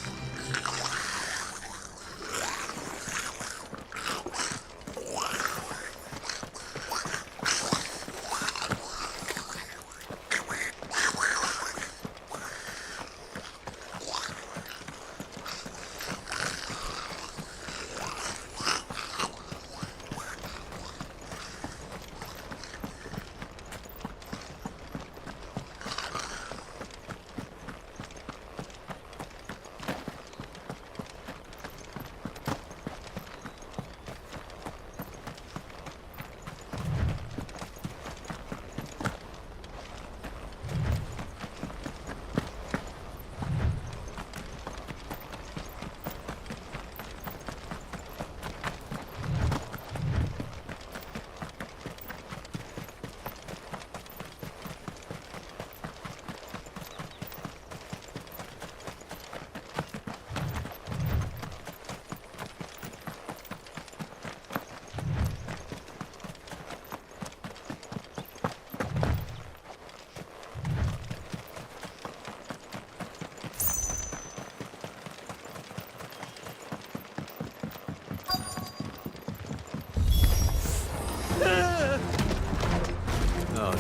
Oh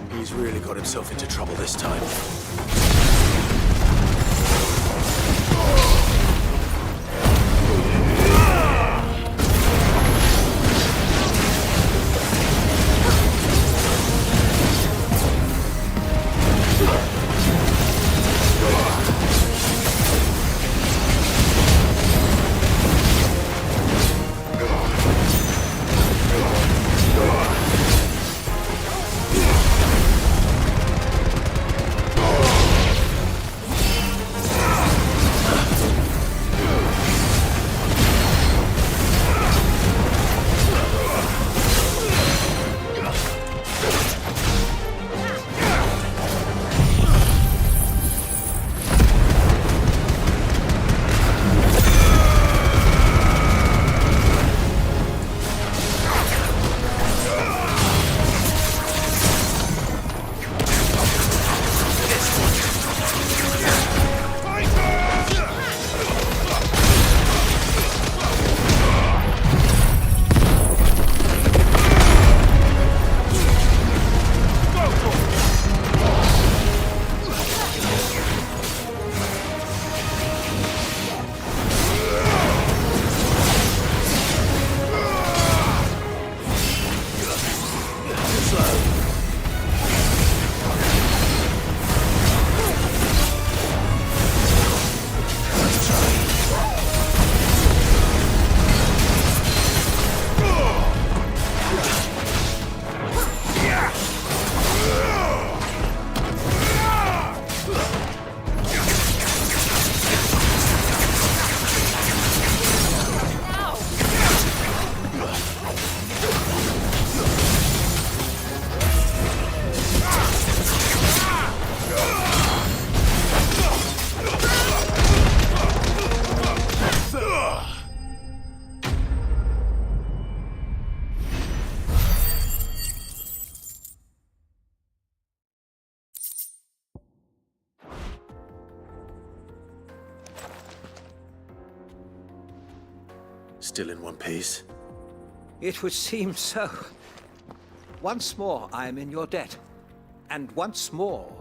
no. He's really got himself into trouble this time. Still in one piece? It would seem so. Once more, I am in your debt. And once more,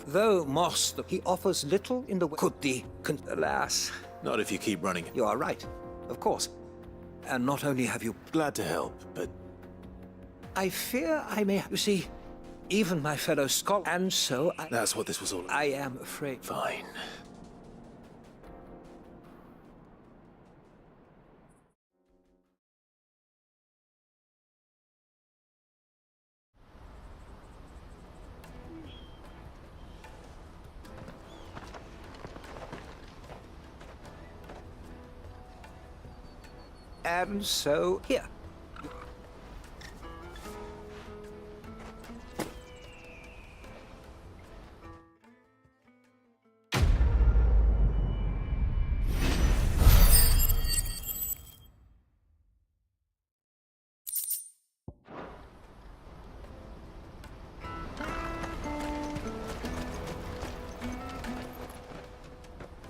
though Moss, he offers little in the way. Alas. Not if you keep running. You are right, of course. And not only have you... Glad to help, but... I fear I may... You see, even my fellow scholar... And so I... That's what this was all about. I am afraid... Fine. And so, here.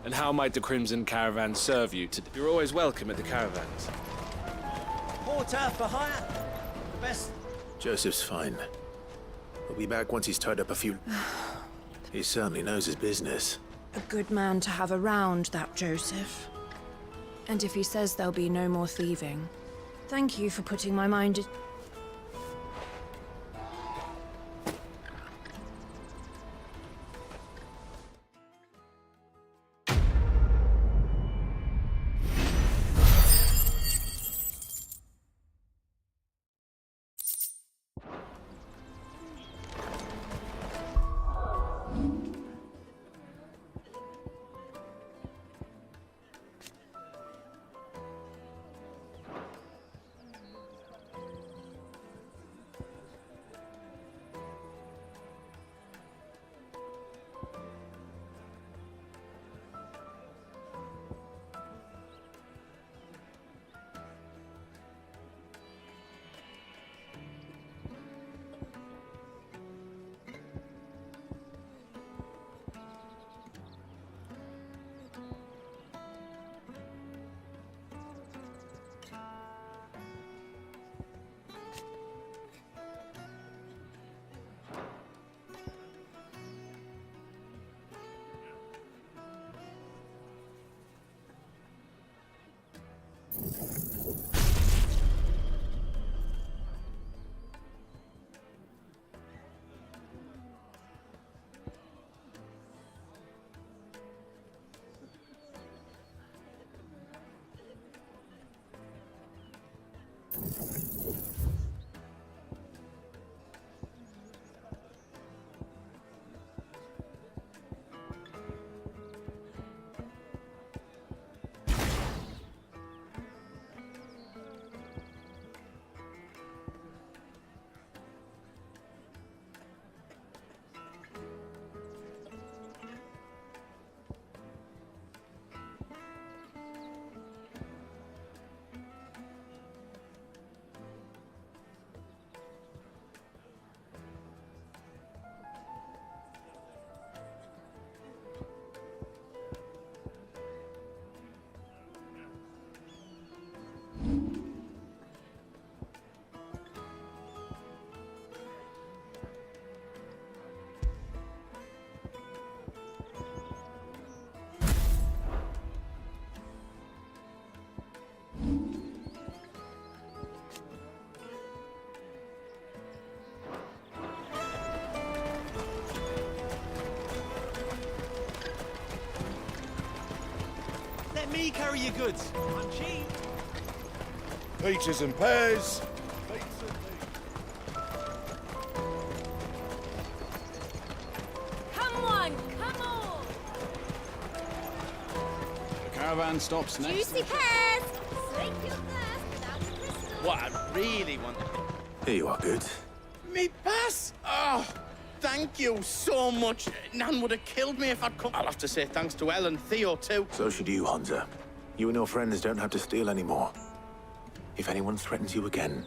And how might the Crimson Caravan serve you today? You're always welcome at the caravans. Porter for hire. The best. Joseph's fine. He'll be back once he's tied up a few... He certainly knows his business. A good man to have around, that Joseph. And if he says there'll be no more thieving, thank you for putting my mind at... Let me carry your goods. I'm cheap. Peaches and pears. Come on, come on! The caravan stops next. Juicy pears! Slake your thirst without a crystal. What I really want... Here you are, good. Me pass! Oh, thank you so much. Nan would have killed me if I'd come. I'll have to say thanks to Elle and Theo, too. So should you, Hansa. You and your friends don't have to steal anymore. If anyone threatens you again,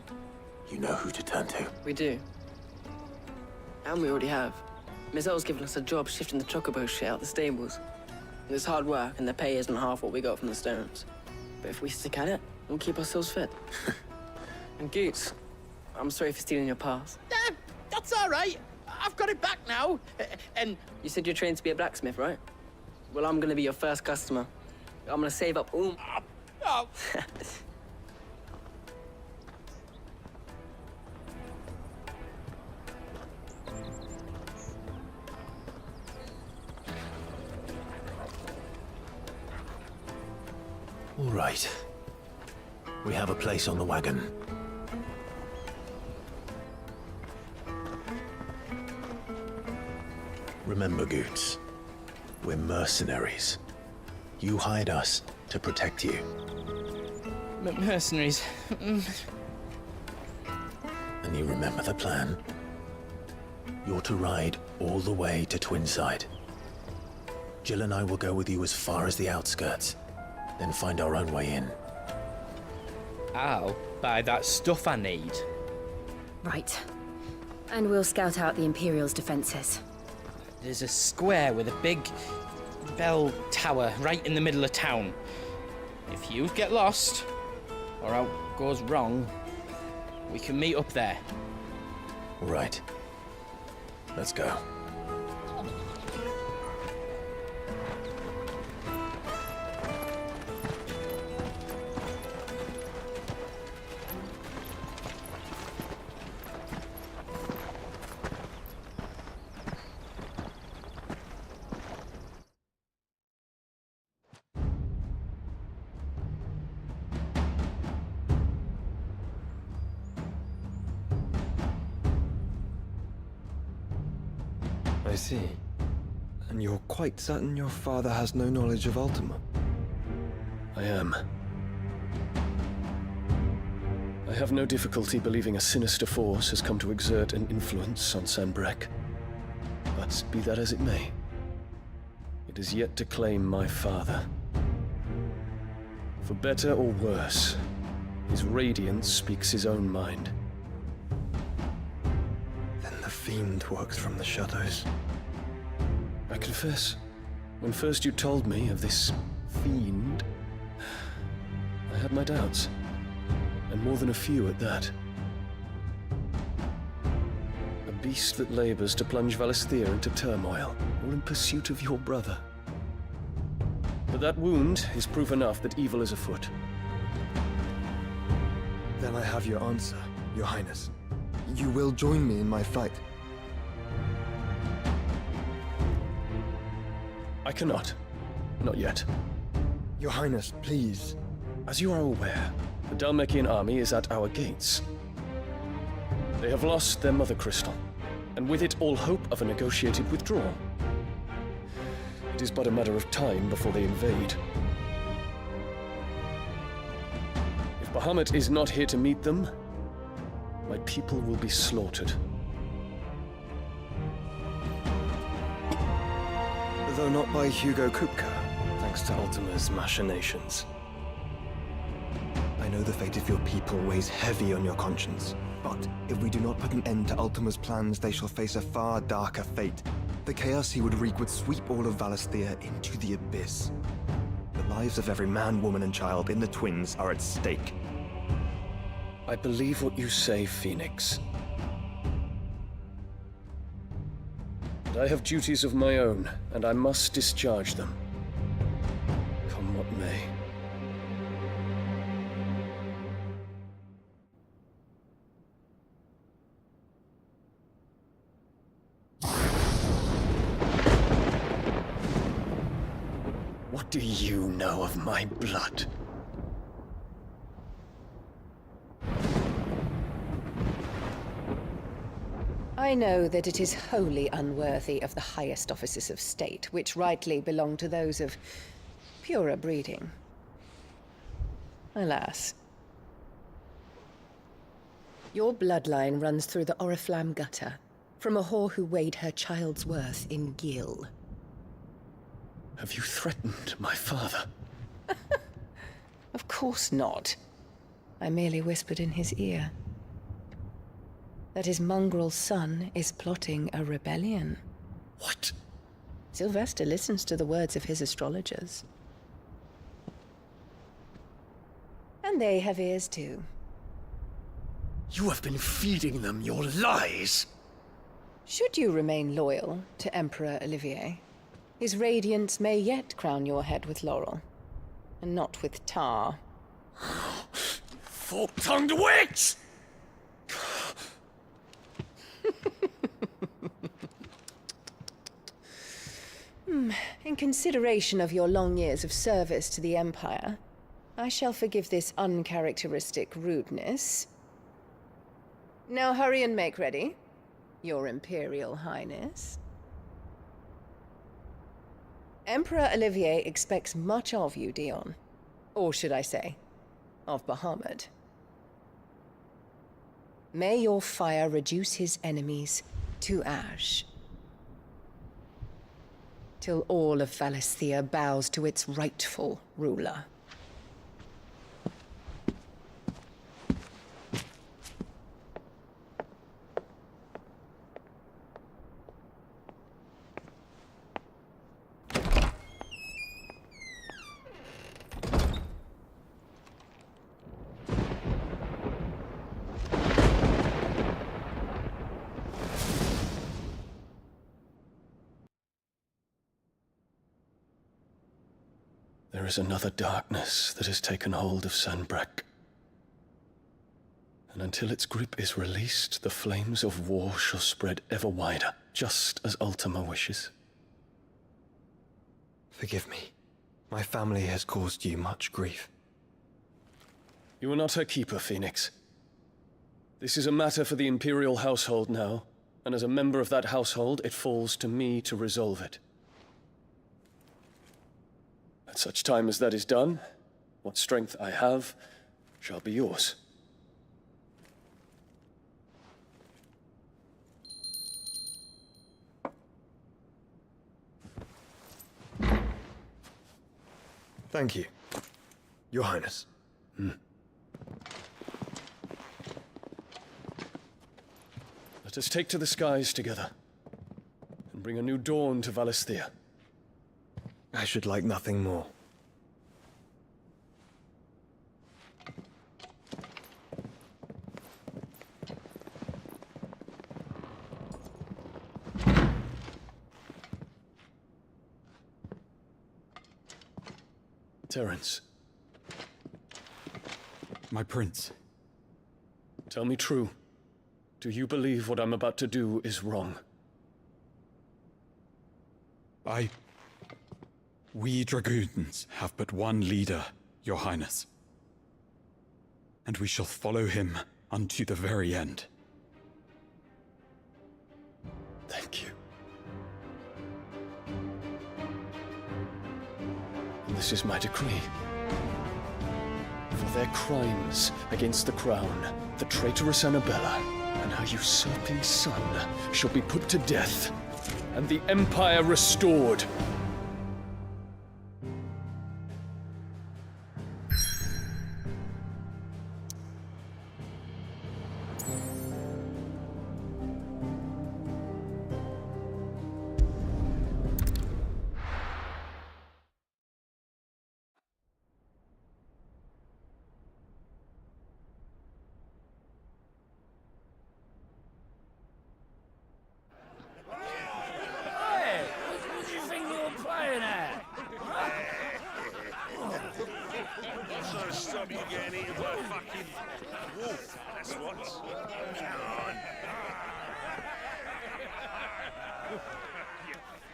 you know who to turn to. We do. And we already have. Miss Elle's given us a job shifting the chocobo shit out the stables. It's hard work, and the pay isn't half what we got from the stones. But if we stick at it, We'll keep ourselves fit. And Goots, I'm sorry for stealing your pass. That's all right. I've got it back now. And you said you're trained to be a blacksmith, right? Well, I'm gonna be your first customer. I'm gonna save up all... Oh. All right. We have a place on the wagon. Remember, Goots, we're mercenaries. You hired us to protect you. Mercenaries. And you remember the plan? You're to ride all the way to Twinside. Jill and I will go with you as far as the outskirts, then find our own way in. I'll buy that stuff I need. Right. And we'll scout out the Imperial's defenses. There's a square with a big bell tower right in the middle of town. If you get lost, or out goes wrong, we can meet up there. Right. Let's go. I see. And you're quite certain your father has no knowledge of Ultima? I am. I have no difficulty believing a sinister force has come to exert an influence on Sanbreque. But be that as it may, it is yet to claim my father. For better or worse, his radiance speaks his own mind. Then the fiend works from the shadows. I confess, when first you told me of this fiend, I had my doubts, and more than a few at that. A beast that labors to plunge Valisthea into turmoil, all in pursuit of your brother. But that wound is proof enough that evil is afoot. Then I have your answer, Your Highness. You will join me in my fight. I cannot. Not yet. Your Highness, please. As you are aware, the Dhalmekian army is at our gates. They have lost their mother crystal, and with it all hope of a negotiated withdrawal. It is but a matter of time before they invade. If Bahamut is not here to meet them, my people will be slaughtered. Though not by Hugo Kupka, thanks to Ultima's machinations. I know the fate of your people weighs heavy on your conscience, but if we do not put an end to Ultima's plans, they shall face a far darker fate. The chaos he would wreak would sweep all of Valisthea into the abyss. The lives of every man, woman, and child in the Twins are at stake. I believe what you say, Phoenix. But I have duties of my own, and I must discharge them. Come what may. What do you know of my blood? I know that it is wholly unworthy of the highest offices of state, which rightly belong to those of purer breeding. Alas. Your bloodline runs through the Oriflamme gutter, from a whore who weighed her child's worth in gil. Have you threatened my father? Of course not. I merely whispered in his ear that his mongrel son is plotting a rebellion. What? Sylvester listens to the words of his astrologers. And they have ears too. You have been feeding them your lies! Should you remain loyal to Emperor Olivier, his radiance may yet crown your head with laurel, and not with tar. Fork-tongued witch! In consideration of your long years of service to the Empire, I shall forgive this uncharacteristic rudeness. Now hurry and make ready, Your Imperial Highness. Emperor Olivier expects much of you, Dion. Or should I say, of Bahamut. May your fire reduce his enemies to ash, till all of Valisthea bows to its rightful ruler. There is another darkness that has taken hold of Sanbreque. And until its grip is released, the flames of war shall spread ever wider, just as Ultima wishes. Forgive me. My family has caused you much grief. You are not her keeper, Phoenix. This is a matter for the Imperial household now, and as a member of that household, it falls to me to resolve it. At such time as that is done, what strength I have shall be yours. Thank you, Your Highness. Let us take to the skies together, and bring a new dawn to Valisthea. I should like nothing more. Terence. My prince. Tell me true. Do you believe what I'm about to do is wrong? We dragoons have but one leader, Your Highness. And we shall follow him unto the very end. Thank you. And this is my decree. For their crimes against the crown, the traitorous Annabella and her usurping son shall be put to death, and the Empire restored.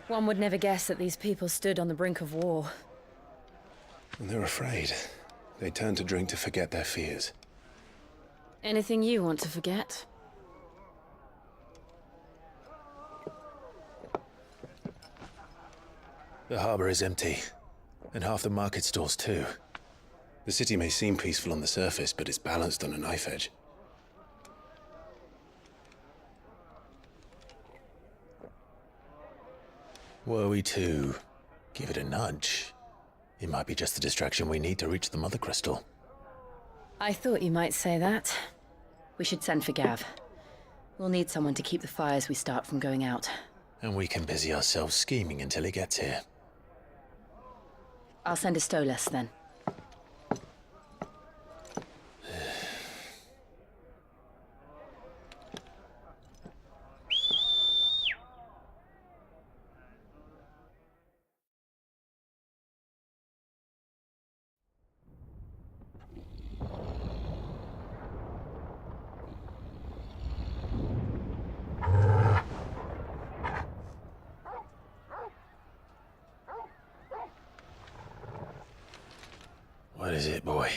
One would never guess that these people stood on the brink of war. They're afraid. They turn to drink to forget their fears. Anything you want to forget? The harbor is empty, and half the market stalls too. The city may seem peaceful on the surface, but it's balanced on a knife edge. Were we to give it a nudge, it might be just the distraction we need to reach the Mother Crystal. I thought you might say that. We should send for Gav. We'll need someone to keep the fires we start from going out. And we can busy ourselves scheming until he gets here. I'll send a Stolas then. What is it, boy?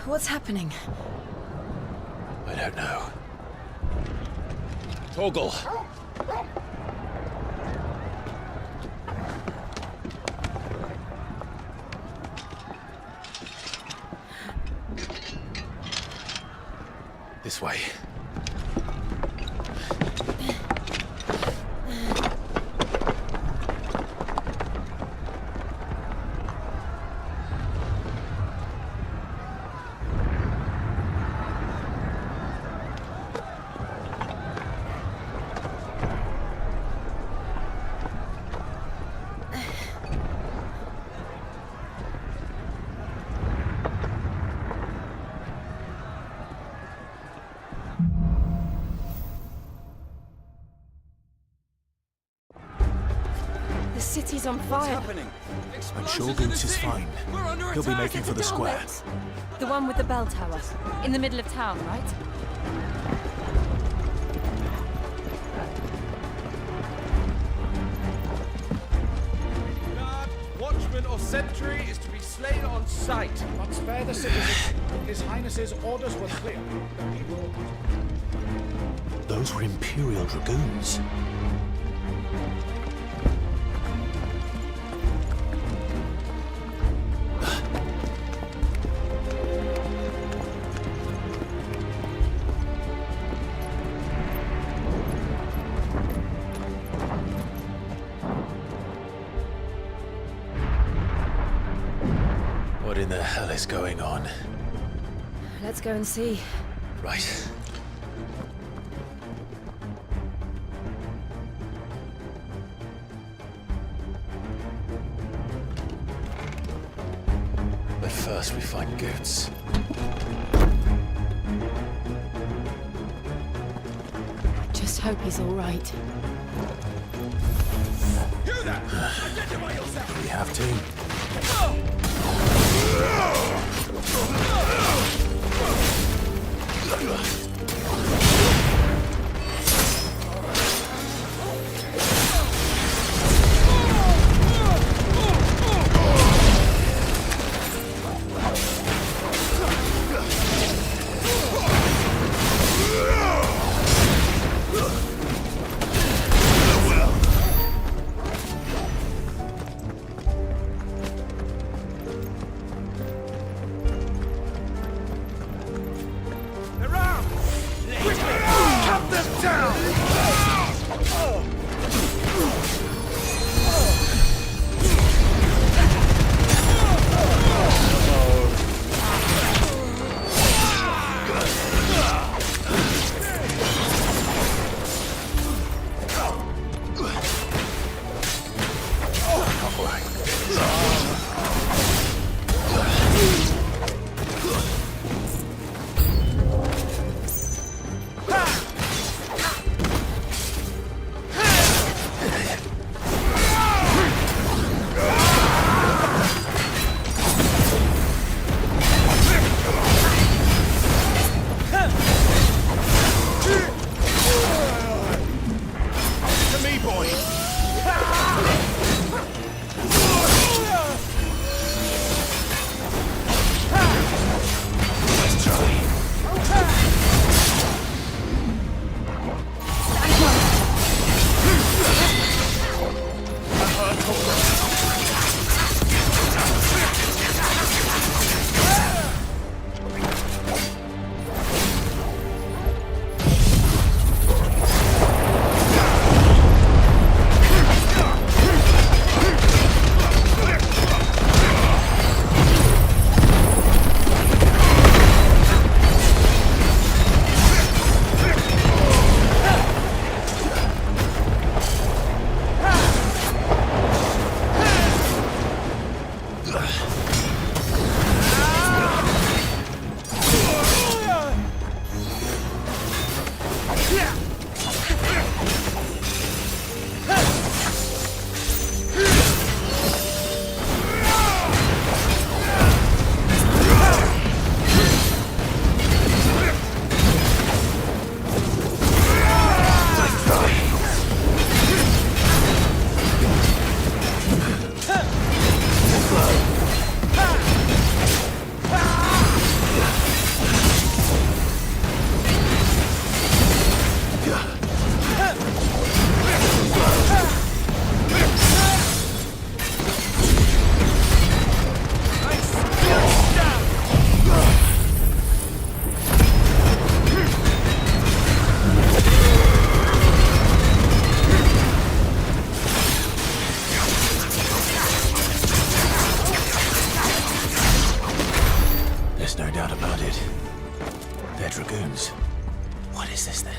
What's happening? I don't know. Torgal! This way. The city's on fire. When Shogun's is fine, he'll be making for the square. The one with the bell tower. In the middle of town, right? Guard, watchman or sentry is to be slain on sight. But spare the citizens. His Highness's orders were clear. We will... Those were Imperial Dragoons. What in the hell is going on? Let's go and see. Right. But first we find Goots. Just hope he's all right. You there! Identify yourself! Do we have to? There's no doubt about it. They're dragoons. What is this then?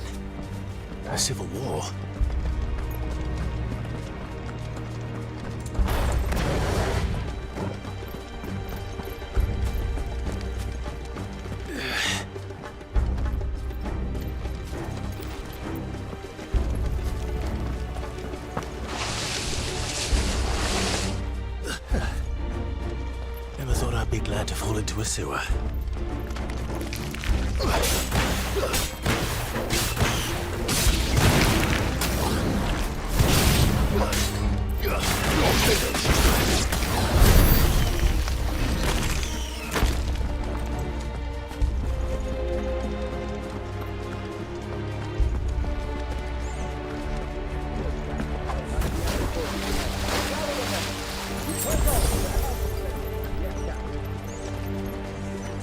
A civil war? Never thought I'd be glad to fall into a sewer.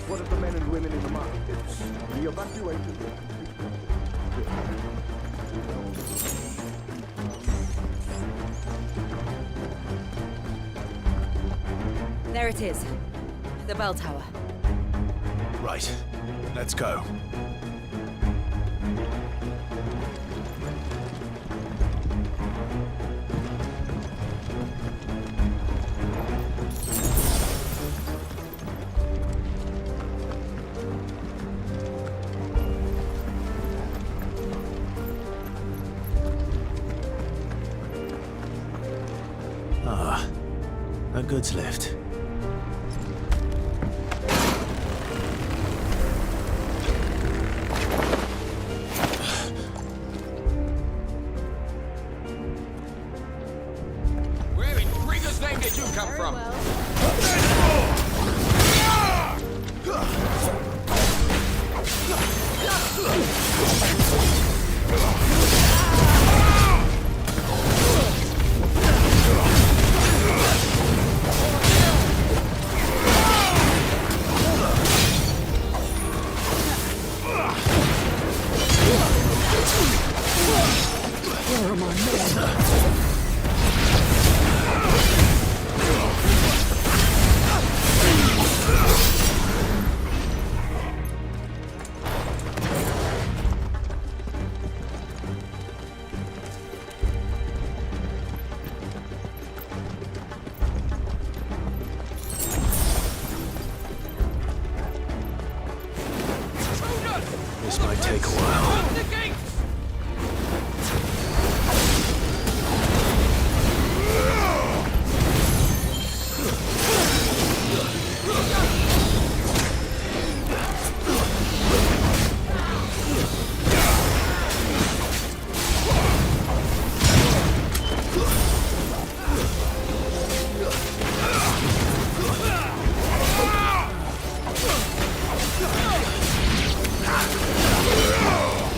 What of the men and women in the markets? The evacuated. There it is. The bell tower. Right. Let's go. Ah, a goods lift. Where in Grieger's name did you come from? Where are my men? This might take a while. Ah!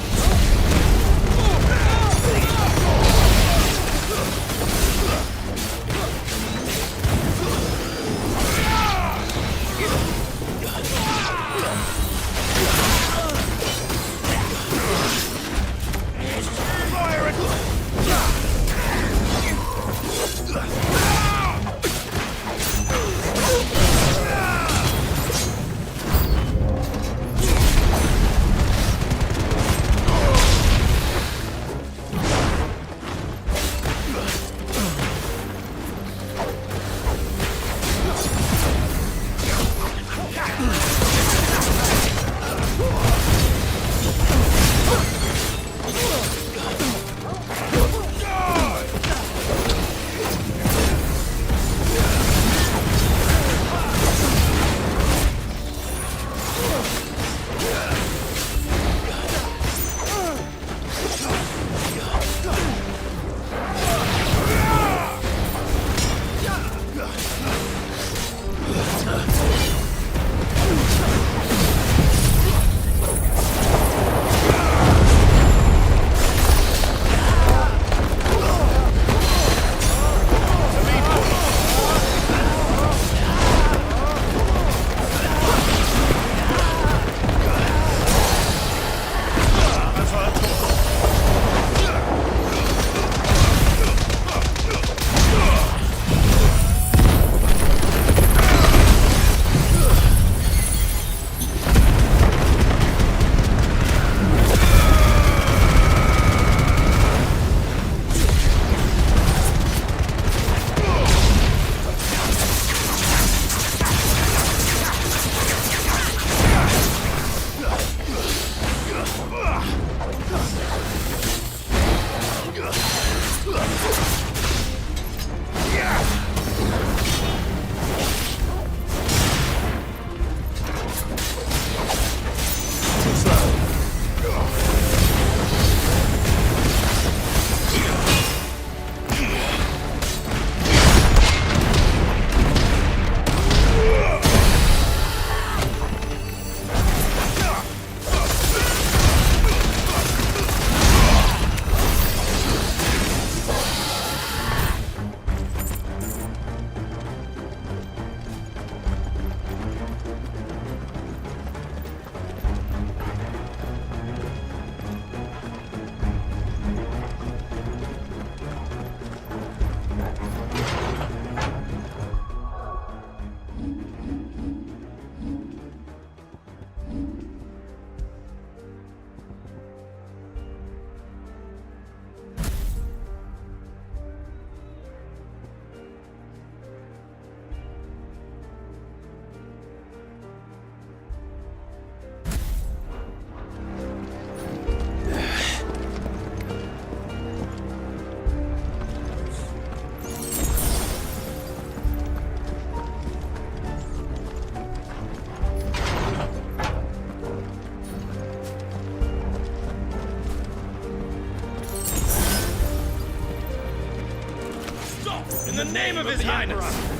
name of His Highness!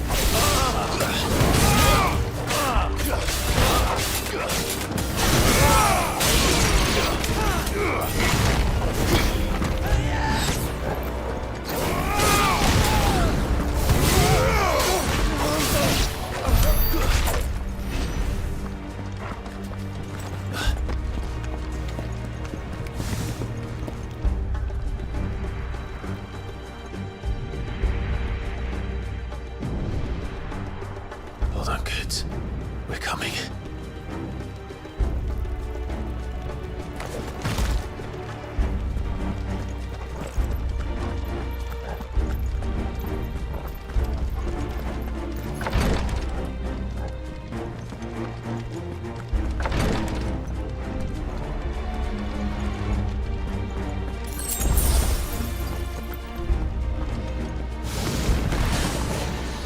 Hold on, kids. We're coming.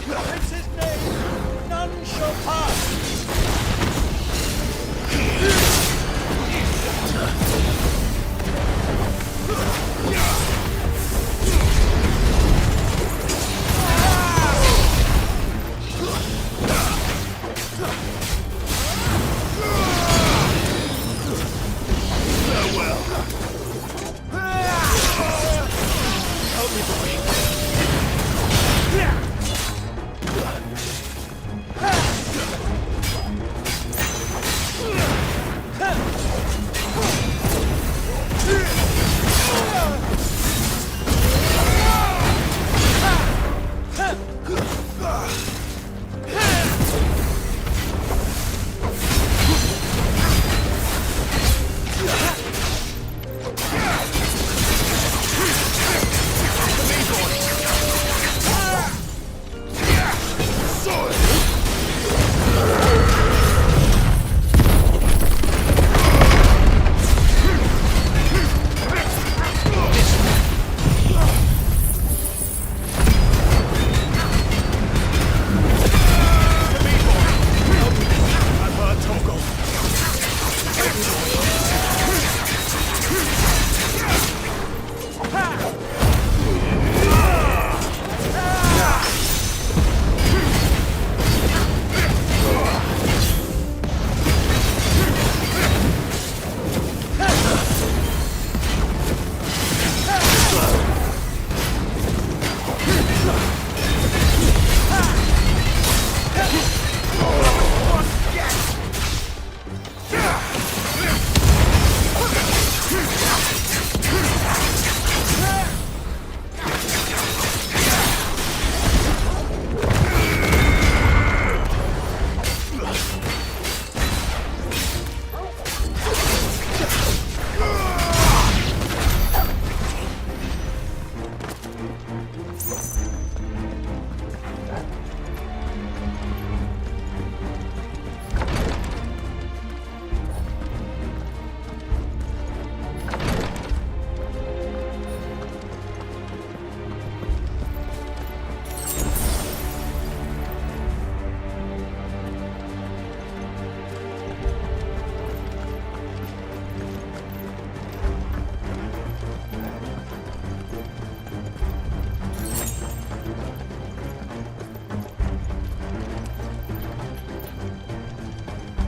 In the Prince's name, none shall pass! Farewell. Help me, boy.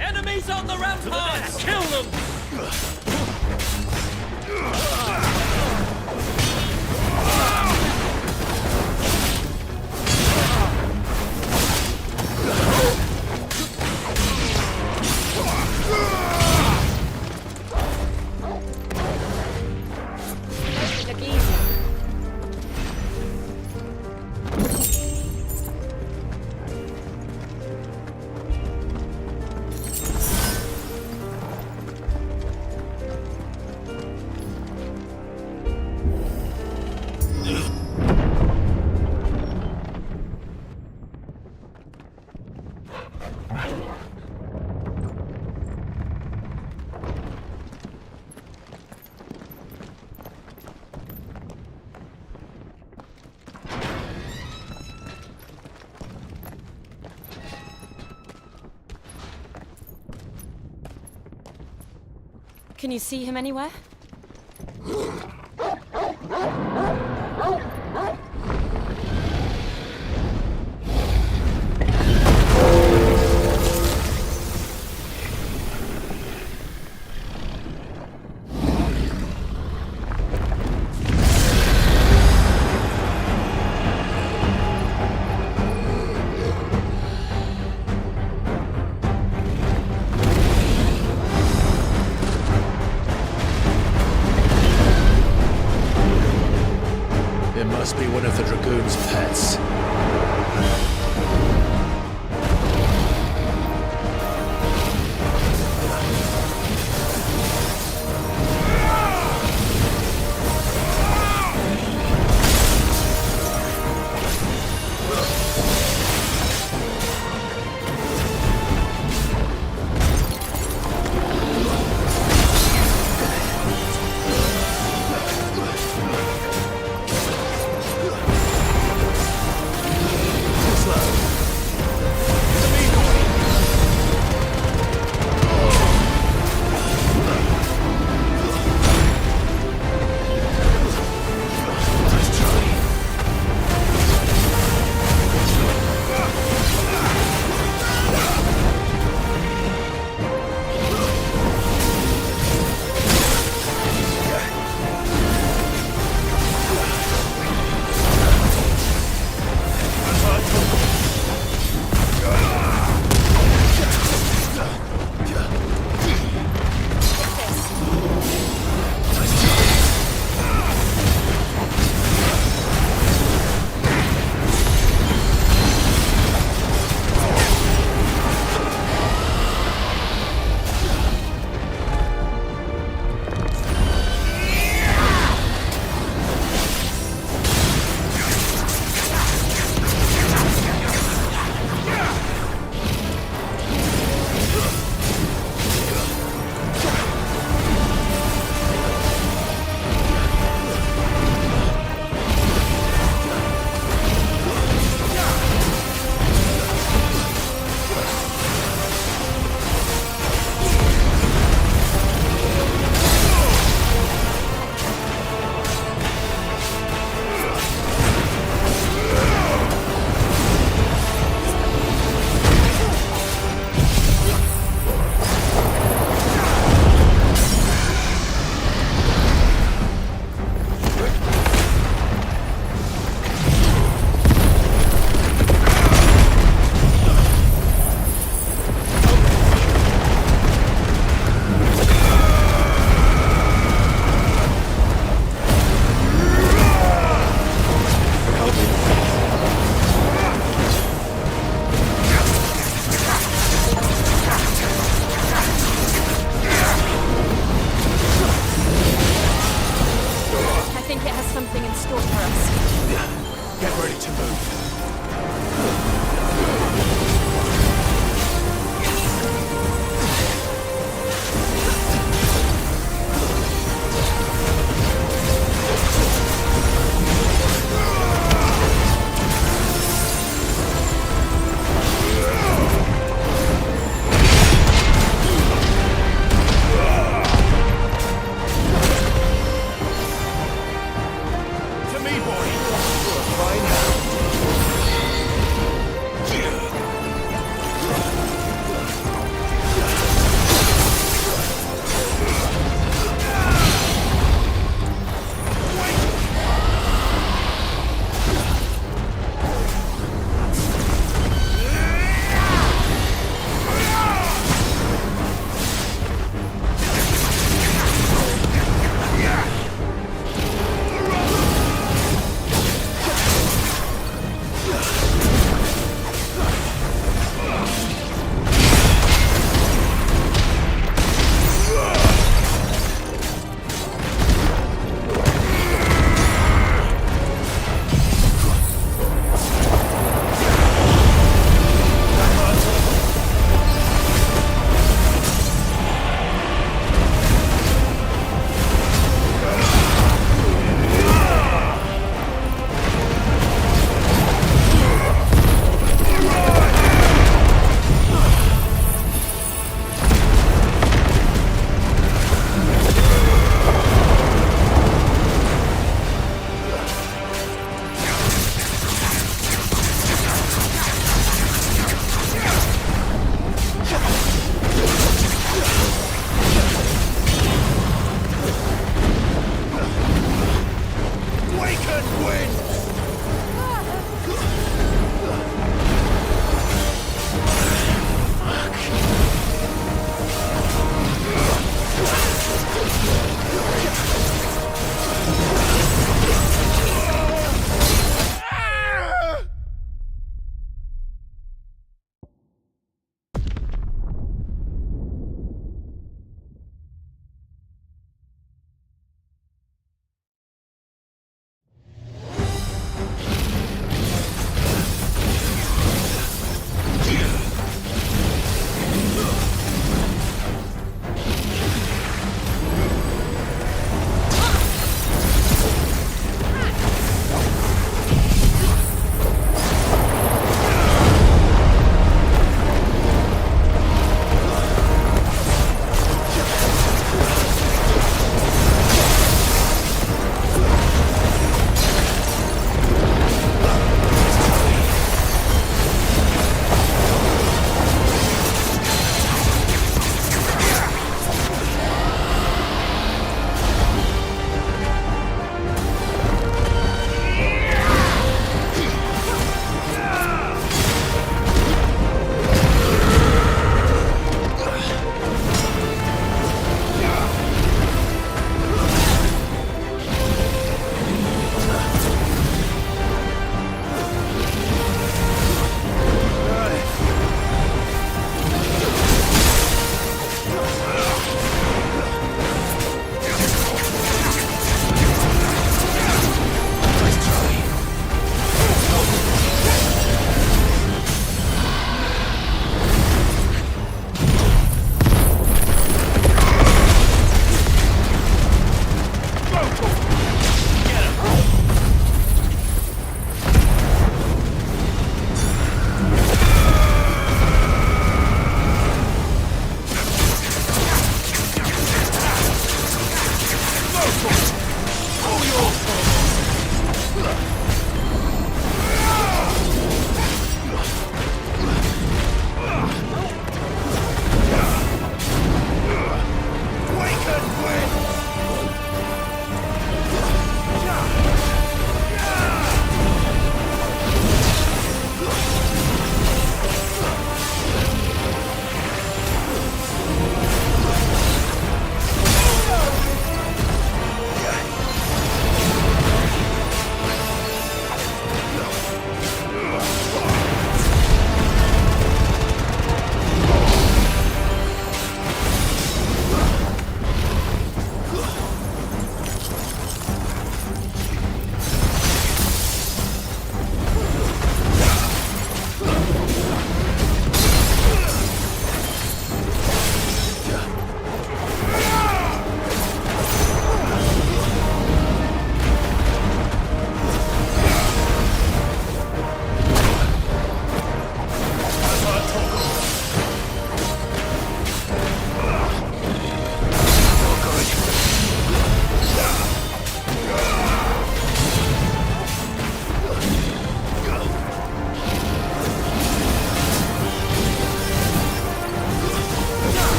Enemies on the ramparts! Kill them! Look easy. Can you see him anywhere?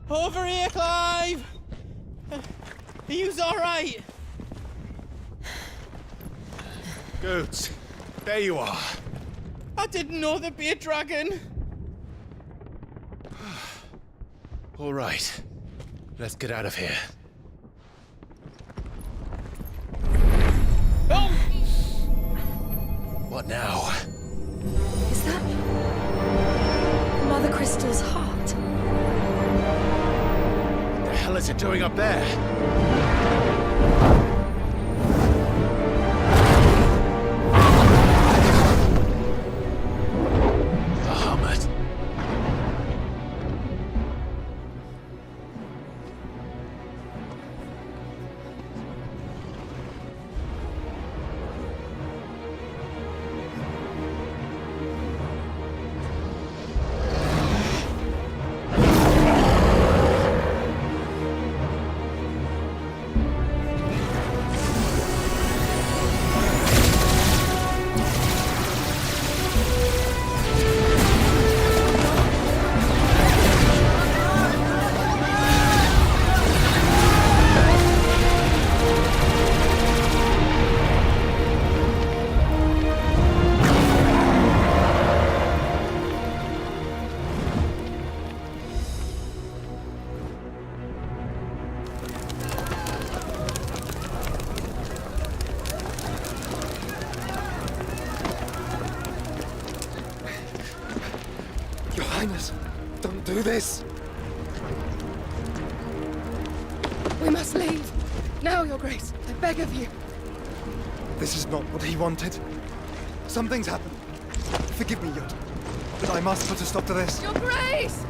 Over here, Clive! Are you alright? Goats, there you are. I didn't know there'd be a dragon. All right. Let's get out of here. Oh! What now? Is that Mother Crystal's heart? What the hell is it doing up there? Bahamut. Your Highness, don't do this! We must leave. Now, Your Grace. I beg of you. This is not what he wanted. Something's happened. Forgive me, Yod, but I must put a stop to this. Your Grace!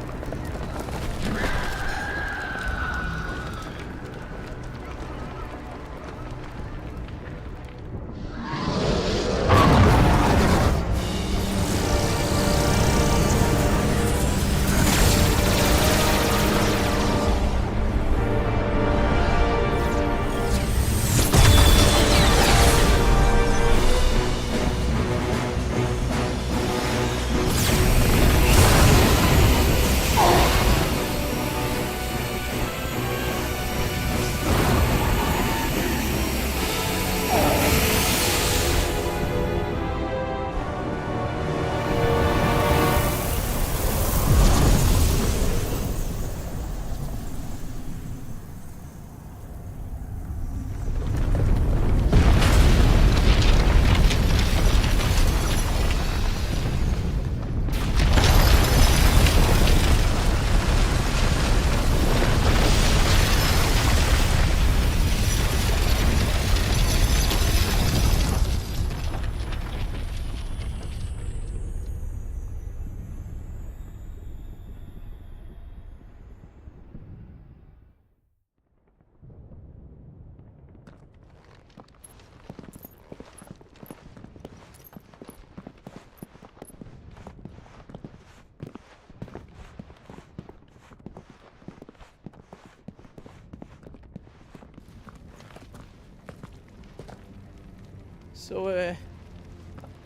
So,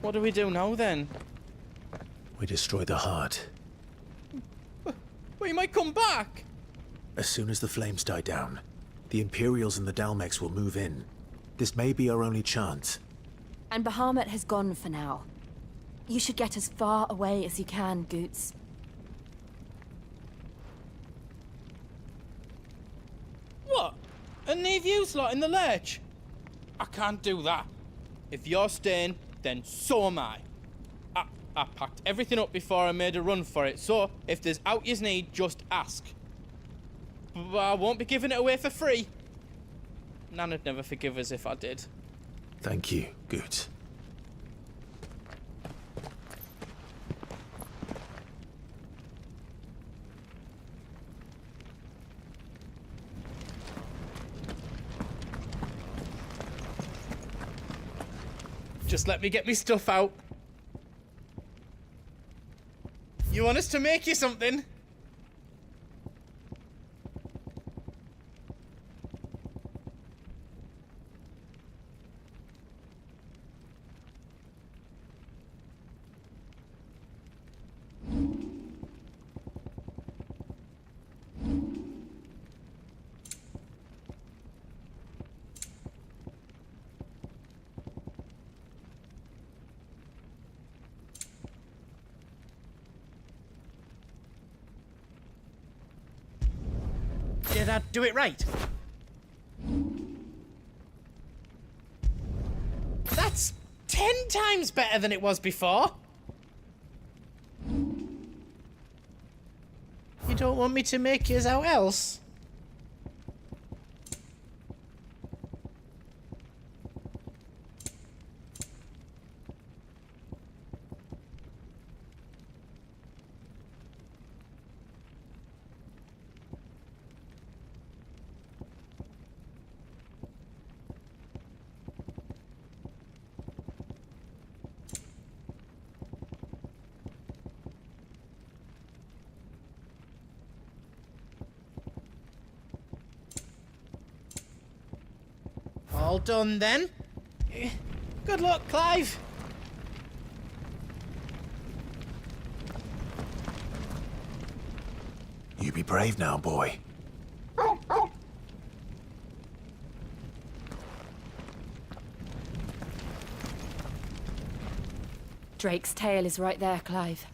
what do we do now then? We destroy the heart. Well, you might come back! As soon as the flames die down, the Imperials and the Dalmex will move in. This may be our only chance. And Bahamut has gone for now. You should get as far away as you can, Goots. What? And leave you lot in the lurch? I can't do that. If you're staying, then so am I. I packed everything up before I made a run for it, so if there's out you need, just ask. But I won't be giving it away for free. Nana'd never forgive us if I did. Thank you, Goots. Just let me get me stuff out. You want us to make you something? Did I do it right? That's 10 times better than it was before. You don't want me to make yours out else? All done then. Good luck, Clive. You be brave now, boy. Drake's tail is right there, Clive.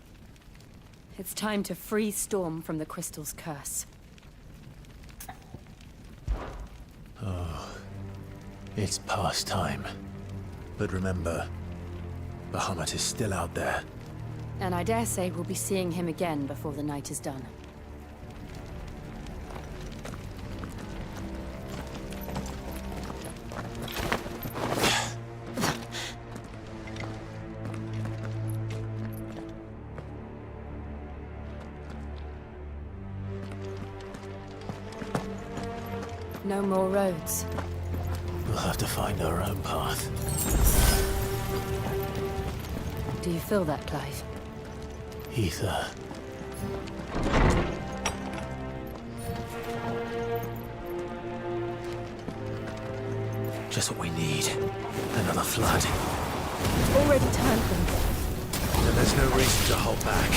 It's time to free Storm from the crystal's curse. Oh, it's past time. But remember, Bahamut is still out there. And I dare say we'll be seeing him again before the night is done. No more roads. We'll have to find our own path. Do you feel that, Clive? Ether. Just what we need. Another flood. Already turned them. Then there's no reason to hold back.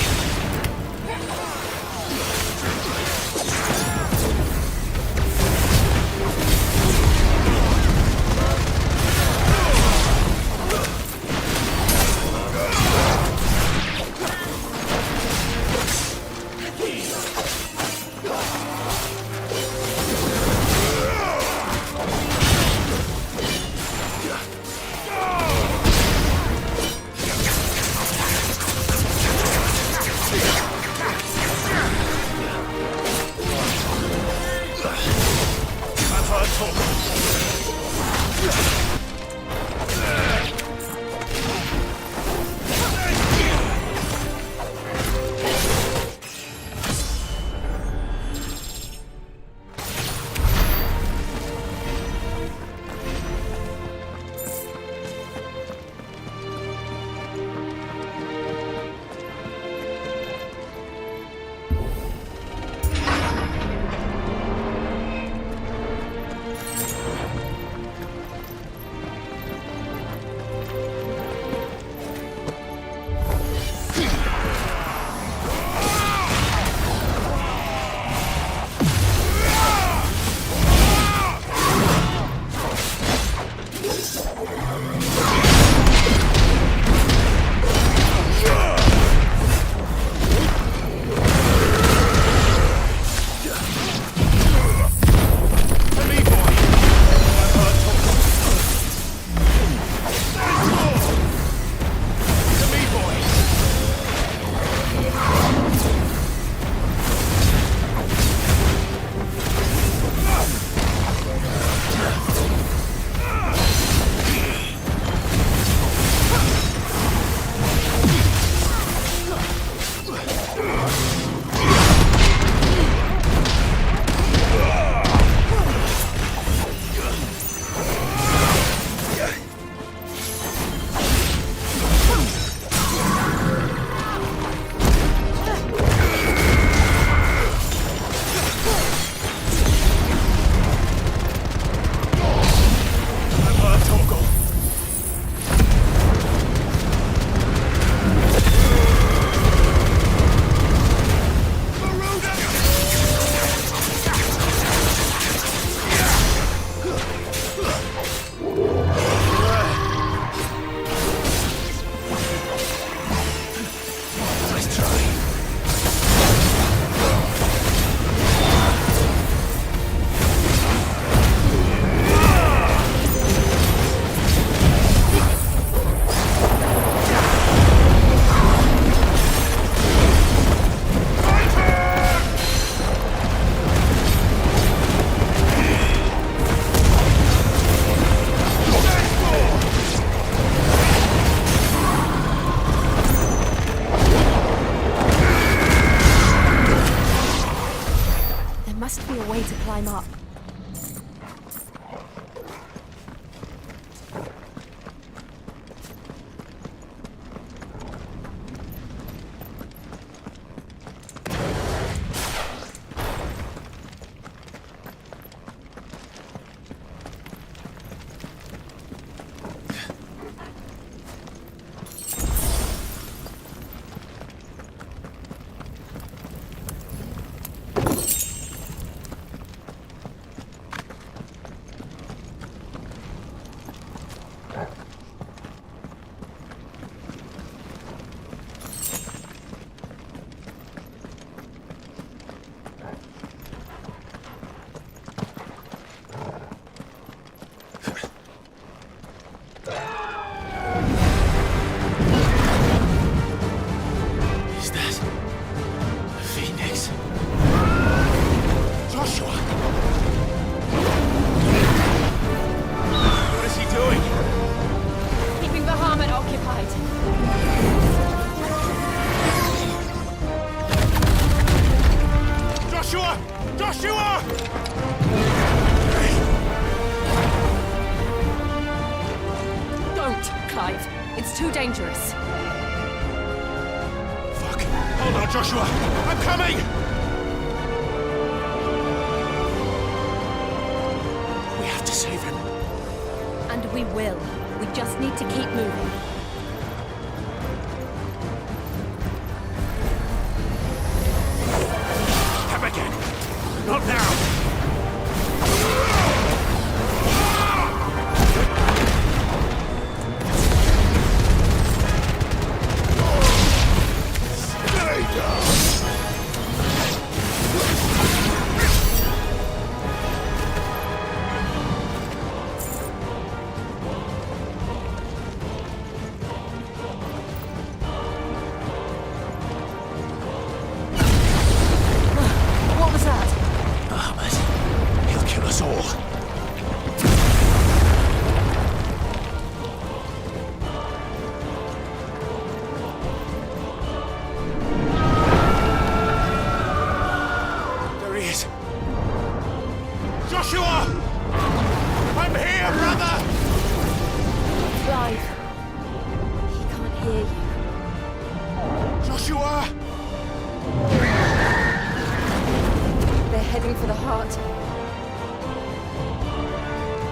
to climb up. It's too dangerous. Fuck. Hold on, Joshua. I'm coming! We have to save him. And we will. We just need to keep moving. Come again. Not now.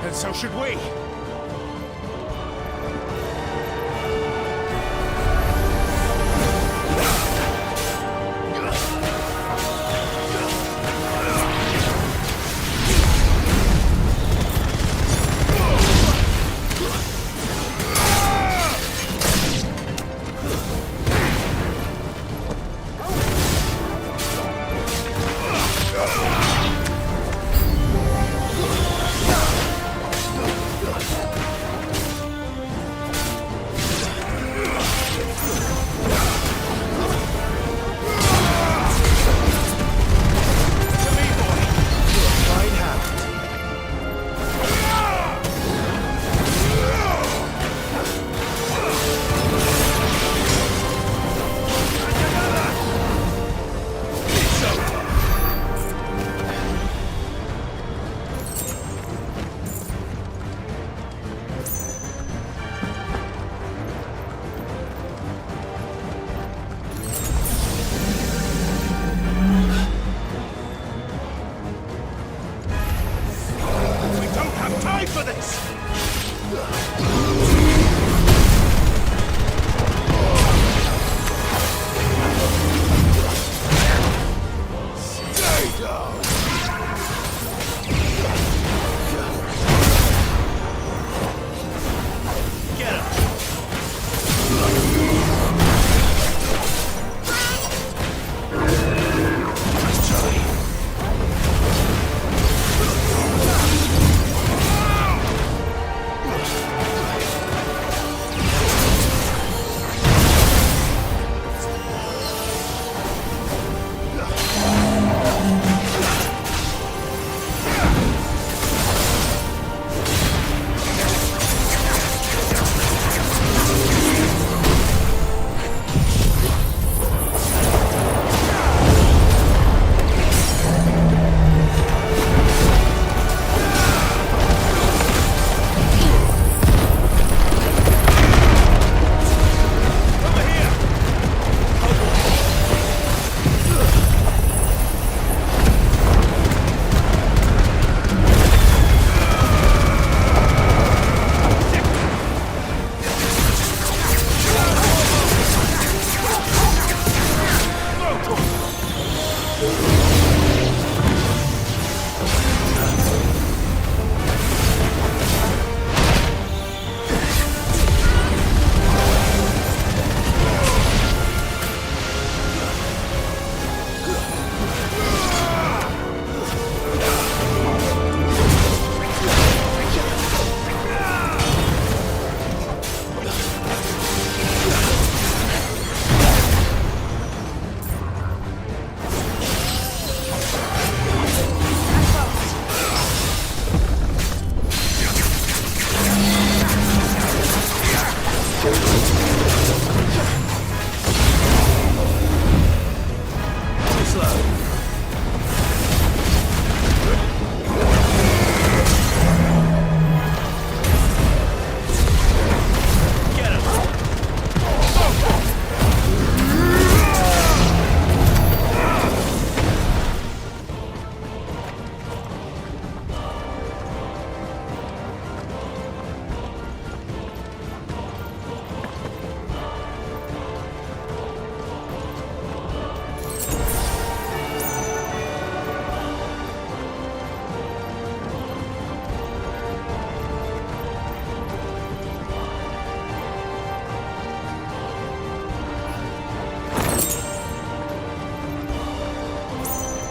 And so should we.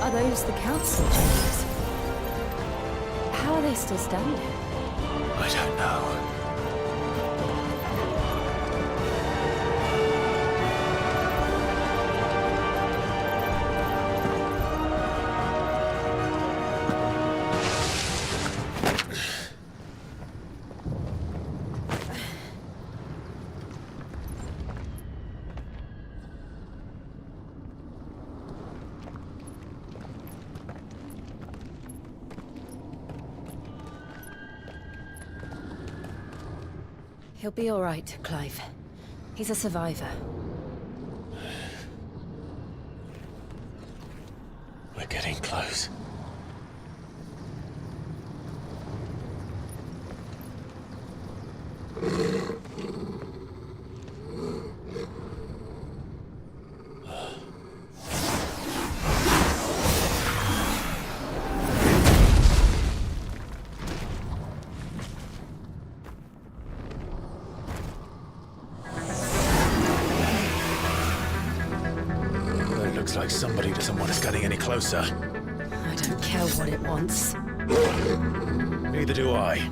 Are those the council chambers? How are they still standing? I don't know. He'll be all right, Clive. He's a survivor. We're getting close. Looks like somebody doesn't want us getting any closer. I don't care what it wants. Neither do I.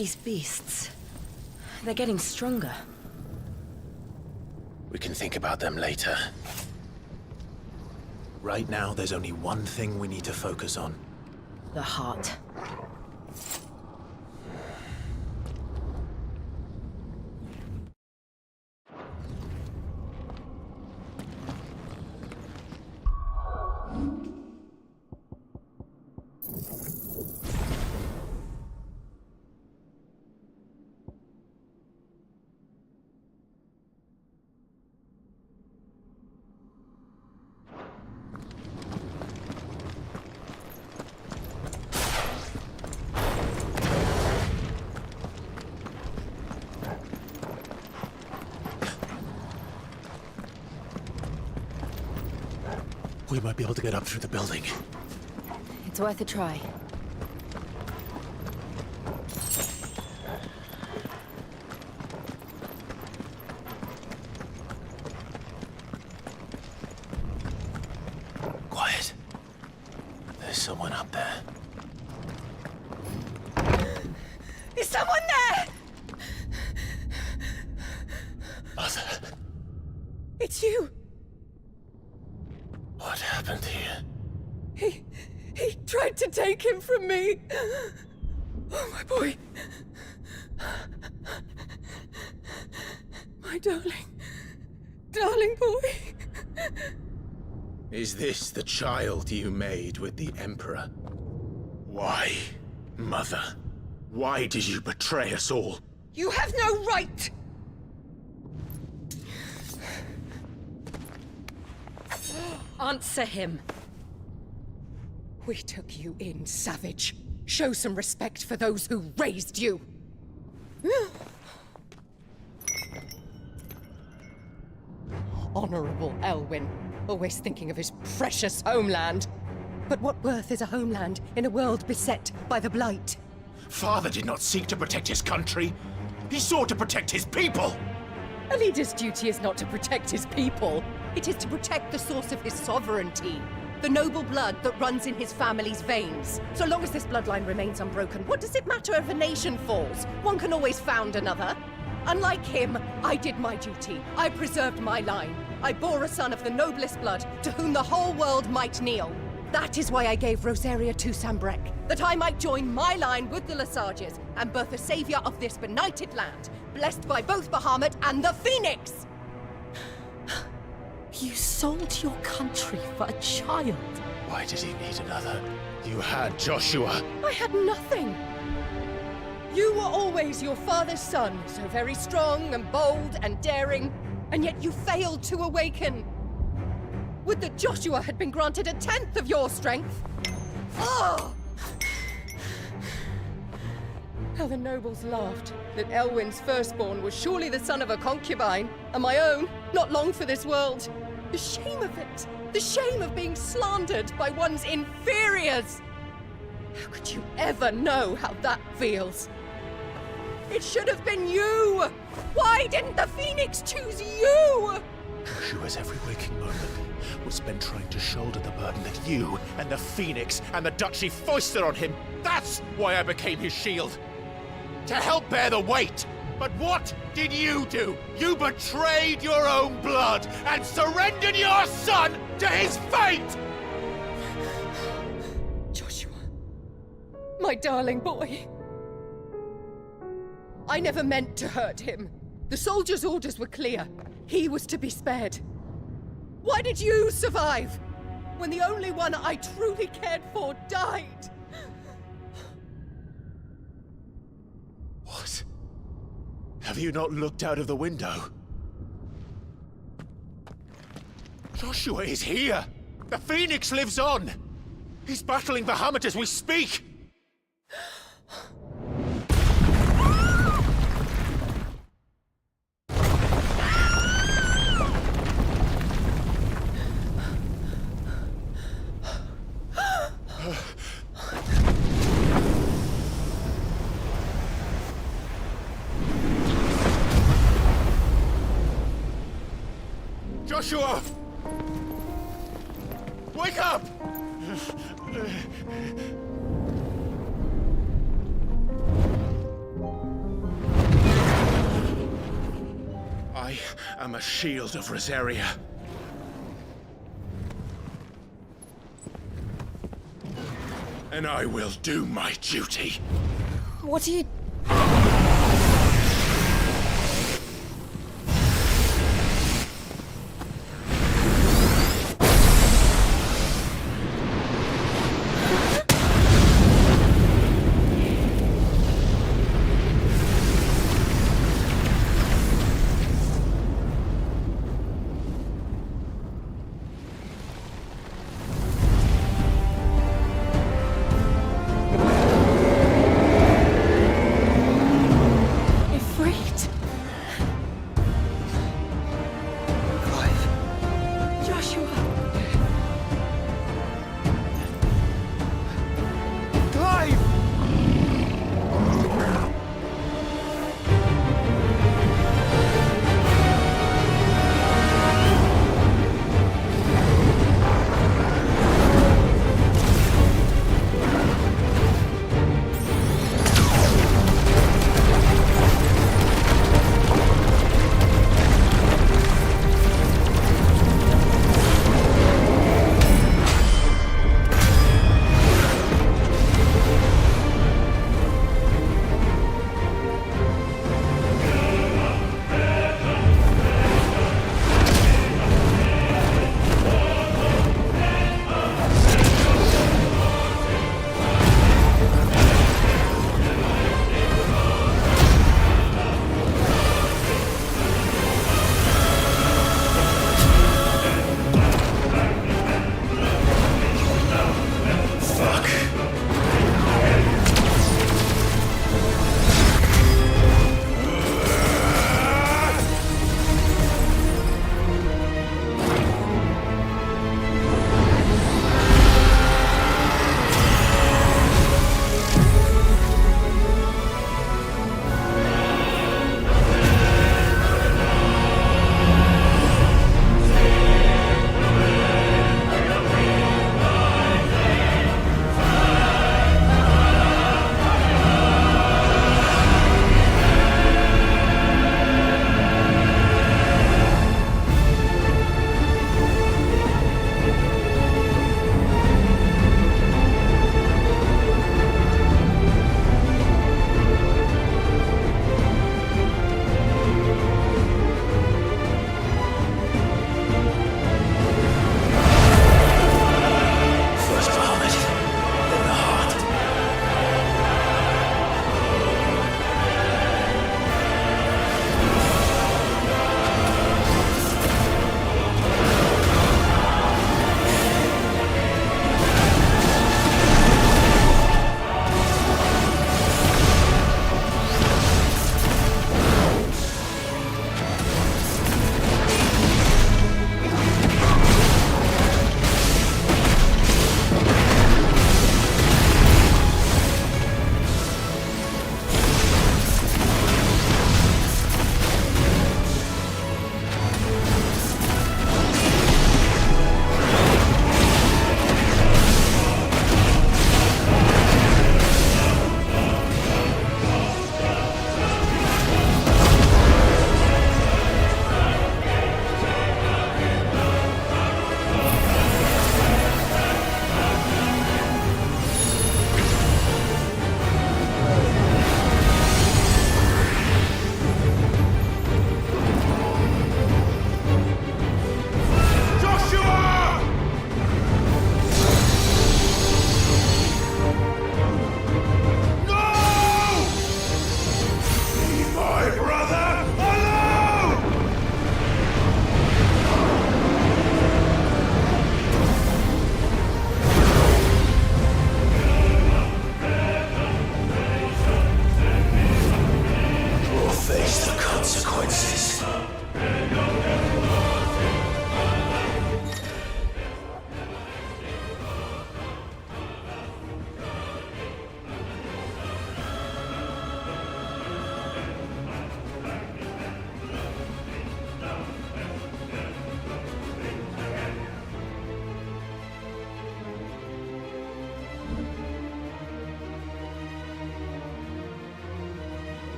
These beasts... they're getting stronger. We can think about them later. Right now, there's only one thing we need to focus on. The heart. We might be able to get up through the building. It's worth a try. Quiet. There's someone up there. Is someone there? Mother. It's you. What happened here? He tried to take him from me. Oh, my boy. My darling boy. Is this the child you made with the Emperor? Why, Mother? Why did you betray us all? You have no right. Answer him. We took you in, savage. Show some respect for those who raised you. Honorable Elwyn, always thinking of his precious homeland. But what worth is a homeland in a world beset by the Blight? Father did not seek to protect his country. He sought to protect his people. A leader's duty is not to protect his people. It is to protect the source of his sovereignty. The noble blood that runs in his family's veins. So long as this bloodline remains unbroken, what does it matter if a nation falls? One can always found another. Unlike him, I did my duty. I preserved my line. I bore a son of the noblest blood, to whom the whole world might kneel. That is why I gave Rosaria to Sambrek, that I might join my line with the Lesages and birth a savior of this benighted land, blessed by both Bahamut and the Phoenix! You sold your country for a child. Why did he need another? You had Joshua. I had nothing. You were always your father's son, so very strong and bold and daring, and yet you failed to awaken. Would that Joshua had been granted 1/10 of your strength? Oh! How the nobles laughed that Elwyn's firstborn was surely the son of a concubine, and my own, not long for this world. The shame of it! The shame of being slandered by one's inferiors! How could you ever know how that feels? It should have been you! Why didn't the Phoenix choose you? Joshua's every waking moment was spent trying to shoulder the burden that you and the Phoenix and the Duchy foisted on him. That's why I became his shield. To help bear the weight. But what did you do? You betrayed your own blood and surrendered your son to his fate! Joshua, my darling boy. I never meant to hurt him. The soldiers' orders were clear. He was to be spared. Why did you survive when the only one I truly cared for died? What? Have you not looked out of the window? Joshua is here! The Phoenix lives on! He's battling Bahamut as we speak! Joshua! Wake up! am a shield of Rosaria. And I will do my duty. What are you...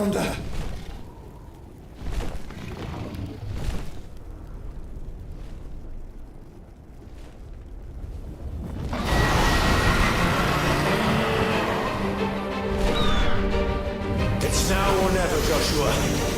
founder. It's now or never, Joshua.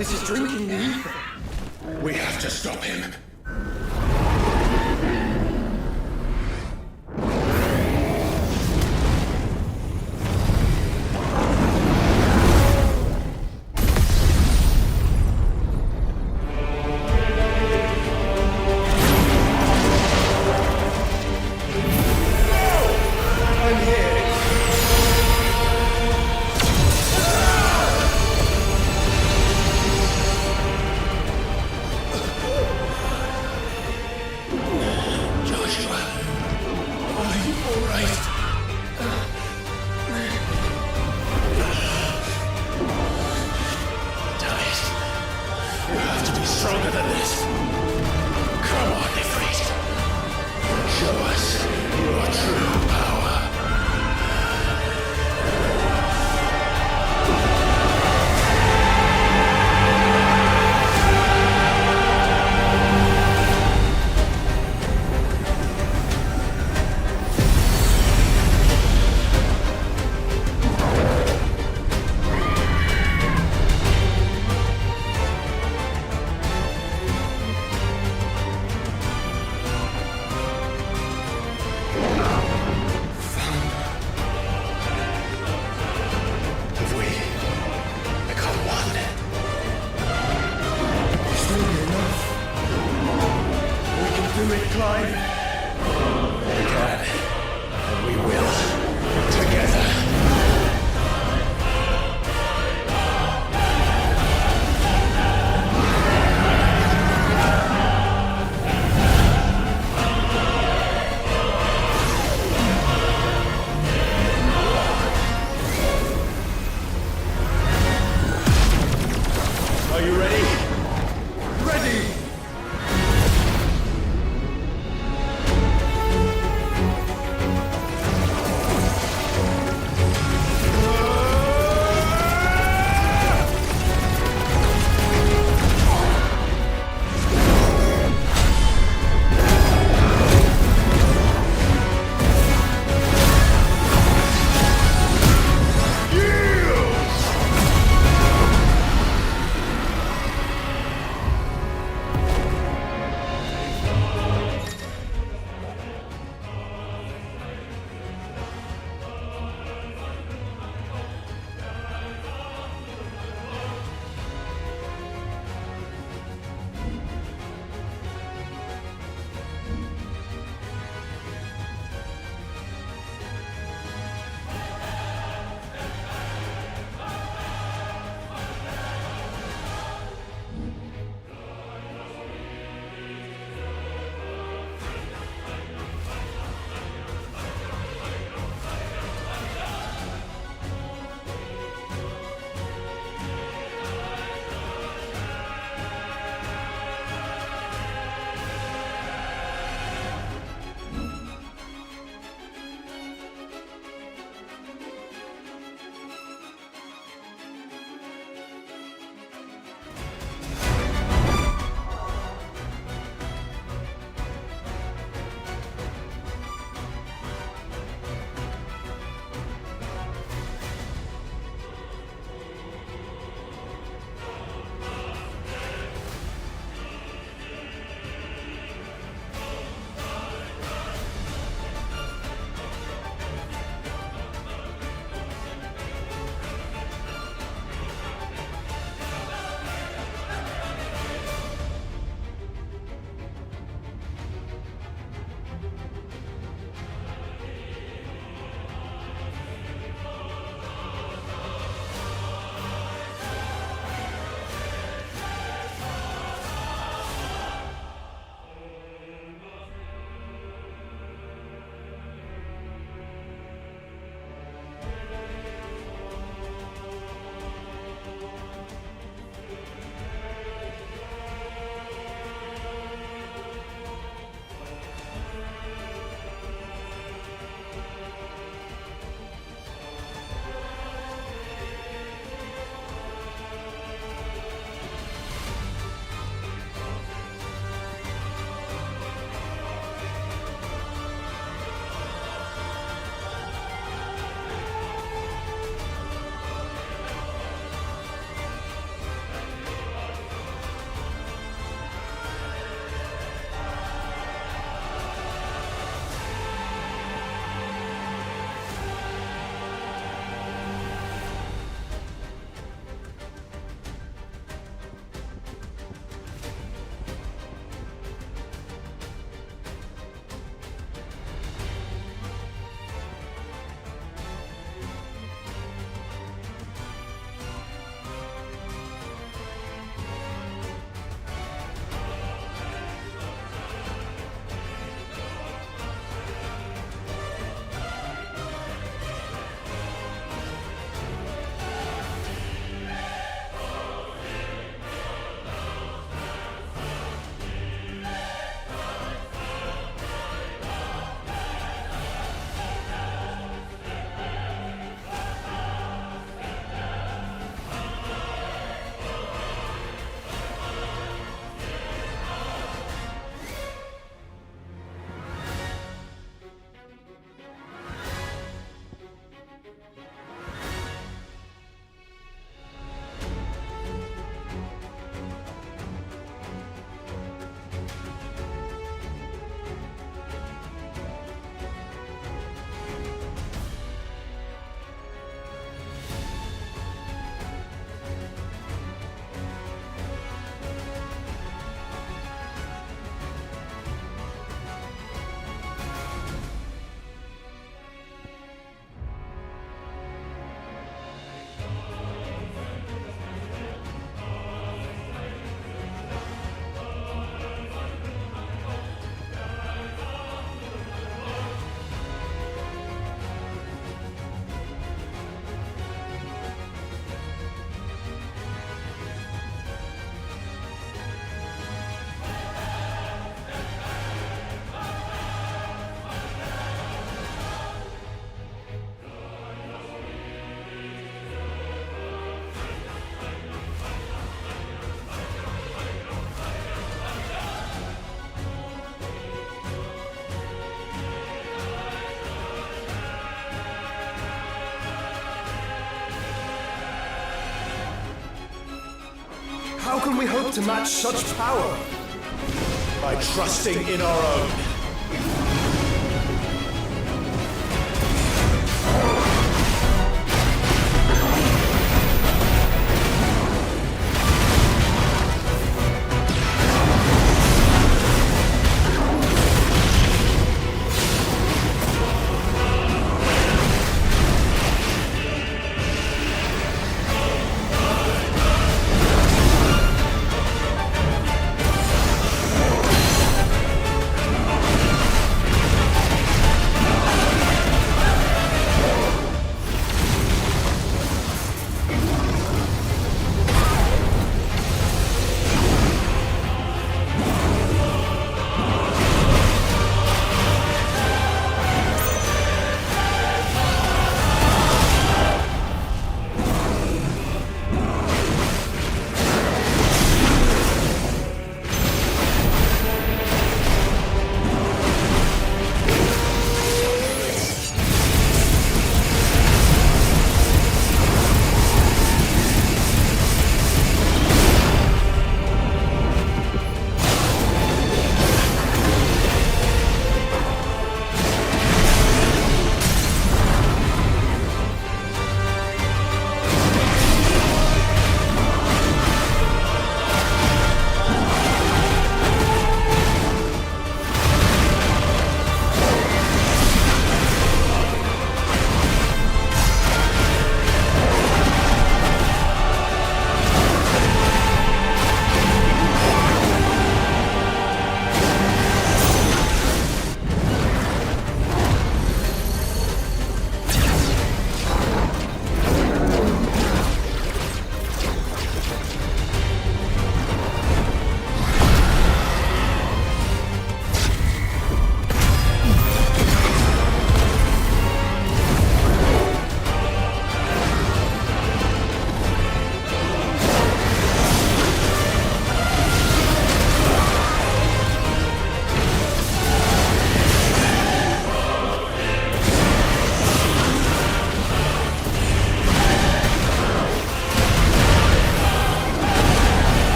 This is drinking me. We have to stop him. Stronger than this. Come on, Ifrit. Show us your true power. How can we hope to match such power? By trusting in our own.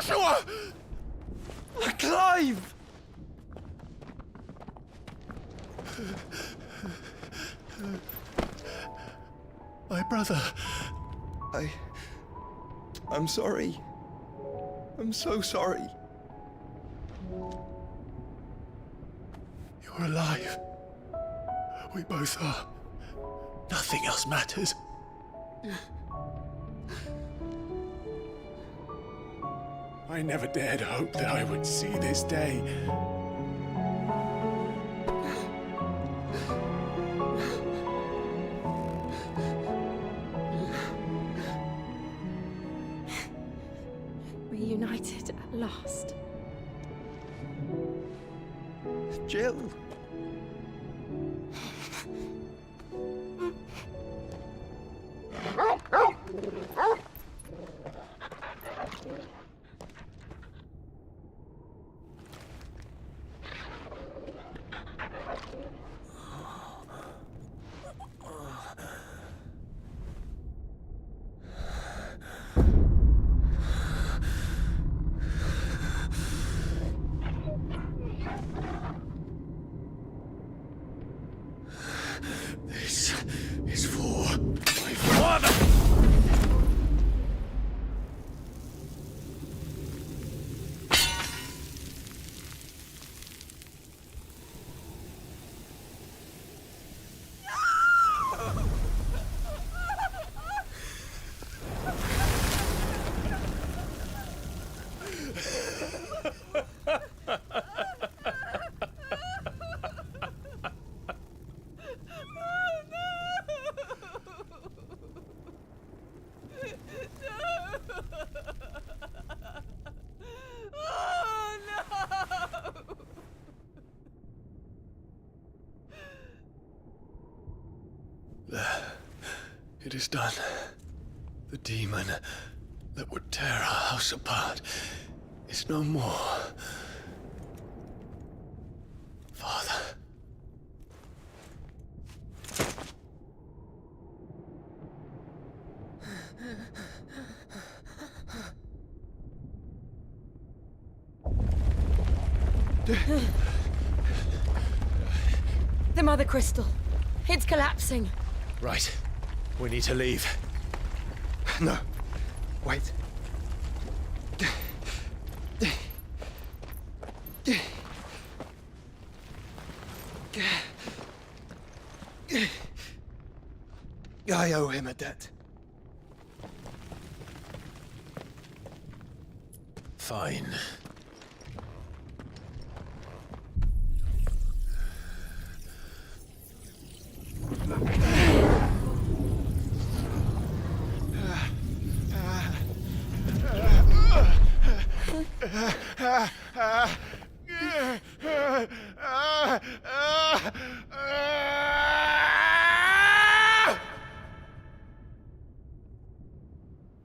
Joshua! Clive! My brother. I'm sorry. I'm so sorry. You're alive. We both are. Nothing else matters. I never dared hope that I would see this day. Reunited at last. Jill. This is for my father! It is done. The demon that would tear our house apart is no more. Father. The Mother Crystal. It's collapsing. Right. We need to leave. No. Wait. I owe him a debt. Fine.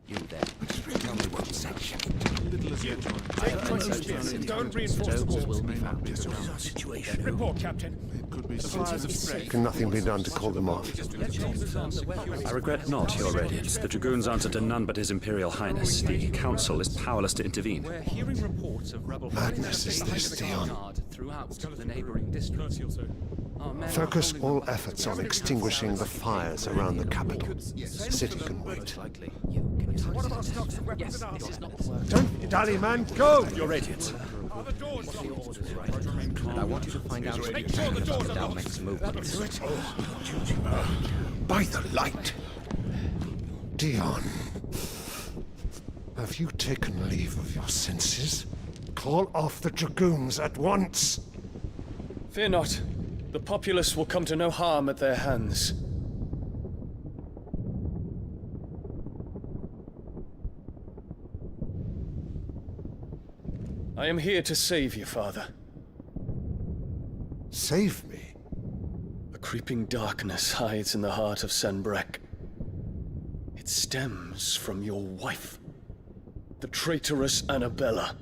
You there. Tell me what section. Don't reinforce the walls. Will be found. Situation. Report, Captain. It could be Can nothing be done to call them off? I regret not, Your Radiance. The Dragoons answer to none but His Imperial Highness. The Council is powerless to intervene. We're hearing reports of rebel Madness is this, Dion. throughout the neighboring districts. Our men Focus all efforts on extinguishing the fires around the capital. The city can wait. What about stocks of weapons and arms? Don't dally, man. Go! Your Radiance. Are the doors locked? And I want you to find out Make sure the doors are Dal locked. makes movements. By the light. Dion. Have you taken leave of your senses? Call off the Dragoons at once. Fear not. The populace will come to no harm at their hands. I am here to save you, Father. Save me? A creeping darkness hides in the heart of Sanbreque. It stems from your wife, the traitorous Annabella.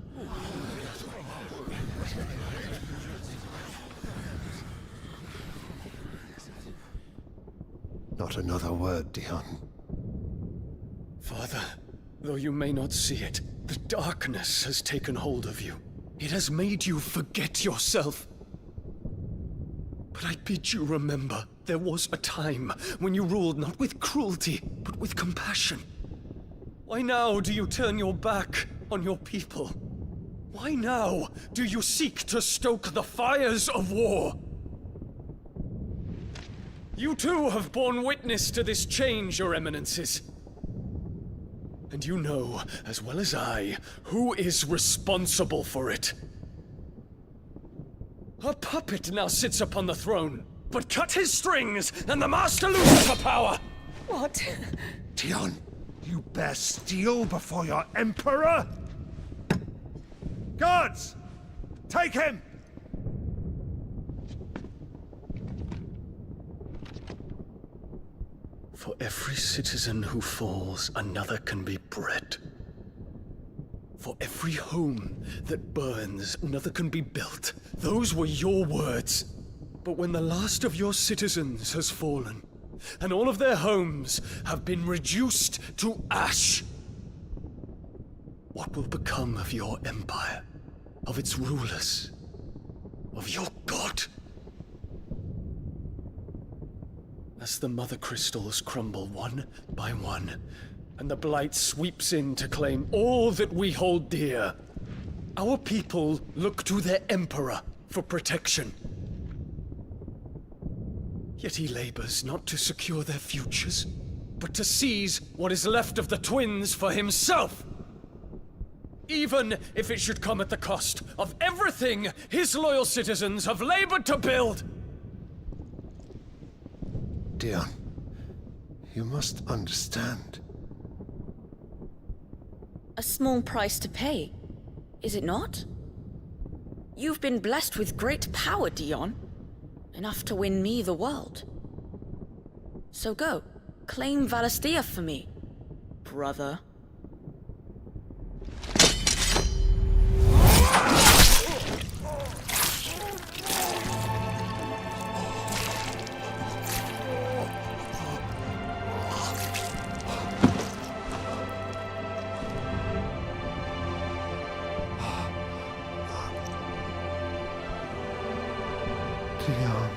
Not another word, Dion. Father, Though you may not see it, the darkness has taken hold of you. It has made you forget yourself. But I bid you remember, there was a time when you ruled not with cruelty, but with compassion. Why now do you turn your back on your people? Why now do you seek to stoke the fires of war? You too have borne witness to this change, Your Eminences. And you know, as well as I, who is responsible for it. A puppet now sits upon the throne, but cut his strings, and the master loses the power! What? Dion, you bear steel before your emperor? Guards! Take him! For every citizen who falls, another can be bred. For every home that burns, another can be built. Those were your words. But when the last of your citizens has fallen, and all of their homes have been reduced to ash, what will become of your empire, of its rulers, of your god? As the mother crystals crumble one by one, and the blight sweeps in to claim all that we hold dear, our people look to their emperor for protection. Yet he labors not to secure their futures, but to seize what is left of the twins for himself. Even if it should come at the cost of everything his loyal citizens have labored to build. Dion, you must understand. A small price to pay, is it not? You've been blessed with great power, Dion. Enough to win me the world. So go, claim Valisthea for me, brother. Dion.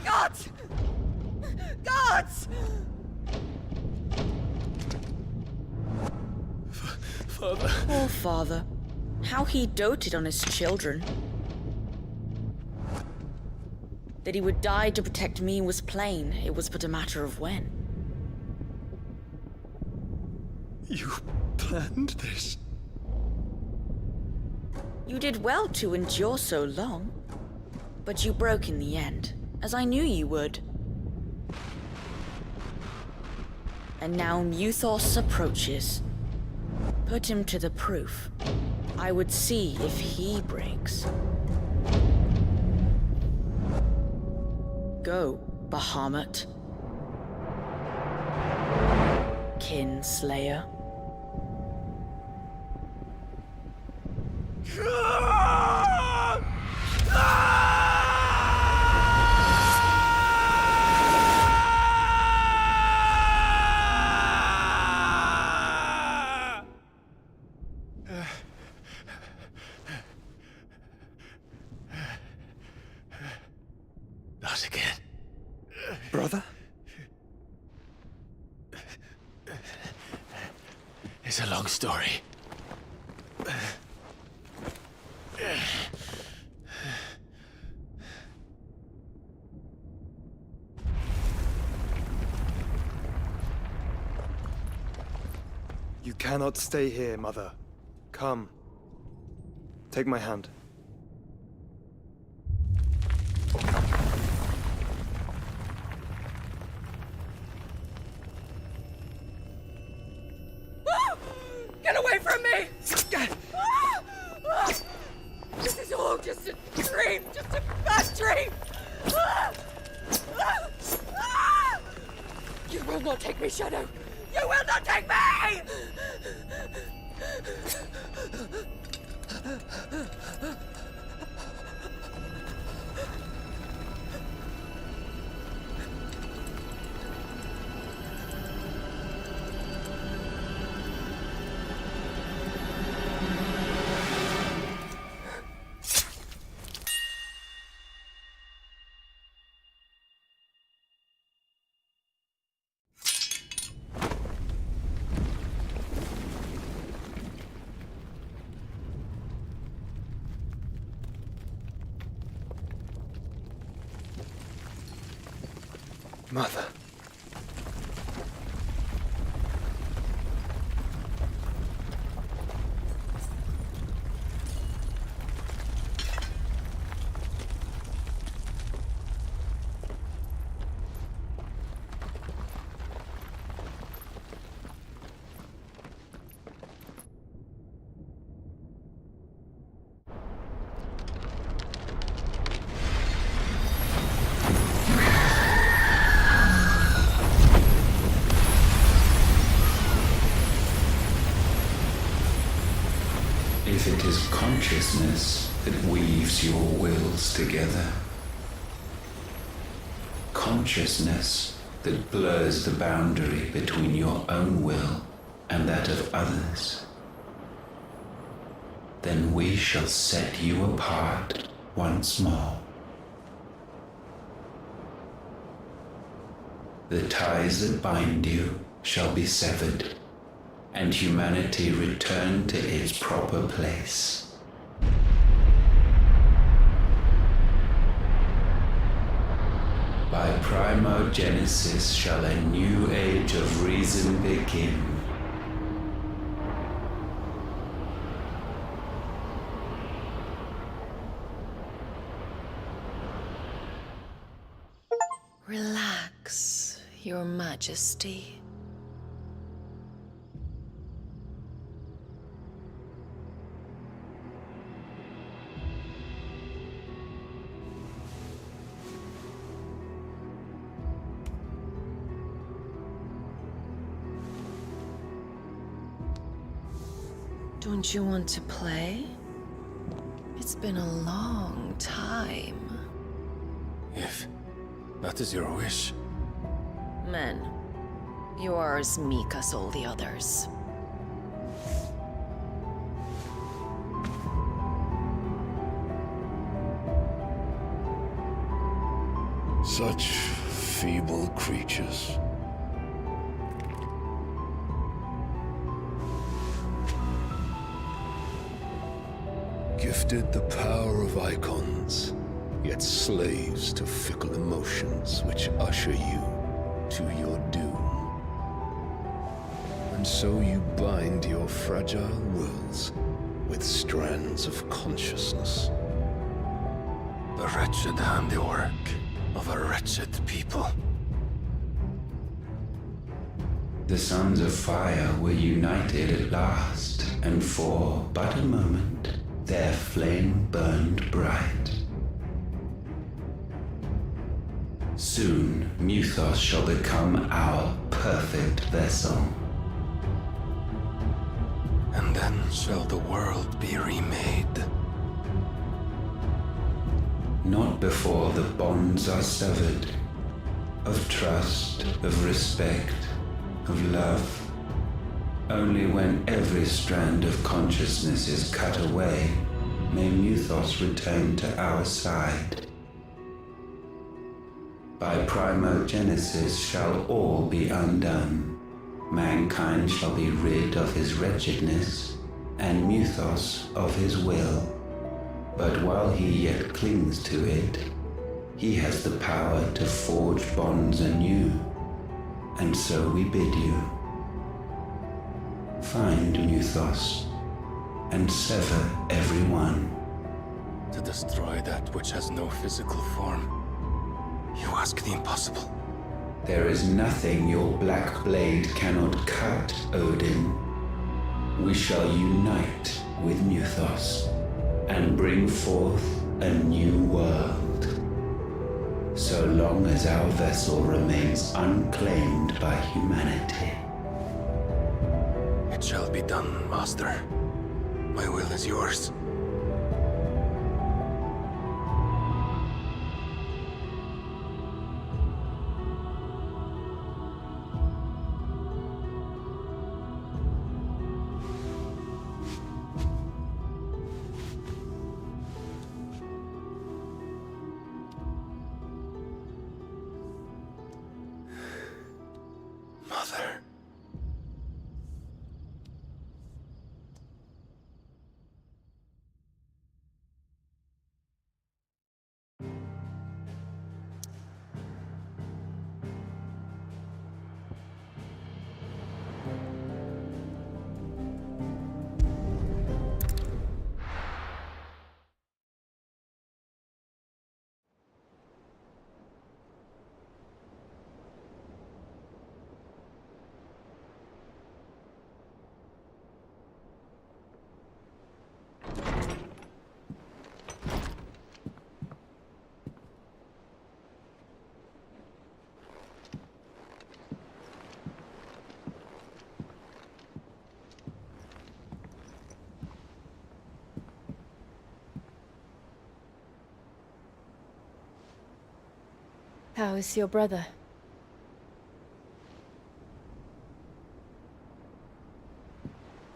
Gods! Gods! Father. Poor father. How he doted on his children. That he would die to protect me was plain. It was but a matter of when. You planned this? You did well to endure so long. But you broke in the end, as I knew you would. And now Muthos approaches. Put him to the proof. I would see if he breaks. Go, Bahamut. Kinslayer. Not again. Brother? It's a long story. You cannot stay here, Mother. Come. Take my hand. Get away from me! This is all just a dream, just a bad dream! You will not take me, Shadow! You will not take me! Mother. If it is consciousness that weaves your wills together, consciousness that blurs the boundary between your own will and that of others, then we shall set you apart once more. The ties that bind you shall be severed, and humanity return to its proper place. By primogenesis shall a new age of reason begin. Relax, Your Majesty. Don't you want to play? It's been a long time. If that is your wish. Men, you are as meek as all the others. Such feeble creatures. Gifted the power of icons, yet slaves to fickle emotions which usher you to your doom. And so you bind your fragile wills with strands of consciousness. The wretched handiwork of a wretched people. The sons of fire were united at last, and for but a moment, their flame burned bright. Soon, Muthos shall become our perfect vessel. And then shall the world be remade. Not before the bonds are severed, of trust, of respect, of love. Only when every strand of consciousness is cut away, may Muthos return to our side. By primogenesis shall all be undone. Mankind shall be rid of his wretchedness, and Muthos of his will. But while he yet clings to it, he has the power to forge bonds anew. And so we bid you, find Muthos, and sever every one. To destroy that which has no physical form. You ask the impossible. There is nothing your black blade cannot cut, Odin. We shall unite with Muthos, and bring forth a new world. So long as our vessel remains unclaimed by humanity. It shall be done, Master. My will is yours. Mother. How is your brother?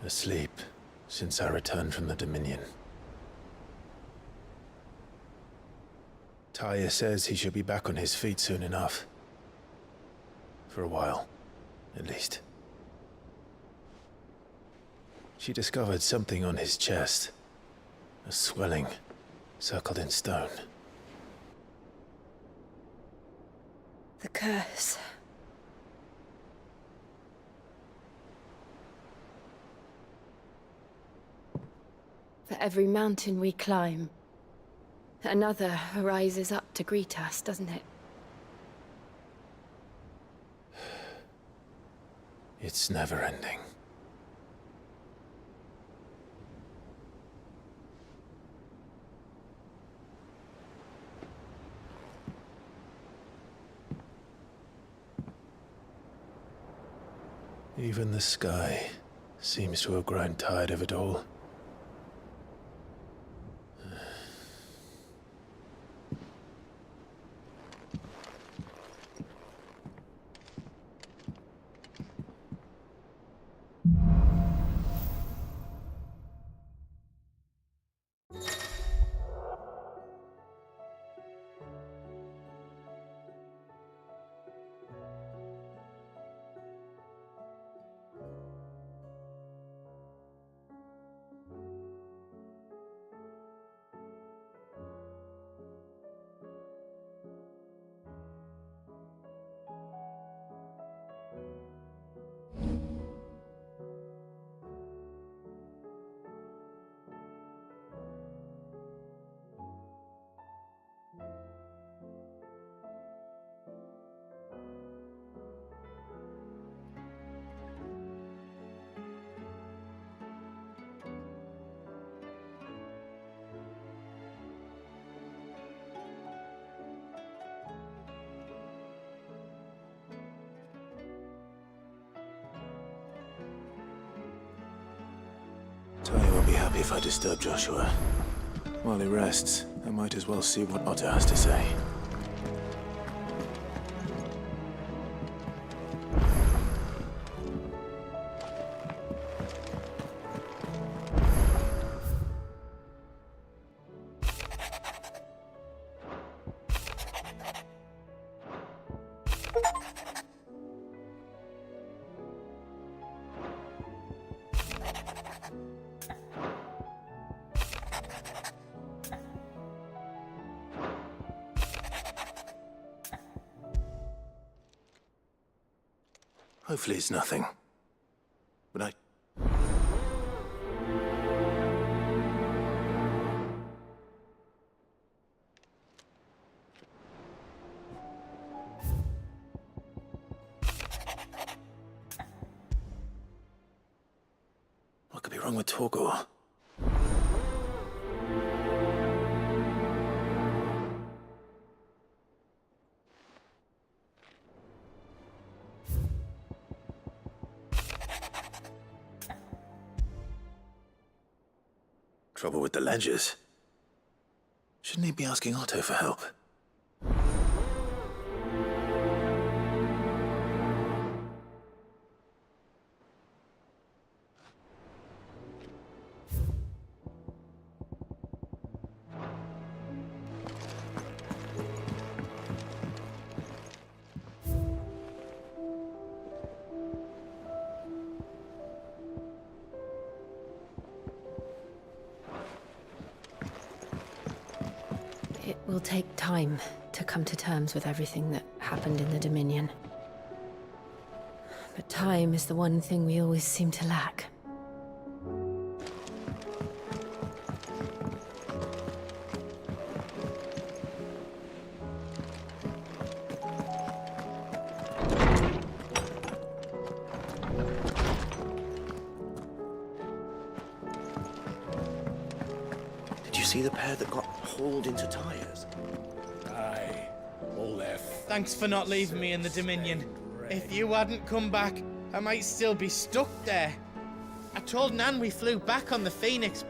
Asleep since I returned from the Dominion. Taya says he should be back on his feet soon enough. For a while, at least. She discovered something on his chest. A swelling, circled in stone. The curse. For every mountain we climb, another rises up to greet us, doesn't it? It's never ending. Even the sky seems to have grown tired of it all. Taya won't be happy if I disturb Joshua. While he rests, I might as well see what Otto has to say. Hopefully it's nothing. But I... What could be wrong with Torgor? Trouble with the ledgers. Shouldn't he be asking Otto for help? It will take time to come to terms with everything that happened in the Dominion. But time is the one thing we always seem to lack. Did you see the pair that got hauled into tires? Aye. All their Thanks for not leaving me in the Dominion. If you hadn't come back, I might still be stuck there. I told Nan we flew back on the Phoenix,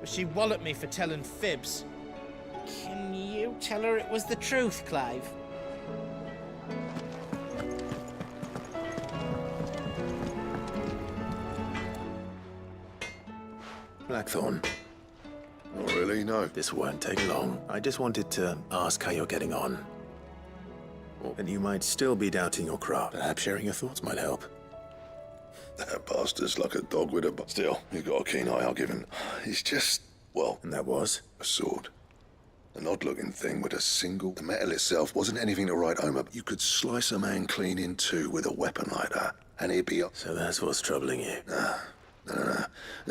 but she walloped me for telling fibs. Can you tell her it was the truth, Clive? Blackthorn. Not really, no. This won't take long. I just wanted to ask how you're getting on. And you might still be doubting your craft. Perhaps sharing your thoughts might help. That bastard's like a dog with a but still, he's got a keen eye, I'll give him. He's just, well... And that was? A sword. An odd-looking thing with a single... The metal itself wasn't anything to write home about. You could slice a man clean in two with a weapon like that, and he'd be... So that's what's troubling you? No.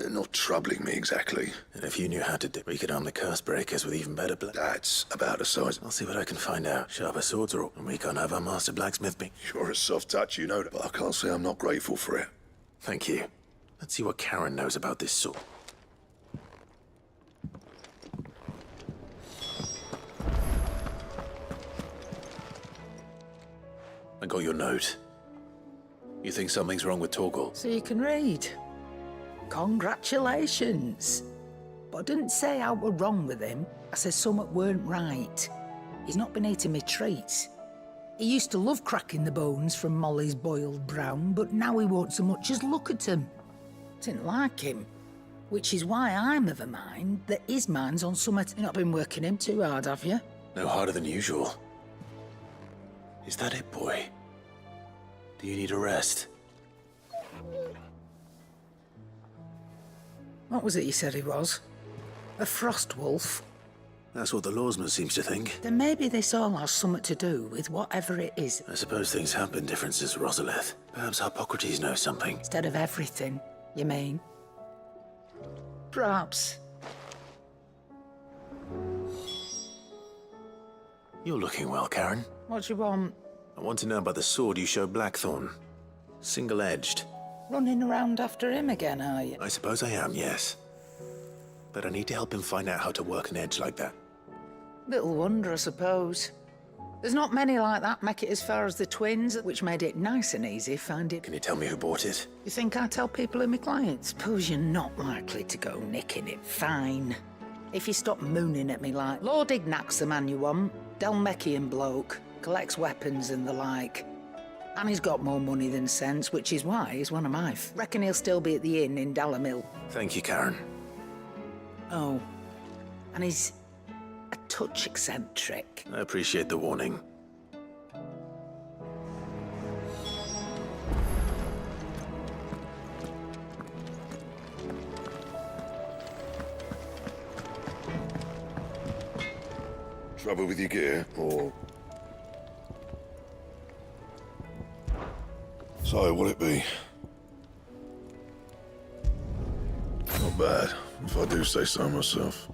Not troubling me exactly. And if you knew how to do, we could arm the curse breakers with even better blade. That's about the size. I'll see what I can find out. Sharper swords are all, and we can't have our master blacksmith be. You're a soft touch, you know that, but I can't say I'm not grateful for it. Thank you. Let's see what Karen knows about this sword. I got your note. You think something's wrong with Torgal? So you can read. Congratulations. But I didn't say I were wrong with him. I said something weren't right. He's not been eating me treats. He used to love cracking the bones from Molly's boiled brown, but now he won't so much as look at them. Didn't like him. Which is why I'm of a mind that his mind's on something. You've not been working him too hard, have you? No harder than usual. Is that it, boy? Do you need a rest? What was it you said he was? A frost wolf? That's what the lawsman seems to think. Then maybe this all has something to do with whatever it is. I suppose things have been different since Rosalith. Perhaps Hippocrates knows something. Instead of everything, you mean? Perhaps. You're looking well, Karen. What do you want? I want to know about the sword you showed Blackthorn. Single-edged. Running around after him again, are you? I suppose I am, yes. But I need to help him find out how to work an edge like that. Little wonder, I suppose. There's not many like that make it as far as the twins, which made it nice and easy, find it. Can you tell me who bought it? You think I tell people who my clients? Suppose you're not likely to go nicking it. Fine. If you stop mooning at me like, Lord Ignac's the man you want, Delmechian bloke, collects weapons and the like. And he's got more money than sense, which is why he's one of my... Reckon he'll still be at the inn in Dalamil. Thank you, Karen. Oh. And he's a touch eccentric. I appreciate the warning. Trouble with your gear, or... So, what'll it be? Not bad, if I do say so myself.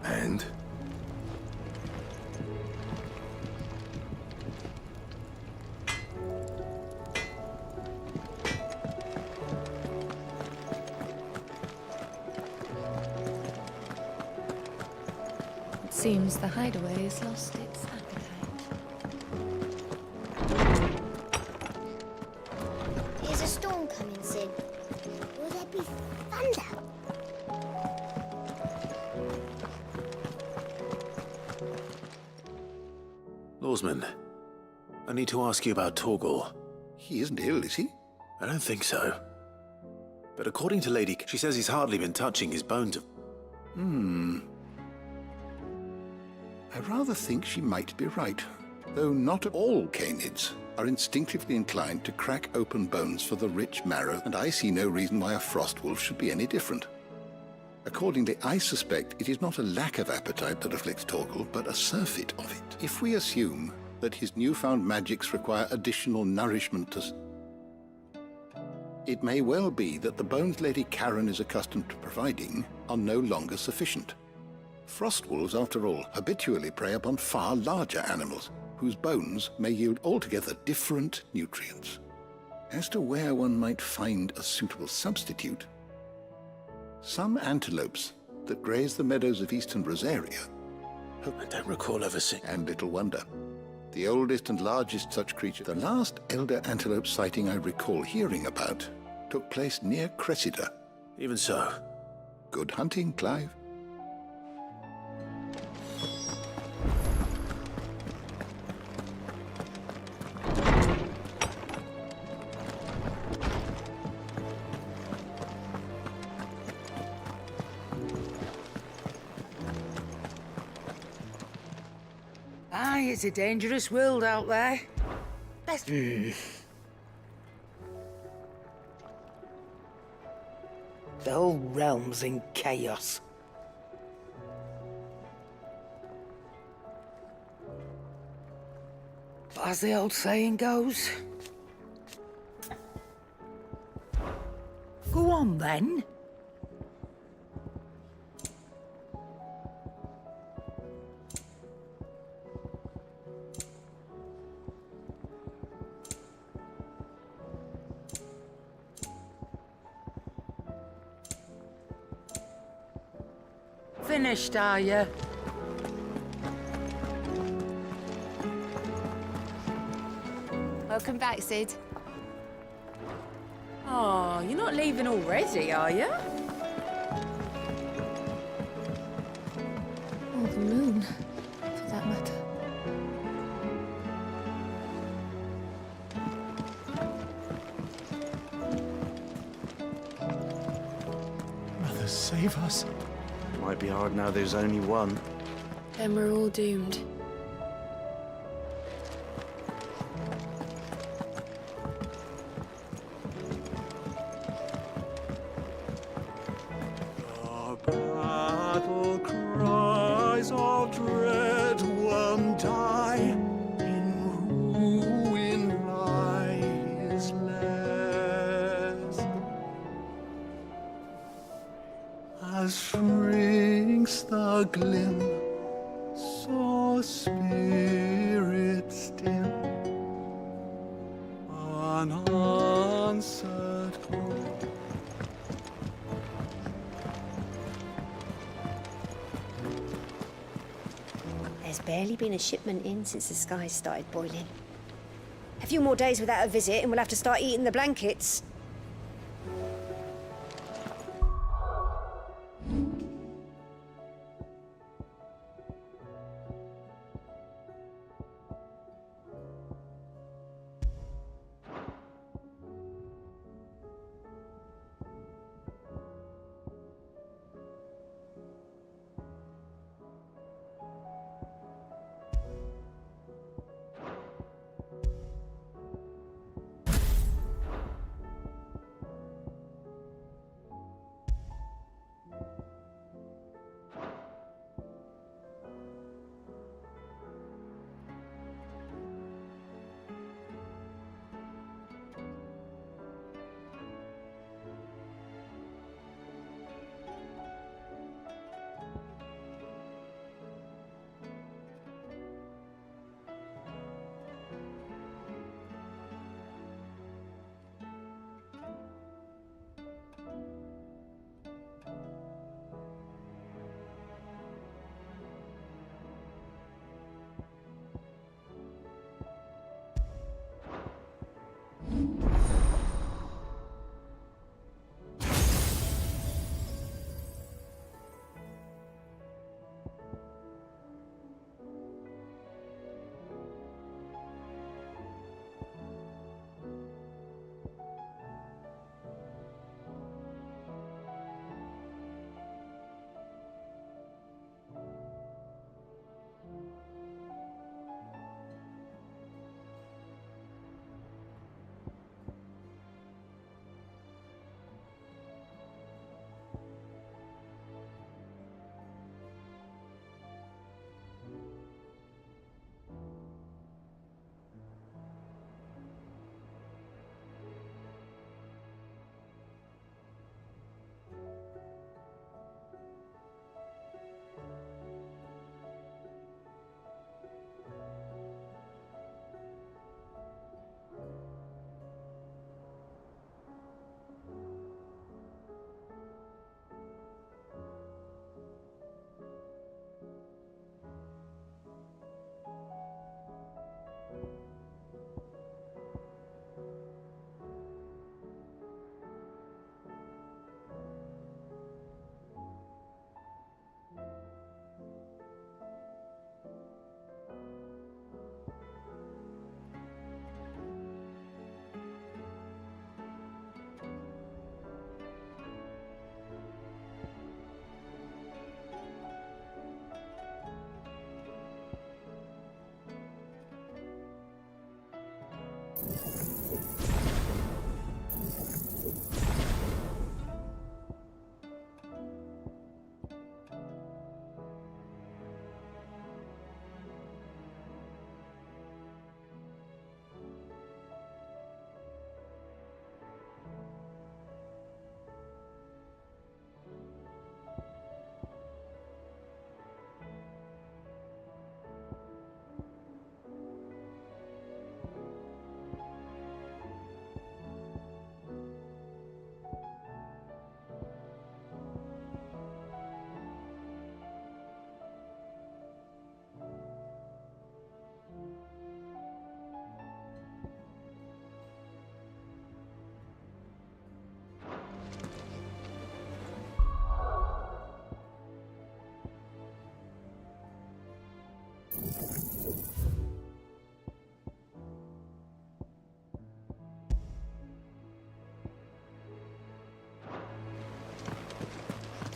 And? It seems the hideaway has lost its appetite. There's a storm coming soon. Will there be thunder? Lawsman, I need to ask you about Torgal. He isn't ill, is he? I don't think so. But according to Lady, she says he's hardly been touching his bones. I rather think she might be right. Though not all canids are instinctively inclined to crack open bones for the rich marrow, and I see no reason why a frost wolf should be any different. Accordingly, I suspect it is not a lack of appetite that afflicts Torgal, but a surfeit of it. If we assume that his newfound magics require additional nourishment to... It may well be that the bones Lady Karen is accustomed to providing are no longer sufficient. Frost wolves, after all, habitually prey upon far larger animals, whose bones may yield altogether different nutrients. As to where one might find a suitable substitute, some antelopes that graze the meadows of eastern Rosaria. I don't recall ever seeing. And little wonder. The oldest and largest such creature, the last elder antelope sighting I recall hearing about, took place near Cressida. Even so. Good hunting, Clive. Aye, it's a dangerous world out there. The whole realm's in chaos. But as the old saying goes... Go on, then. Finished, are you? Welcome back, Sid. Oh, you're not leaving already, are you? Or the moon, for that matter. Mother, save us. Might be hard now there's only one. Then we're all doomed. Our battle cries of dread won't die. In ruin lies less. As shrinks the glim, so spirit still, unanswered call. There's barely been a shipment in since the skies started boiling. A few more days without a visit and we'll have to start eating the blankets.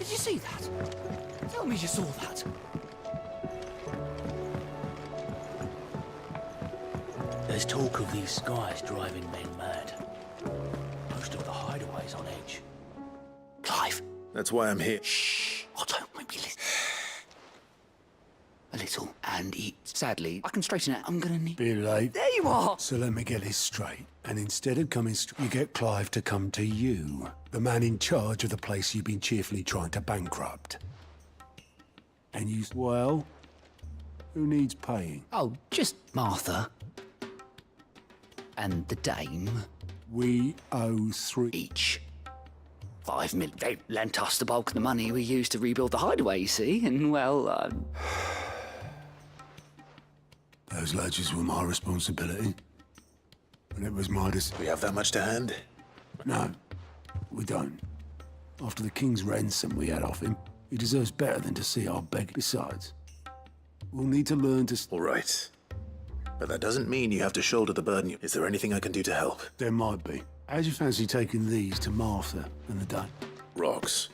Did you see that? Tell me you saw that. There's talk of these skies driving men mad. Most of the hideaways on edge. Clive. That's why I'm here. Shh. Oh, don't make me listen. A little. And sadly, I can straighten out. I'm gonna need... Be late. There you are! So let me get this straight. And instead of coming you get Clive to come to you, the man in charge of the place you've been cheerfully trying to bankrupt. And you... well, who needs paying? Oh, just Martha. And the dame. We owe 3... each. 5 million. They lent us the bulk of the money we used to rebuild the hideaway, you see, and well, Those ledgers were my responsibility. And it was my We have that much to hand? No, we don't. After the king's ransom we had off him, he deserves better than to see our beg. Besides, we'll need to learn to... All right. But that doesn't mean you have to shoulder the burden. Is there anything I can do to help? There might be. How'd you fancy taking these to Martha and the dame? Rocks.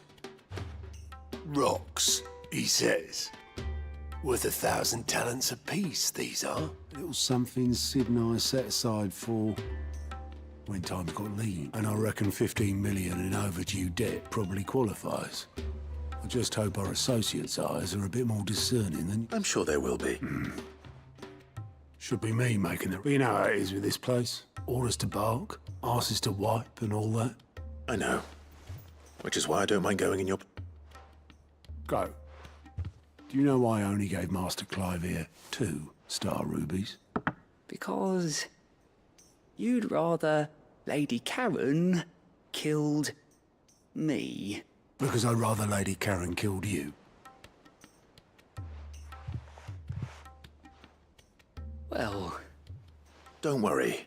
Rocks, he says. Worth 1,000 talents apiece, these are. Little something Sid and I set aside for when times got lean. And I reckon 15 million in overdue debt probably qualifies. I just hope our associates' eyes are a bit more discerning than... I'm sure there will be. Should be me making it. But you know how it is with this place. Orders to bark, arses to wipe and all that. I know. Which is why I don't mind going in your... Go. Do you know why I only gave Master Clive here 2 star rubies? because you'd rather Lady Karen killed me. Because I'd rather Lady Karen killed you. Well... Don't worry.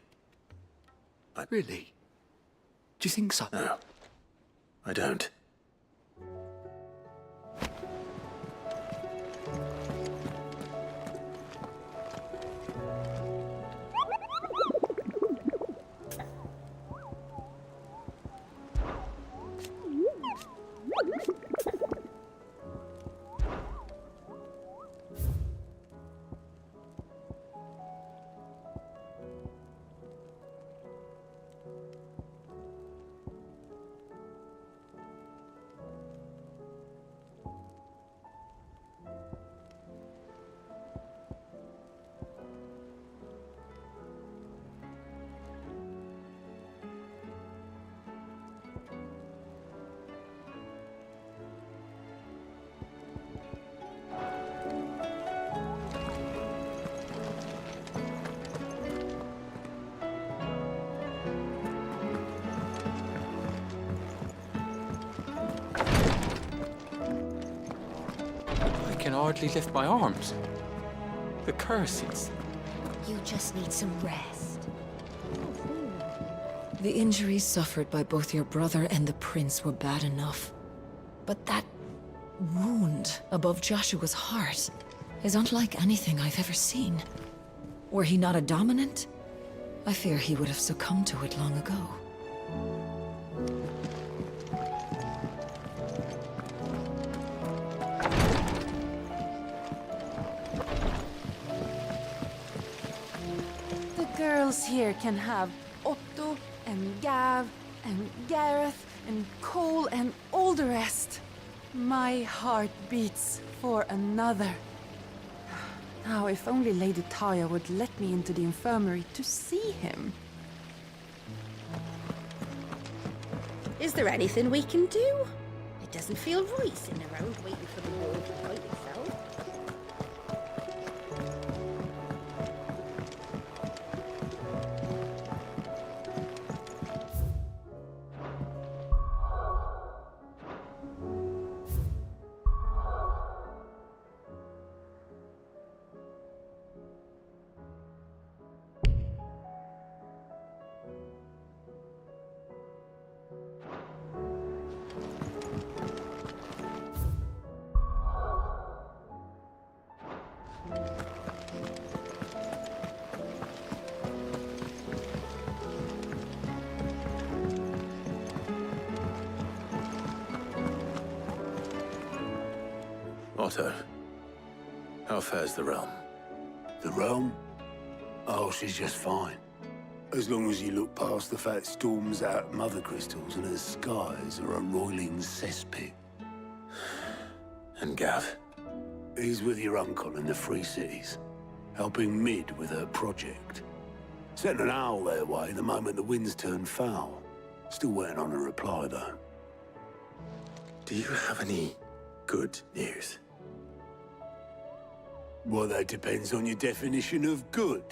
Really? Do you think so? No. I don't. I can hardly lift my arms. The curses. You just need some rest. The injuries suffered by both your brother and the prince were bad enough. But that wound above Joshua's heart is unlike anything I've ever seen. Were he not a dominant, I fear he would have succumbed to it long ago. else here can have Otto and Gav and Gareth and Cole and all the rest. My heart beats for another. Now, if only Lady Taya would let me into the infirmary to see him. Is there anything we can do? It doesn't feel right sitting around waiting for the war to right itself. Otto, how fares the realm? The realm? Oh, she's just fine. As long as you look past the fat storms out mother crystals and her skies are a roiling cesspit. And Gav? He's with your uncle in the Free Cities, helping Mid with her project. Sent an owl their way the moment the winds turned foul. Still waiting on a reply, though. Do you have any good news? Well, that depends on your definition of good.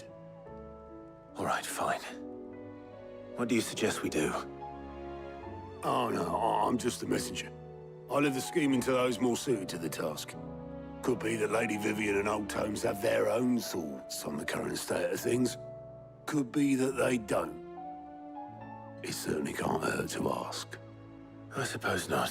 All right, fine. What do you suggest we do? Oh, no, I'm just a messenger. I leave the scheming to those more suited to the task. Could be that Lady Vivian and Old Tomes have their own thoughts on the current state of things. Could be that they don't. It certainly can't hurt to ask. I suppose not.